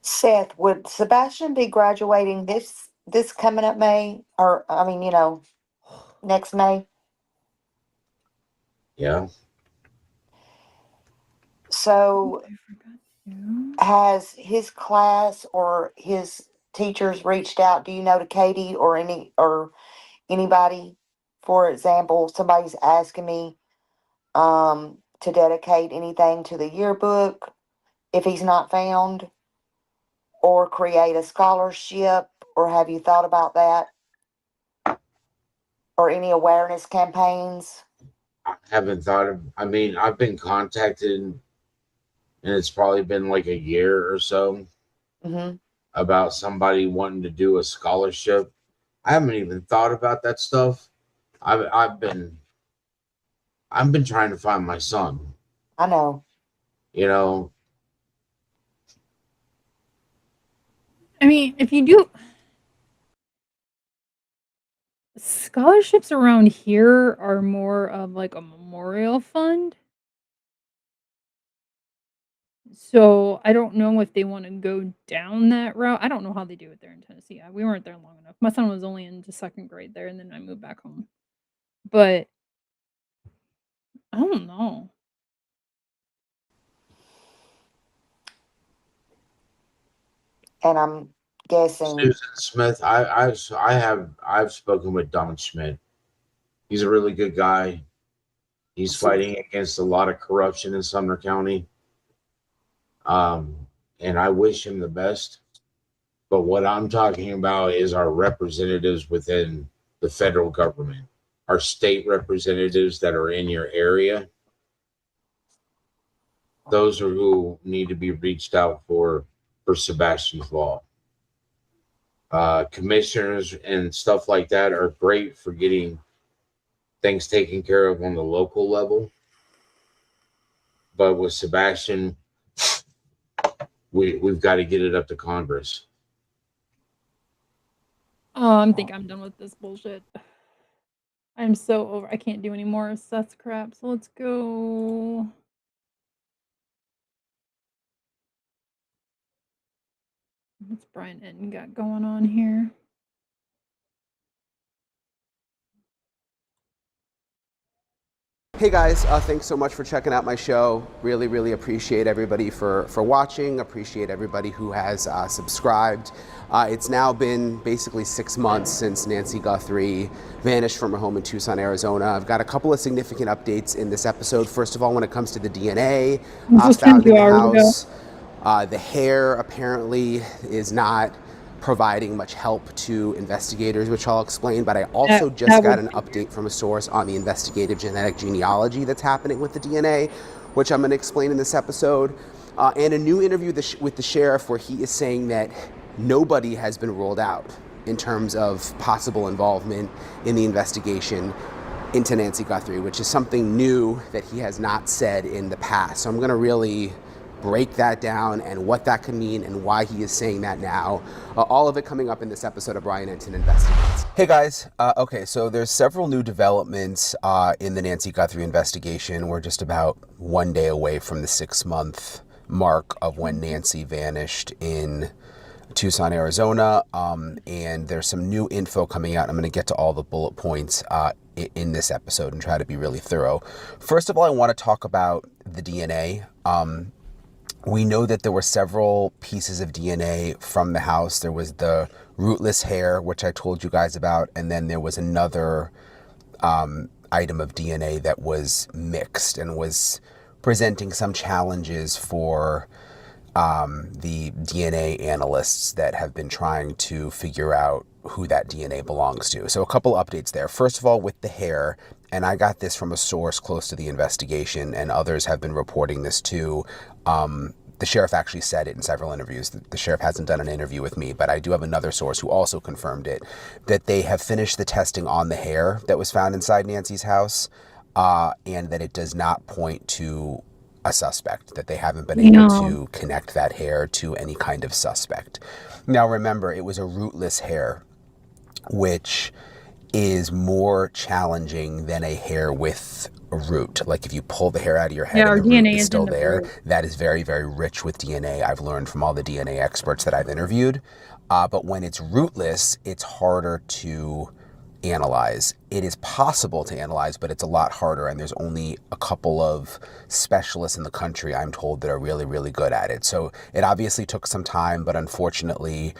Seth, would Sebastian be graduating this coming up May, or I mean, next May? Yeah. So I forgot to. has his class or his teachers reached out, do you know, to Katie or anybody? For example, somebody's asking me to dedicate anything to the yearbook if he's not found, or create a scholarship, or have you thought about that? Or any awareness campaigns? I haven't thought of, I mean, I've been contacted, and it's probably been like a year or so, Mm-hmm. about somebody wanting to do a scholarship. I haven't even thought about that stuff. I've been trying to find my son. I know. You know, I mean, if you do scholarships around here are more of like a memorial fund. So I don't know if they want to go down that route. I don't know how they do it there in Tennessee. We weren't there long enough. My son was only into second grade there, and then I moved back home. But I don't know. And I'm guessing. Susan Smith. I've spoken with Don Schmidt. He's a really good guy. He's fighting against a lot of corruption in Sumner County. And I wish him the best. But what I'm talking about is our representatives within the federal government, our state representatives that are in your area. Those are who need to be reached out for Sebastian's Law. Commissioners and stuff like that are great for getting things taken care of on the local level. But with Sebastian, we've got to get it up to Congress. I think I'm done with this bullshit. I'm so over. I can't do any more of Seth's crap. So let's go. What's Brian Etten got going on here? Hey guys, thanks so much for checking out my show. Really appreciate everybody for watching. Appreciate everybody who has subscribed. It's now been basically 6 months since Nancy Guthrie vanished from her home in Tucson, Arizona. I've got a couple of significant updates in this episode. First of all, when it comes to the DNA found in the house, the hair apparently is not providing much help to investigators, which I'll explain, but I also just got an update from a source on the investigative genetic genealogy that's happening with the DNA, which I'm going to explain in this episode, and a new interview with the sheriff where he is saying that nobody has been ruled out in terms of possible involvement in the investigation into Nancy Guthrie, which is something new that he has not said in the past. So I'm going to really break that down and what that could mean and why he is saying that now. All of it coming up in this episode of Brian Enton Investigates. Hey guys, okay, so there's several new developments in the Nancy Guthrie investigation. We're just about 1 day away from the 6-month mark of when Nancy vanished in Tucson, Arizona, and there's some new info coming out. I'm going to get to all the bullet points in this episode and try to be really thorough. First of all, I want to talk about the DNA. We know that there were several pieces of DNA from the house. There was the rootless hair, which I told you guys about, and then there was another item of DNA that was mixed and was presenting some challenges for the DNA analysts that have been trying to figure out who that DNA belongs to. So a couple updates there. First of all, with the hair, and I got this from a source close to the investigation, and others have been reporting this too. The sheriff actually said it in several interviews. The sheriff hasn't done an interview with me, but I do have another source who also confirmed it, that they have finished the testing on the hair that was found inside Nancy's house, and that it does not point to a suspect, that they haven't been able Yeah. to connect that hair to any kind of suspect. Now, remember, it was a rootless hair, which is more challenging than a hair with a root. Like if you pull the hair out of your head Yeah, our and the root DNA is is in still the there, root. that is very, very rich with DNA. I've learned from all the DNA experts that I've interviewed. But when it's rootless, it's harder to analyze. It is possible to analyze, but it's a lot harder. And there's only a couple of specialists in the country, I'm told, that are really, really good at it. So it obviously took some time, but unfortunately,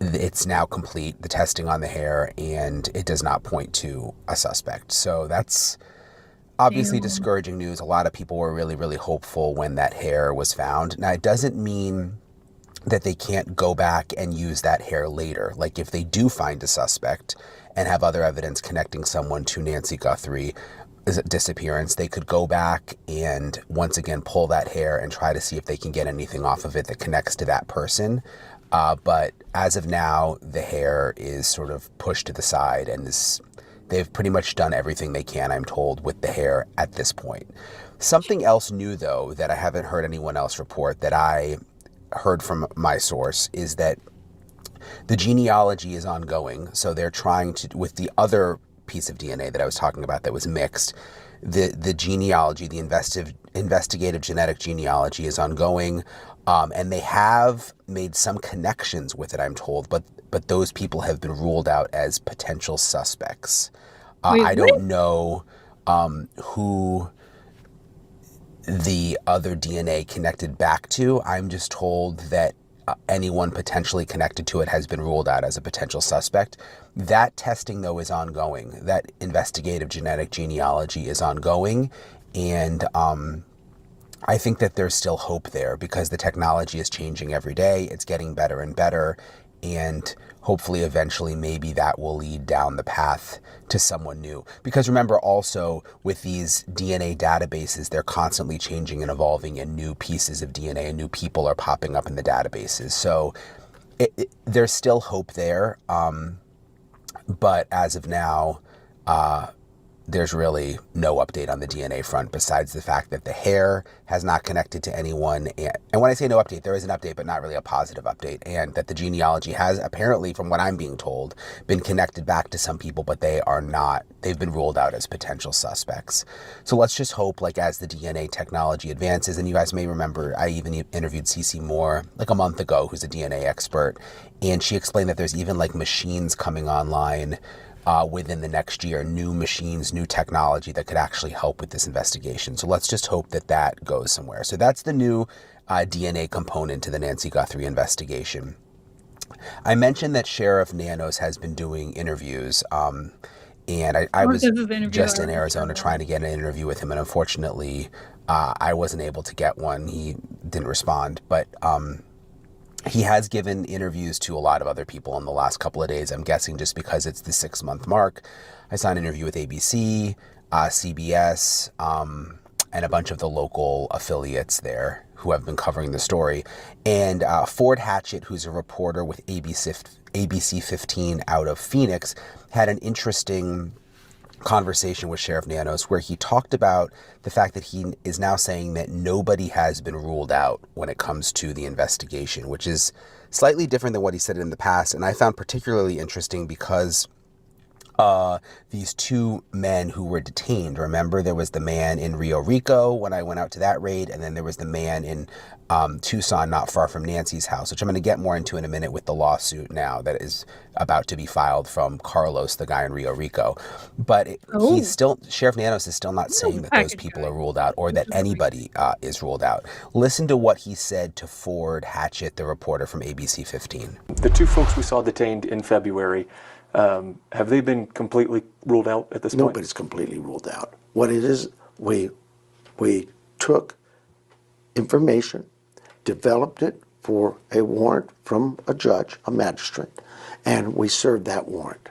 it's now complete, the testing on the hair, and it does not point to a suspect. So that's obviously Damn. discouraging news. A lot of people were really, really hopeful when that hair was found. Now, it doesn't mean that they can't go back and use that hair later. Like if they do find a suspect and have other evidence connecting someone to Nancy Guthrie disappearance, they could go back and once again pull that hair and try to see if they can get anything off of it that connects to that person. But as of now, the hair is sort of pushed to the side, and they've pretty much done everything they can, I'm told, with the hair at this point. Something else new, though, that I haven't heard anyone else report, that I heard from my source, is that the genealogy is ongoing. So they're trying to, with the other piece of DNA that I was talking about that was mixed, the genealogy, the investigative genetic genealogy is ongoing. And they have made some connections with it, I'm told, but those people have been ruled out as potential suspects. Wait, I what? don't know who the other DNA connected back to. I'm just told that anyone potentially connected to it has been ruled out as a potential suspect. That testing, though, is ongoing. That investigative genetic genealogy is ongoing. And I think that there's still hope there because the technology is changing every day. It's getting better and better. And hopefully eventually maybe that will lead down the path to someone new. Because remember also with these DNA databases, they're constantly changing and evolving, and new pieces of DNA and new people are popping up in the databases. So there's still hope there. But as of now, there's really no update on the DNA front besides the fact that the hair has not connected to anyone. And when I say no update, there is an update, but not really a positive update. And that the genealogy has apparently, from what I'm being told, been connected back to some people, but they've been ruled out as potential suspects. So let's just hope, like, as the DNA technology advances, and you guys may remember, I even interviewed Cece Moore like a month ago, who's a DNA expert. And she explained that there's even like machines coming online within the next year, new machines, new technology that could actually help with this investigation. So let's just hope that that goes somewhere. So that's the new DNA component to the Nancy Guthrie investigation. I mentioned that Sheriff Nanos has been doing interviews, and I was just in Arizona trying to get an interview with him, and unfortunately, I wasn't able to get one. He didn't respond, but he has given interviews to a lot of other people in the last couple of days. I'm guessing just because it's the 6-month mark. I saw an interview with ABC, CBS, and a bunch of the local affiliates there who have been covering the story. And Ford Hatchett, who's a reporter with ABC 15 out of Phoenix, had an interesting conversation with Sheriff Nanos where he talked about the fact that he is now saying that nobody has been ruled out when it comes to the investigation, which is slightly different than what he said in the past. And I found particularly interesting because these two men who were detained, remember there was the man in Rio Rico when I went out to that raid, and then there was the man in Tucson, not far from Nancy's house, which I'm going to get more into in a minute with the lawsuit now that is about to be filed from Carlos, the guy in Rio Rico. But Sheriff Nanos is still not saying that those people are ruled out or that anybody is ruled out. Listen to what he said to Ford Hatchett, the reporter from ABC 15. The two folks we saw detained in February, have they been completely ruled out at this point? Nobody's completely ruled out. What it is, we took information, developed it for a warrant from a judge, a magistrate, and we served that warrant.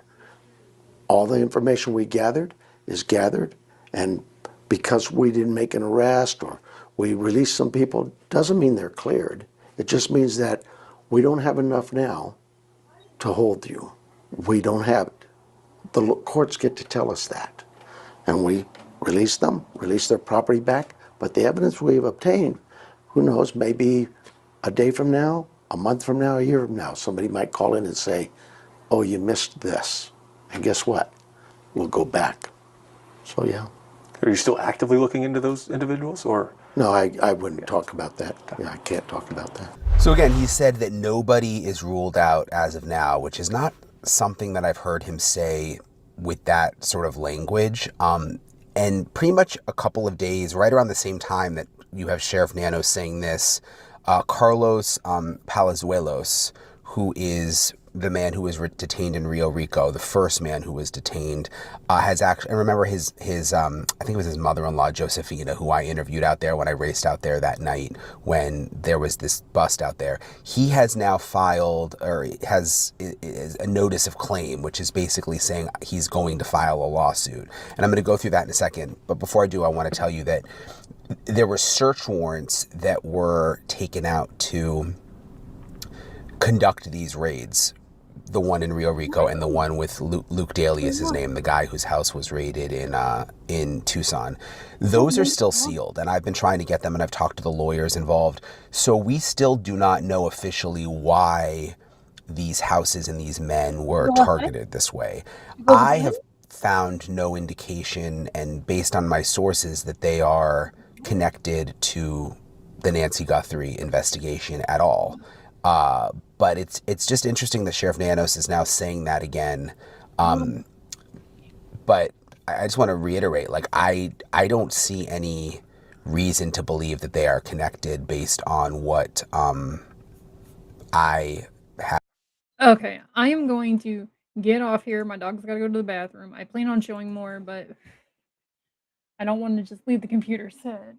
All the information we gathered is gathered, and because we didn't make an arrest or we released some people, doesn't mean they're cleared. It just means that we don't have enough now to hold you. We don't have it. The courts get to tell us that. And we release them, release their property back, But the evidence we've obtained, who knows, maybe a day from now, a month from now, a year from now, somebody might call in and say, oh, you missed this. And guess what? We'll go back. So, yeah. Are you still actively looking into those individuals, or? No, I wouldn't talk about that. Yeah, I can't talk about that. So again, he said that nobody is ruled out as of now, which is not something that I've heard him say with that sort of language. And pretty much a couple of days, right around the same time that you have Sheriff Nano saying this, Carlos Palazuelos, who is the man who was detained in Rio Rico, the first man who was detained, has actually, I remember his I think it was his mother-in-law, Josefina, who I interviewed out there when I raced out there that night when there was this bust out there. He has now filed, or has a notice of claim, which is basically saying he's going to file a lawsuit. And I'm going to go through that in a second. But before I do, I want to tell you that there were search warrants that were taken out to conduct these raids. The one in Rio Rico and the one with Luke Daly is his name, the guy whose house was raided in Tucson. Those are still sealed, and I've been trying to get them, and I've talked to the lawyers involved. So we still do not know officially why these houses and these men were targeted this way. I have found no indication, and based on my sources, that they are connected to the Nancy Guthrie investigation at all. But it's just interesting that Sheriff Nanos is now saying that again. But I just want to reiterate, like, I don't see any reason to believe that they are connected based on what I have. Okay, I am going to get off here. My dog's got to go to the bathroom. I plan on showing more, but I don't want to just leave the computer set.